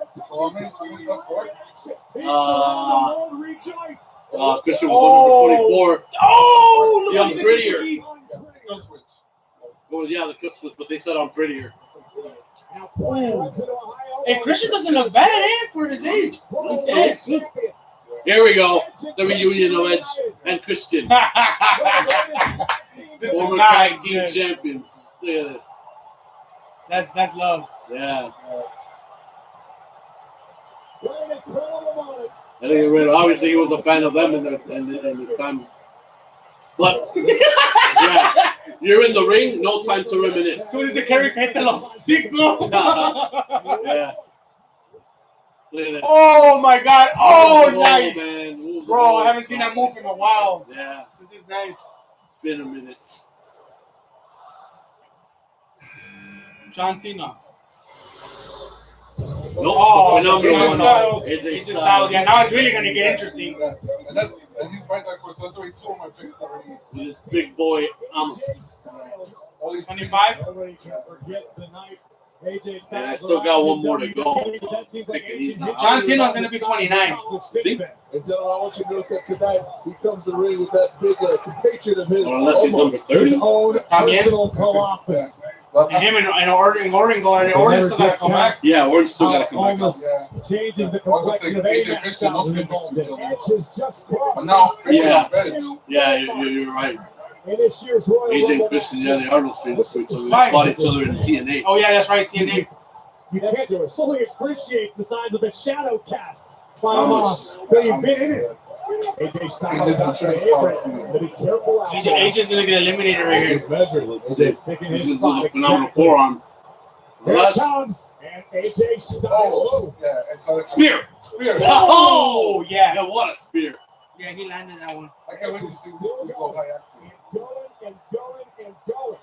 was number 24. Oh! Yeah, I'm prettier. Well, yeah, the clip switch, but they said I'm prettier. Hey, Christian doesn't look bad, for his age. Yes. Here we go. The reunion of Edge and Christian. Former tag team champions. Look at this. That's love. Yeah. I think obviously he was a fan of them in this time. But yeah, you're in the ring, no time to reminisce. As soon as the carry hit the hocico. Yeah. Look at this. Oh my God! Oh, Whoa, nice, man. bro. I haven't seen that move in a while. Yeah, This is nice. it's been a minute. John Cena. Nope, Oh, phenomenal Styles. one. AJ Styles. Styles. Yeah, now it's really gonna get interesting. And that's he's right there for so that's already 2 of my picks already. With this big boy, All these 25. and I still got one more to go. He's not. John Cena's gonna be 29. Think? And gentlemen, I want you to notice that tonight he comes to the ring with that big compatriot of his. Or unless he's number 30. Personal Colossus. And him and Orton still gotta come back. Yeah, Orton's still got to come back up. Almost changes the complexion of AJ AJ Christian Styles also involved interests in. each other. Edge is just But crossed. now Christian Yeah. advantage. Yeah, you're right. In this year's Royal AJ and Rumble Christian, match, yeah, they are those strangers to each other. They fought each other in TNA. Oh yeah, that's right. TNA. you can't fully appreciate the size of the shadow cast by Moss till you've been in it. AJ Styles AJ's out insurance there, policy. but be careful out there. AJ's gonna get eliminated right here. His measure. Let's see. Picking He's his going to do spot a phenomenal exactly. forearm. Here it Unless, comes, and AJ Styles. Oh, yeah. It's like spear. Spear. Oh yeah. Yeah, what a spear. Yeah, he landed that one. I can't wait to see this two go high actually. And going.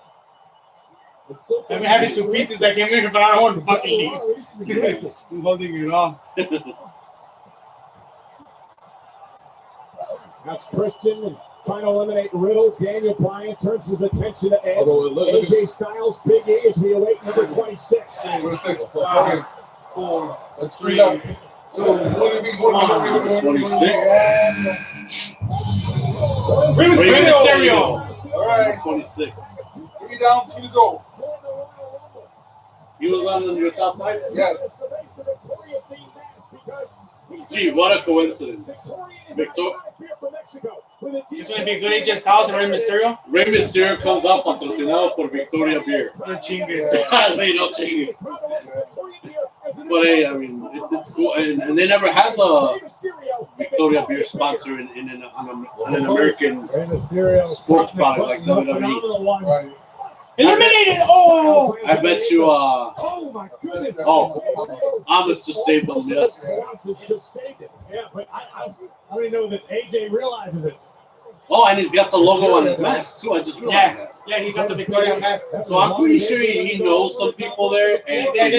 I've been having 2 pieces that came in, but I don't want to fucking leave. I'm holding it off. That's Christian and trying to eliminate Riddle. Daniel Bryan turns his attention to Edge. Although look at AJ Styles, Big E as we await number 26. 26. 5, 4. 4, Let's 3 up. 2. What do we 26. Rey Mysterio. Mysterio. All right. 26. 3 down, 2 to go. He was on your top side? Yes. Gee, what a coincidence. Victor. It's gonna be a good AJ Styles and Rey Mysterio. Rey Mysterio comes up patrocinado por Victoria Beer. No chingues. Sí, no chingues. But hey, I mean, it's cool. And they never had the Victoria Beer sponsor in an American sports product like WWE. Right. Eliminated. Oh. I bet you, Oh my goodness! Amos just saved them, yes. Just saved it. Yeah, but I don't even know that AJ realizes it. Oh, and he's got the logo on his mask, too. I just realized that. Yeah, he got the Victoria mask. So I'm pretty sure he knows some people there. And I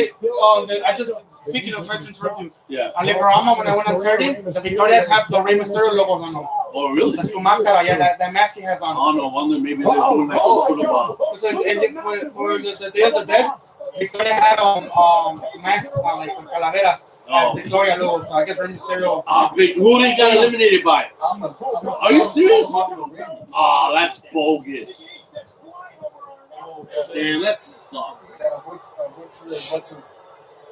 just, speaking of certain interruptions, yeah. on Liverama, when I went on Saturday, the Victorias have the Rey Mysterio logo on them. Oh, really? That's su máscara, yeah, that mask he has on. Oh, no wonder maybe they're doing like some sort of So for the Day of the Dead, Victoria had masks on, like calaveras, as the Victoria logo. So I guess Rey Mysterio. who they got eliminated by? Are you serious? Oh, Oh, that's bogus. Damn, that sucks.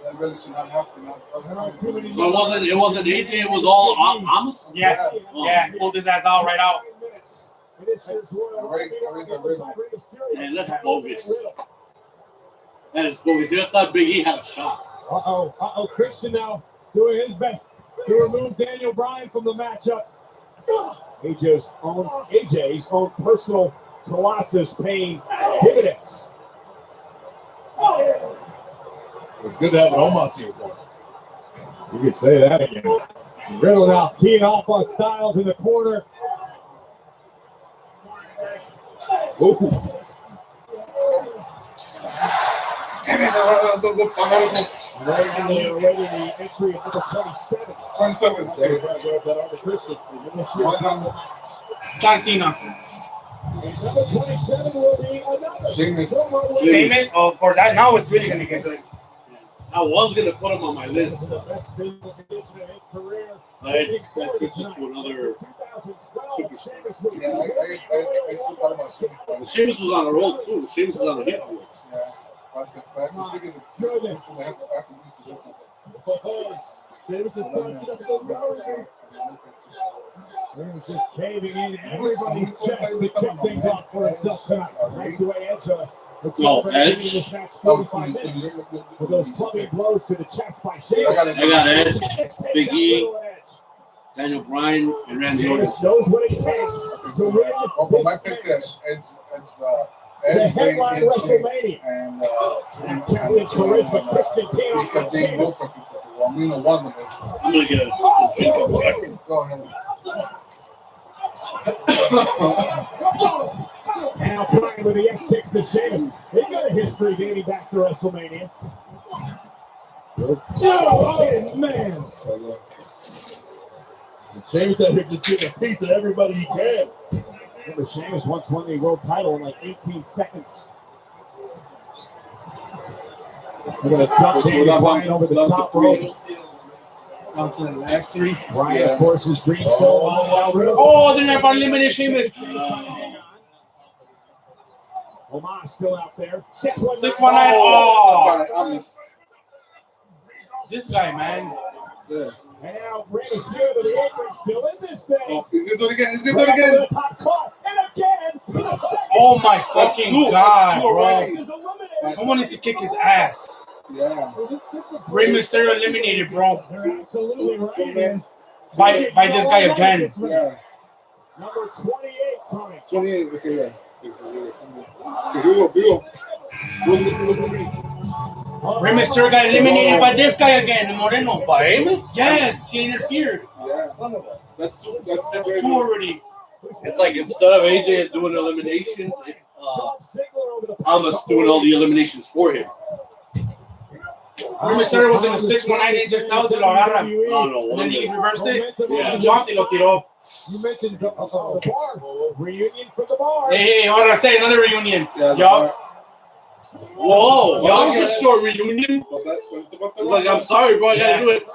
That really should not happen. So it wasn't AJ, it was all Amos? Yeah, yeah, pulled his ass out right out. Man, that's bogus. That is bogus. I thought Big E had a shot. Christian now doing his best to remove Daniel Bryan from the matchup. AJ's own personal Colossus paying dividends. It's good to have an Omos here. You could say that again. Riddle now teeing off on Styles in the corner. Ooh. Damn it, let's go. Awaiting the entry of number 27. 27. They're going to grab that on the Christian. John Cena. Number 27 will be another. Famous? Oh, of course. Now it's really going to get good. I was going to put him on my list. The best physical condition of his career. I switched it to another superstar. Yeah, I thought about Sheamus. Sheamus was on a roll, too. Sheamus was on a hit. Yeah. Goodness. Sheamus is bouncing up the road. Sheamus just caving in everybody's chest to kick things off for himself tonight. Nice way Edge looks No, Edge. this match 45 minutes with those clubbing blows to the chest by Sheamus. I got Edge, Big E, Daniel Bryan, and Randy Orton. Sheamus knows what it takes to win this match. The headline WrestleMania. And Captain Charisma, Christian Kane and Sheamus. I'm gonna get a drink of Jack. Go ahead. And now Bryan with the S kicks to Sheamus. They got a history dating back to WrestleMania. Oh, man. Sheamus out here just getting a piece of everybody he can. Remember, Sheamus once won the world title in like 18 seconds. We're going to dump Daniel Bryan over the top rope. Down to the last three. Bryan, of course, his dream still alive. Oh, they're not about to eliminate Sheamus. Omar still out there. 619. 619. Oh, This guy, man. yeah. And now Rey Mysterio to the apron, still in this thing. Oh, he's gonna do it again. He's gonna do it again. The top claw, and again for the second. Oh my That's fucking two. god, That's two bro. already. This is eliminated. Someone needs to kick his ass. Yeah. Rey Mysterio eliminated, bro. They're absolutely right. It is. By this guy again. Yeah. Number 28 coming. 28. Okay, yeah. Okay, here we go. Rey Mysterio got eliminated by this guy again, Moreno. By Amos? Yes, he interfered. Yeah. That's two. That's That's two already. It's like instead of AJ doing eliminations, it's Amos doing all the eliminations for him. Rey Mysterio was in the 619 and just now se lo agarra. No, And then he reversed it. Yeah. He jumped y lo tiró. You mentioned the bar. Reunion for the bar. Hey, ahora say another reunion. Yeah. Yup. Whoa, Yeah. that was a short reunion. It's about It's like, I'm sorry, bro, I gotta do it.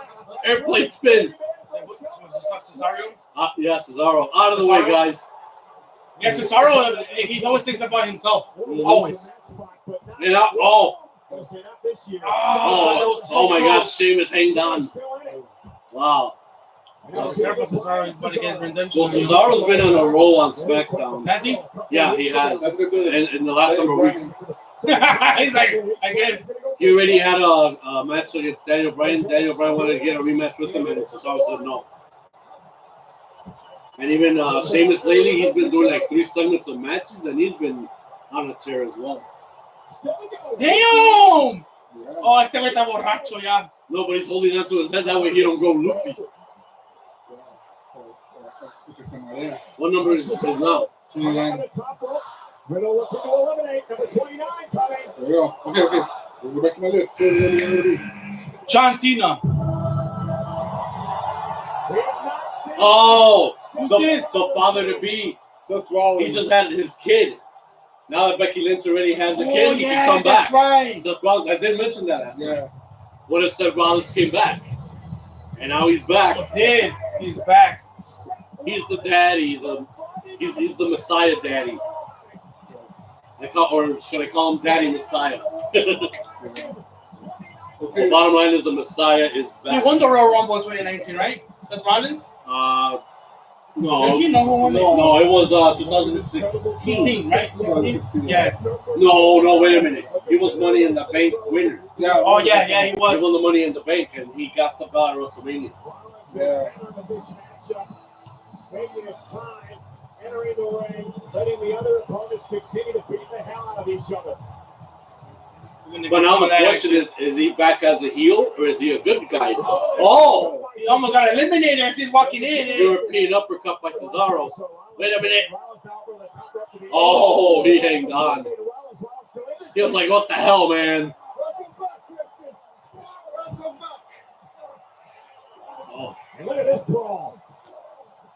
Airplane spin. Was this Cesaro? Yeah, Cesaro. Out of the way, guys. Yeah, Cesaro, he always thinks about himself. Always. And oh Oh, my God, Sheamus hangs on. Wow. Careful, Cesaro. He's about to get redemption. Well, Cesaro's been on a roll on SmackDown. Has he? Yeah, he has. In the last number of weeks. He's like, I guess. He already had a match against Daniel Bryan. Daniel Bryan wanted to get a rematch with him, and Cesaro said no. And even Sheamus lately, he's been doing like 3 segments of matches, and he's been on a tear as well. Damn! Oh, este güey está borracho ya. Nobody's holding on to his head, that way he don't go loopy. What number is now? 29. Riddle looking to eliminate. Number 29 coming. There we go. Okay. We'll go back to my list. Ready. John Cena. We have not seen. Oh, Who's this? the father to be. Seth Rollins. He just had his kid. Now that Becky Lynch already has a kid, he can come that's back. right. Seth Rollins, I did mention that last Yeah. time. What if Seth Rollins came back? And now he's back. He's back. He's the daddy. He's the Messiah daddy. Or should I call him Daddy Messiah? The bottom line is the Messiah is He back. won the Royal Rumble in 2019, right? Seth Rollins? No, Did he know who won it? no, it was 2016, right? 2016. Yeah. No, wait a minute. He was Money in the Bank winner. Yeah. Oh, yeah, he He was. won the Money in the Bank, and he got the belt at WrestleMania. Yeah. Taking its time, entering the ring, letting the other opponents continue to beat the hell out of each other. But now the question is he back as a heel, or is he a good guy? Oh! He almost got eliminated as he's walking in. European uppercut by Cesaro. Wait a minute. Oh, he hanged on. He was like, what the hell, man? Oh. And look at this brawl.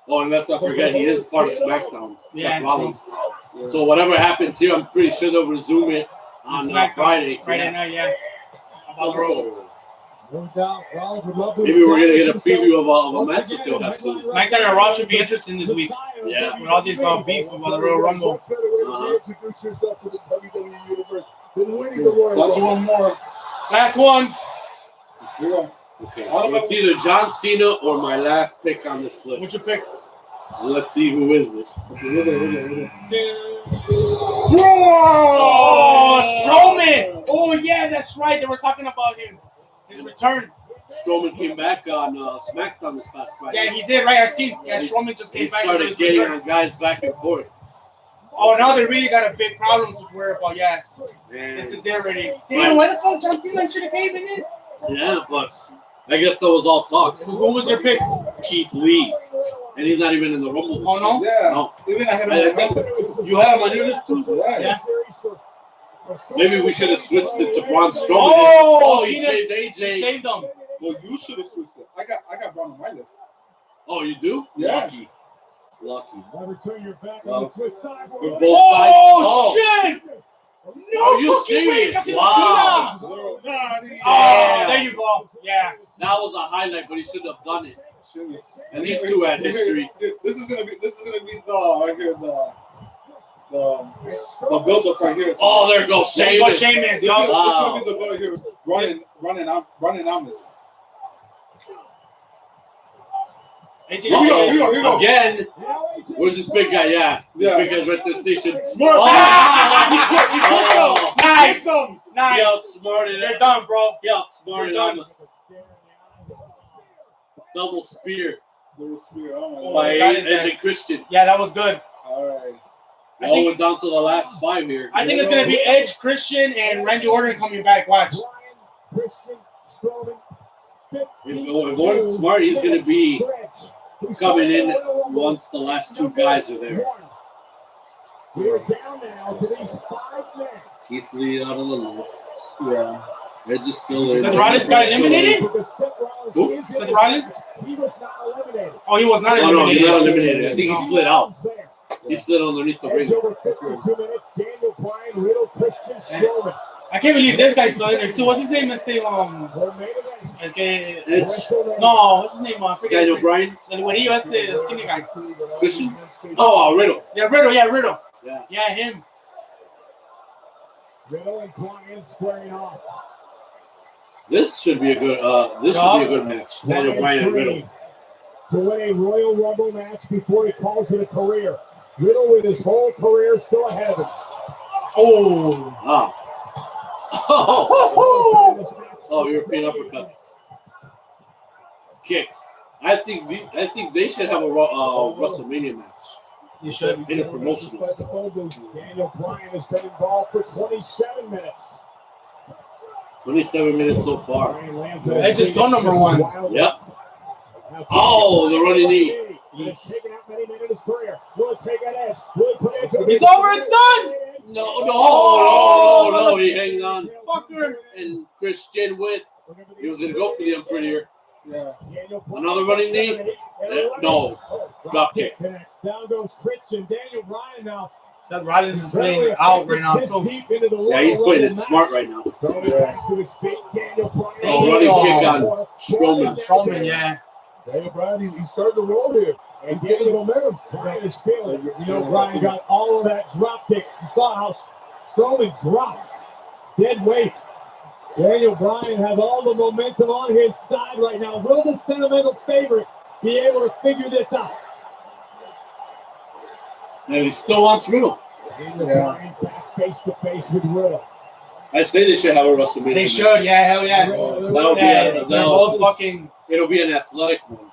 Oh, and let's not forget, he is part of SmackDown. Yeah, Seth Rollins. So whatever happens here, I'm pretty sure they'll resume it on Friday. Friday night, yeah. Oh. No doubt, Rollins would love to. Maybe we're gonna get a preview of a match that they'll have soon. SmackDown and Raw should be interesting this week. Yeah. With all this beef about the Royal Rumble. Introduce yourself to the WWE Universe. than winning the Royal That's Rumble. one more. Last one. Here we go. Okay, so it's either John Cena or my last pick on this list. What's your pick? Let's see who is it. Oh, Strowman! Oh yeah, that's right. They were talking about him. His return. Strowman came back on SmackDown this past Friday. Yeah, he did, right? I seen. Yeah, Strowman just came He back. started getting on guys back and forth. Oh, now they really got a big problem to worry about. Yeah, Man. this is it already. Damn, why the fuck John Cena should have came in it? Yeah, but I guess that was all talk. Who was your pick? Keith Lee. And he's not even in the Rumble this Oh, no? year. Yeah. No. Even I had I him think on this. you have him on your list too? Yeah. Maybe we should have switched it to Braun Strowman. Oh, he saved AJ. He saved them. Well, you should have switched it. I got Braun on my list. Oh, you do? Yeah. Lucky. Never turn your back Well, on the Swiss side. For both sides. Oh, shit! No Are you fucking way, serious? casi Wow. Latina. Oh, there you go. Yeah. That was a highlight, but he should have done it. And these two had history. This is gonna be the right here the build up right here. Oh, there goes There you go, Sheamus. Sheamus. It's Yo. gonna be the build here running on this. AJ, Here we go. Again. Where's this big guy? Yeah. This big guy's right there station. Smart. Oh. Nice. He Nice. outsmarted You're it. done, bro. He outsmarted You're done. us. Double spear Oh by that is AJ nice. Christian. Yeah, that was good. all right. I All think, went down to the last 5 here. I think it's going to be Edge, Christian, and Randy Orton coming back. Watch. If Orton's smart, he's going to be coming in once the last 2 guys are there. We're down now to these 5 men. Keith Lee out of the list. Yeah. Edge is still in. Seth Rollins got eliminated? Who? Seth Rollins? He was not eliminated. Oh, he was not Oh, no, he's eliminated. not eliminated. I think he slid out. He slid underneath the ring. Edge over 52 minutes. Daniel Bryan, Riddle, Christian, Strowman. I can't believe this guy's still in there, too. What's his name? We're main event. Edge. No, what's his name? I forget his Daniel name. Bryan. When he was the skinny guy. Christian. Oh, Riddle. Yeah, Riddle. Yeah, Riddle. Yeah. Yeah, him. Riddle and Bryan squaring off. This should be a good. This should be a good match. Daniel Bryan and Riddle. To win a Royal Rumble match before he calls it a career. Riddle with his whole career still ahead of him. Oh. Wow. Oh, European uppercuts. Kicks. I think they should have a WrestleMania match. You should. In a promotional. Daniel Bryan has been involved for 27 minutes. 27 minutes so far. Edge is still number 1. Yep. Oh, the running knee. He's taken out many men in his career. Will it take an Edge? Will it put Edge? It's over. It's done. No. He hangs on. Fucker. And Christian with. He was going to go for the Unprettier. Yeah. Another running knee. No. Drop kick. Connects. Down goes Christian. Daniel Bryan now. Seth Rollins is playing out right now, too. Yeah, he's playing it smart right now. Back to his feet. Daniel Bryan. Oh, running kick on Strowman. Strowman, yeah. Daniel Bryan, he's starting to roll here. He's getting momentum. Bryan is feeling it. You know, Bryan got all of that drop kick. You saw how Strowman dropped. Dead weight. Daniel Bryan has all the momentum on his side right now. Will the sentimental favorite be able to figure this out? And he still wants Riddle. Daniel Bryan back face to face with Riddle. I say they should have a WrestleMania. They should, yeah, hell yeah. That'll be They're both fucking. It'll be an athletic one.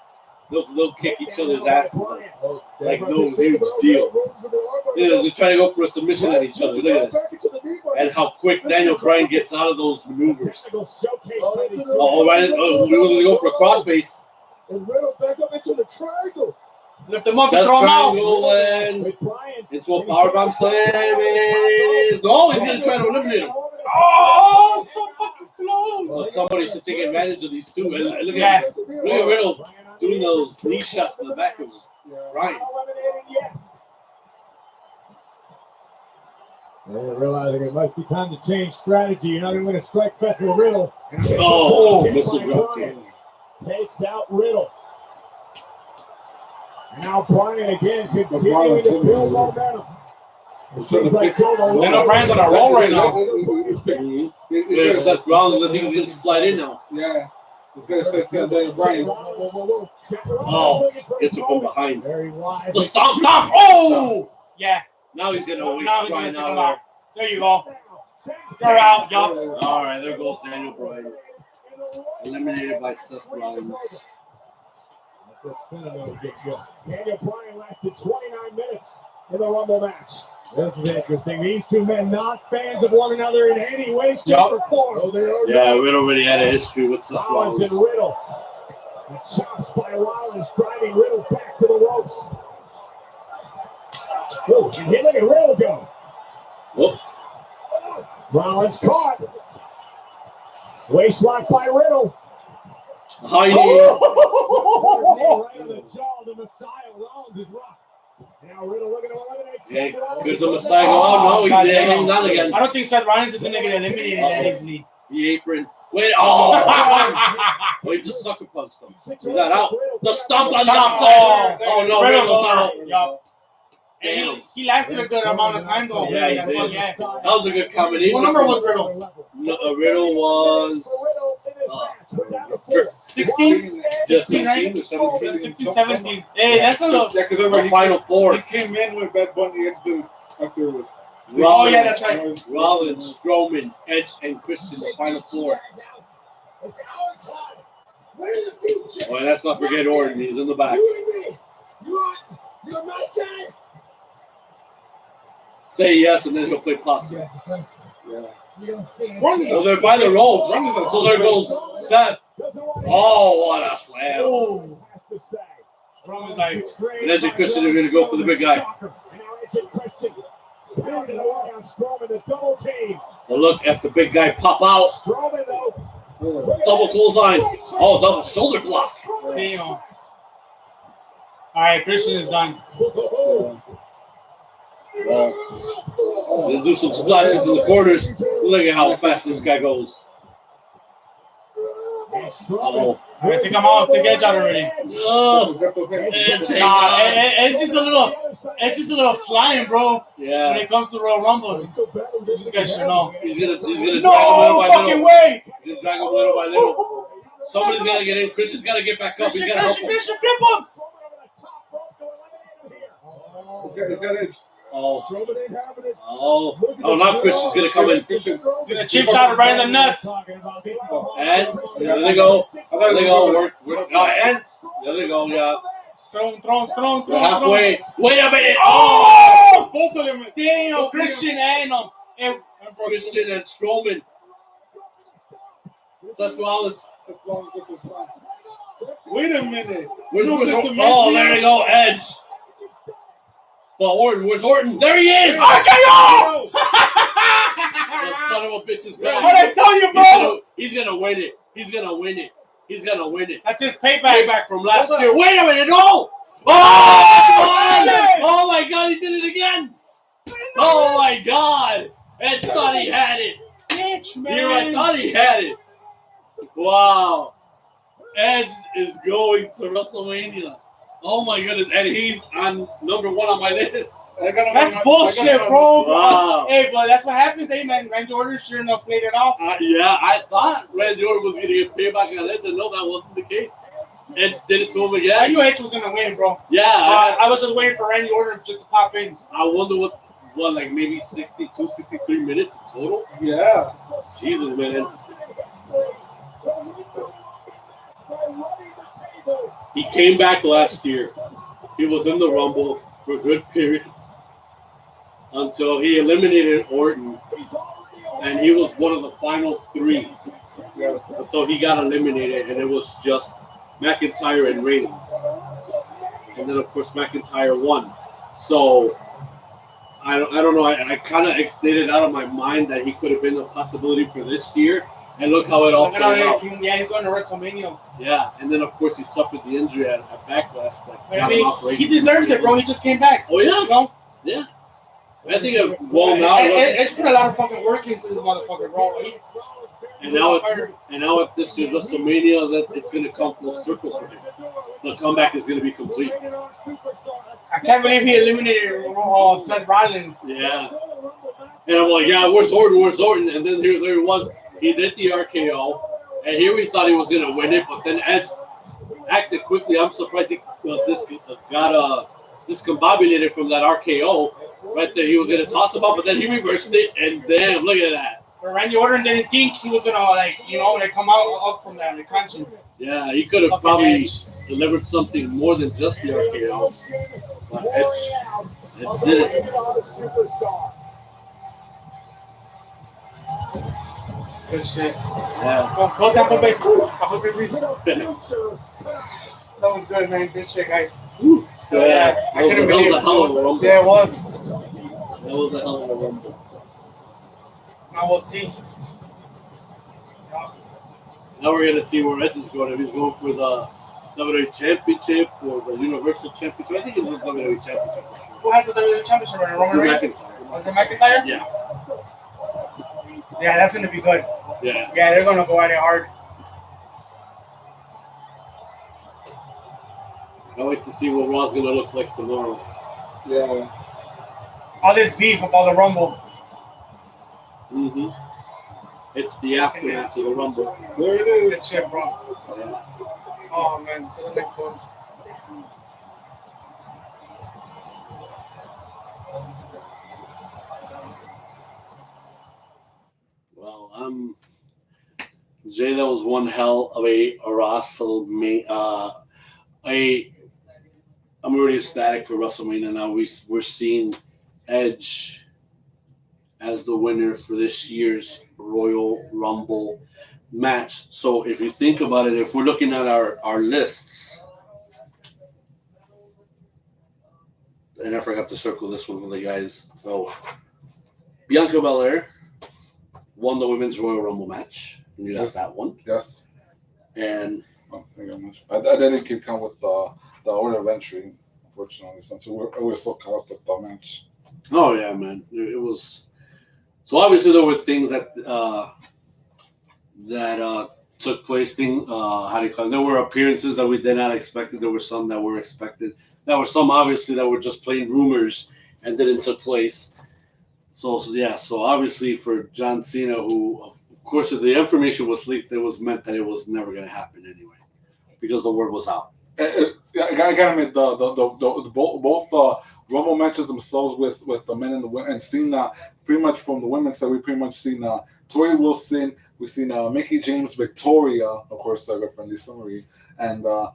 They'll kick each other's asses like no huge deal. Yeah, they're trying to go for a submission at each other. Look at this. And how quick Daniel Bryan gets out of those maneuvers. Oh, right. We was going to go for a crossface. And Riddle back up into the triangle. Lift him up and That throw him out. triangle and into a powerbomb slam. No, he's going to try to eliminate him. Oh, so fucking close. Well, somebody should take advantage of these two. And look at Riddle doing those knee shots to the back of him. Right. They're realizing it might be time to change strategy. You're not going to win a strike fest with Riddle. Oh, missile drop kick. Takes out Riddle. Now Bryan again continuing to build momentum. Seems like Daniel Bryan's on a roll right now. Yeah, Seth Rollins, I think he's going to slide in now. Yeah. It's going to say Daniel Bryan. Oh, gets him from behind. The stomp. Oh! Yeah. Now he's going to waste Now he's Bryan going to take him out out. There you go. You're out, yup. All right, there goes Daniel Bryan. Eliminated by Seth Rollins. Daniel Bryan lasted 29 minutes in the Rumble match. This is interesting. These two men not fans of one another in any way, shape, or form. Yeah, we already had a history with Seth Rollins Rollins. and Riddle. The chops by Rollins driving Riddle back to the ropes. Oh, and here, look at Riddle go. Whoop. Rollins caught. Waist lock by Riddle. How you Right on the jaw of the Messiah. Rollins is rocked. Now Riddle looking to eliminate Yeah, Seth Rollins. because the Messiah go, oh, no, he's hanging down again. I don't think Seth Rollins is going to get eliminated that easily. The apron. Wait, oh! Wait, just sucker punch them. Is that out? The stomp on the outside. Oh, no, Riddle's Riddle's out. out. Yup. Damn. He lasted a good amount of time, though. Yeah, he did. That was a good combination. What number was Riddle? No, Riddle was 16? 16, right? 17. 16, 17. Hey, that's a little. Yeah, because The final four. he came in with Bad Bunny after. Oh, yeah, that's right. Rollins, Strowman, Edge, and Christian, the final four. Oh, and let's not forget Orton. He's in the back. Say yes, and then he'll play possum. Oh, they're by the ropes. So there goes Seth. Oh, what a slam. Strowman's like, And Edge and Christian are going to go for the big guy. Well, look at the big guy pop out. Double clothesline. Oh, double shoulder block. damn. All right, Christian is done. Well, they'll do some splashes in the corners. Look at how fast this guy goes. Oh, I'm going to take him out. Take Edge out already. oh. Nah, it's just a little slime, bro. When Yeah, it comes to Royal Rumble, you guys should know. he's gonna drag him little No by fucking little. way. He's gonna drag him little by little. Somebody's gotta get in. Christian's gotta get back up. He's gotta help him. Christian, flip him. He's got Edge. Oh, not Christian's gonna come in. Gonna chip shot right in the nuts. And there they go. There they go. Work. And there they go. Yeah. Throw. They're halfway. Wait a minute. Oh! Both of them. Damn, Christian and Christian and Strowman. Seth Rollins. Wait a minute. Where's oh, there they go. Edge. But Orton, where's Orton? There he is! RKO! The son of a bitch is back. What I tell you, bro? He's gonna win it. He's gonna win it. He's gonna win it. That's his payback. Payback from last year. Wait a minute, no! Oh! Oh my god, he did it again! Oh my god! Edge thought he had it. Bitch, man. Here, I thought he had it. Wow. Edge is going to WrestleMania. Oh my goodness, and he's on number 1 on my list. That's bullshit, bro. Wow. Hey, but that's what happens, hey, man. Randy Orton sure enough played it off. Yeah, I thought Randy Orton was going to get payback on Edge, and no, that wasn't the case. Edge did it to him I again. knew Edge was going to win, bro. Yeah, I was just waiting for Randy Orton just to pop in. I wonder what, like maybe 62, 63 minutes total? Yeah. Jesus, man. He came back last year. He was in the Rumble for a good period until he eliminated Orton, and he was one of the final 3 until he got eliminated, and it was just McIntyre and Reigns. And then, of course, McIntyre won. So, I don't know. I kind of extended out of my mind that he could have been a possibility for this year. And look how it all played out. Yeah, he's going to WrestleMania. Yeah, and then of course he suffered the injury at Backlash. I mean, he deserves it, bro. He just came back. Oh yeah, you know? Yeah. I think well now. It's put a lot of fucking work into this motherfucker, bro. And now at this year's WrestleMania, that it's going to come full circle for him. The comeback is going to be complete. I can't believe he eliminated Seth Rollins. Yeah. And I'm like, yeah, where's Orton? And then there he was. He did the RKO. And here we thought he was going to win it, but then Edge acted quickly. I'm surprised he got discombobulated from that RKO. Right there, he was going to toss him up, but then he reversed it, and damn, look at that. But Randy Orton didn't think he was going to, come out from that, the conscience. Yeah, he could have probably delivered something more than just the RKO. But Edge did it. Good shit. Yeah. Go Tampa Bay. That was good, man. Good shit, guys. Yeah, I couldn't believe it. That was a hell of a rumble. Yeah, it was. That was a hell of a rumble. Now we'll see. Now we're gonna see where Edge is going. If he's going for the WWE Championship or the Universal Championship. I think it's the WWE Championship. Who has the WWE Championship right now? Roman Reigns? McIntyre. McIntyre? Yeah. Yeah, that's gonna be good. Yeah. Yeah, they're gonna go at it hard. Can't wait to see what Raw's gonna look like tomorrow. Yeah. All this beef about the Rumble. Mm-hmm. It's the aftermath of the Rumble. There it is. Good shit, bro. Yeah. Oh man, this is next one. Well, Jay, that was one hell of a WrestleMania. I'm already ecstatic for WrestleMania now. We're seeing Edge as the winner for this year's Royal Rumble match. So if you think about it, if we're looking at our lists, and I forgot to circle this one for the guys. So Bianca Belair won the Women's Royal Rumble match. You got that one. Yes. And thank you very much. I didn't keep count with the order of entry, unfortunately. So we're so caught up with the match. Oh yeah, man! It was. So obviously there were things that took place. How do you call it? There were appearances that we did not expect. There were some that were expected. There were some obviously that were just plain rumors and didn't took place. So obviously for John Cena, who of course if the information was leaked, it was meant that it was never going to happen anyway, because the word was out. I gotta admit both Rumble matches themselves with the men and the women, and seen pretty much from the women's side, we pretty much seen Tori Wilson, we've seen Mickie James, Victoria, of course, girlfriend Lisa Marie, and Tomas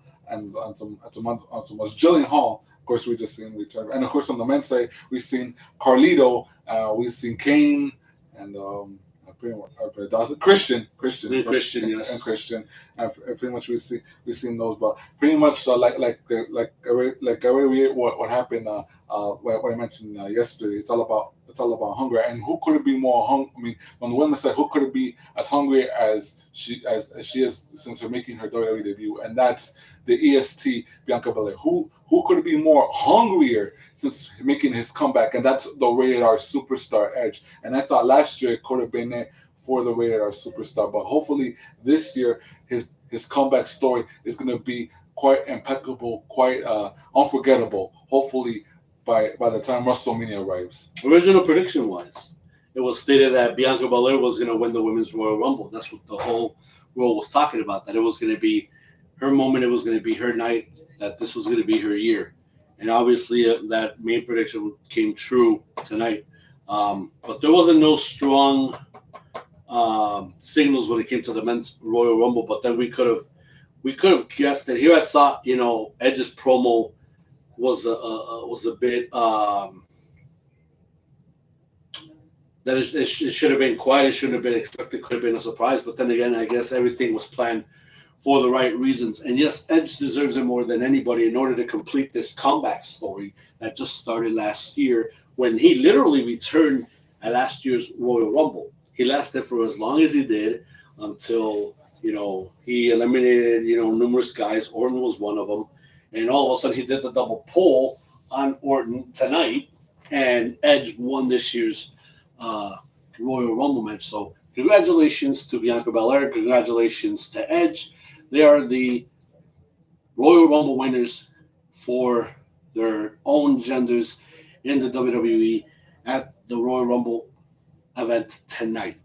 Jillian Hall. Of course, we just seen return, and of course on the men's side, we've seen Carlito, we've seen Kane, and Christian, yes, and Christian, and pretty much we've seen those, but pretty much like what happened what I mentioned yesterday. It's all about hunger, and who could it be more hungry? I mean, when the women said who could it be as hungry as she is since her making her WWE debut, and that's the EST Bianca Belair. Who could it be more hungrier since making his comeback? And that's the Rated R Superstar Edge. And I thought last year it could have been it for the Rated R Superstar, but hopefully this year his comeback story is going to be quite impeccable, quite unforgettable. Hopefully by the time WrestleMania arrives. Original prediction wise, it was stated that Bianca Belair was going to win the Women's Royal Rumble. That's what the whole world was talking about. That it was going to be her moment, it was going to be her night, that this was going to be her year. And obviously that main prediction came true tonight. But there wasn't no strong signals when it came to the Men's Royal Rumble, but then we could have guessed it. Here I thought, Edge's promo was a bit that it should have been quiet, it shouldn't have been expected, could have been a surprise. But then again, I guess everything was planned for the right reasons. And yes, Edge deserves it more than anybody in order to complete this comeback story that just started last year when he literally returned at last year's Royal Rumble. He lasted for as long as he did until, he eliminated, numerous guys. Orton was one of them. And all of a sudden he did the double pull on Orton tonight, and Edge won this year's Royal Rumble match. So congratulations to Bianca Belair. Congratulations to Edge. They are the Royal Rumble winners for their own genders in the WWE at the Royal Rumble event tonight.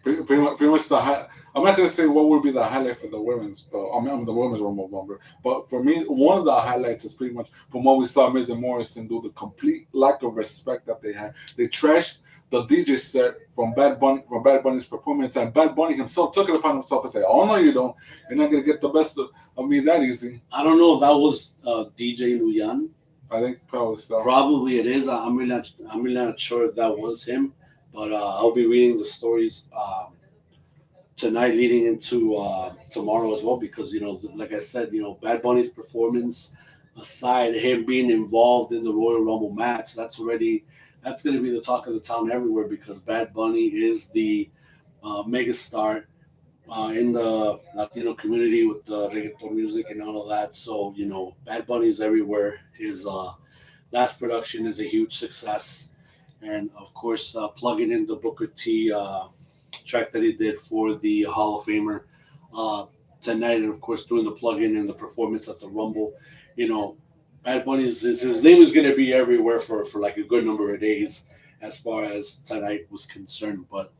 Pretty much the high. I'm not gonna say what would be the highlight for the women's. I'm the women's Rumble number. But for me, one of the highlights is pretty much from what we saw Miz and Morrison do, the complete lack of respect that they had. They trashed the DJ set from Bad Bunny's performance, and Bad Bunny himself took it upon himself and said, "Oh no, you don't. You're not gonna get the best of me that easy." I don't know if that was DJ Luyan. I think probably so. Probably it is. I'm really not sure if that was him, but I'll be reading the stories tonight, leading into tomorrow as well, because like I said, Bad Bunny's performance aside, him being involved in the Royal Rumble match, that's going to be the talk of the town everywhere, because Bad Bunny is the megastar in the Latino community with the reggaeton music and all of that. So Bad Bunny's everywhere. His last production is a huge success, and of course, plugging in the Booker T track that he did for the Hall of Famer tonight, and of course doing the plug-in and the performance at the Rumble. Bad Bunny's his name is going to be everywhere for like a good number of days as far as tonight was concerned. But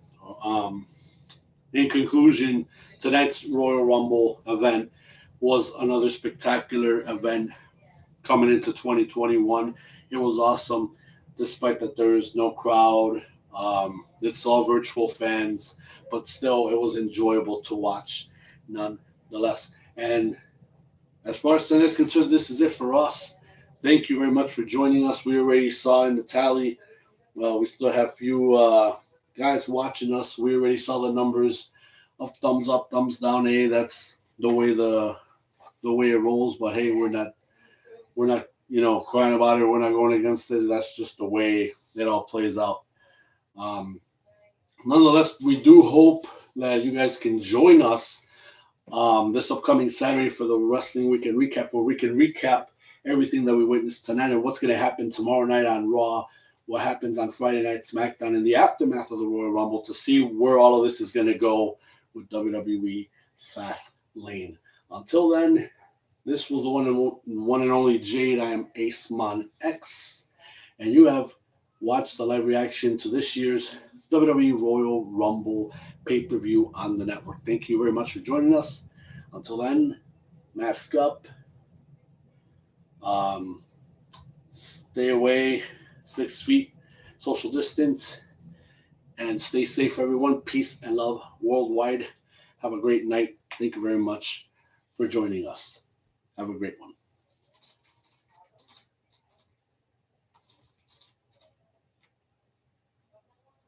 in conclusion, tonight's Royal Rumble event was another spectacular event coming into 2021. It was awesome, despite that there's no crowd. It's all virtual fans, but still, it was enjoyable to watch nonetheless. And as far as tonight's concerned, this is it for us. Thank you very much for joining us. We already saw in the tally. Well, we still have a few guys watching us. We already saw the numbers of thumbs up, thumbs down. Hey, that's the way it rolls. But hey, we're not crying about it. We're not going against it. That's just the way it all plays out. Nonetheless, we do hope that you guys can join us this upcoming Saturday for the Wrestling Weekend Recap, where we can recap everything that we witnessed tonight and what's going to happen tomorrow night on Raw, what happens on Friday Night SmackDown, in the aftermath of the Royal Rumble, to see where all of this is going to go with WWE Fastlane. Until then, this was the one and only Jade. I am Aceman X, and you have watched the live reaction to this year's WWE Royal Rumble pay-per-view on the network. Thank you very much for joining us. Until then, mask up, stay away 6 feet, social distance, and stay safe, everyone. Peace and love worldwide. Have a great night. Thank you very much for joining us. Have a great one.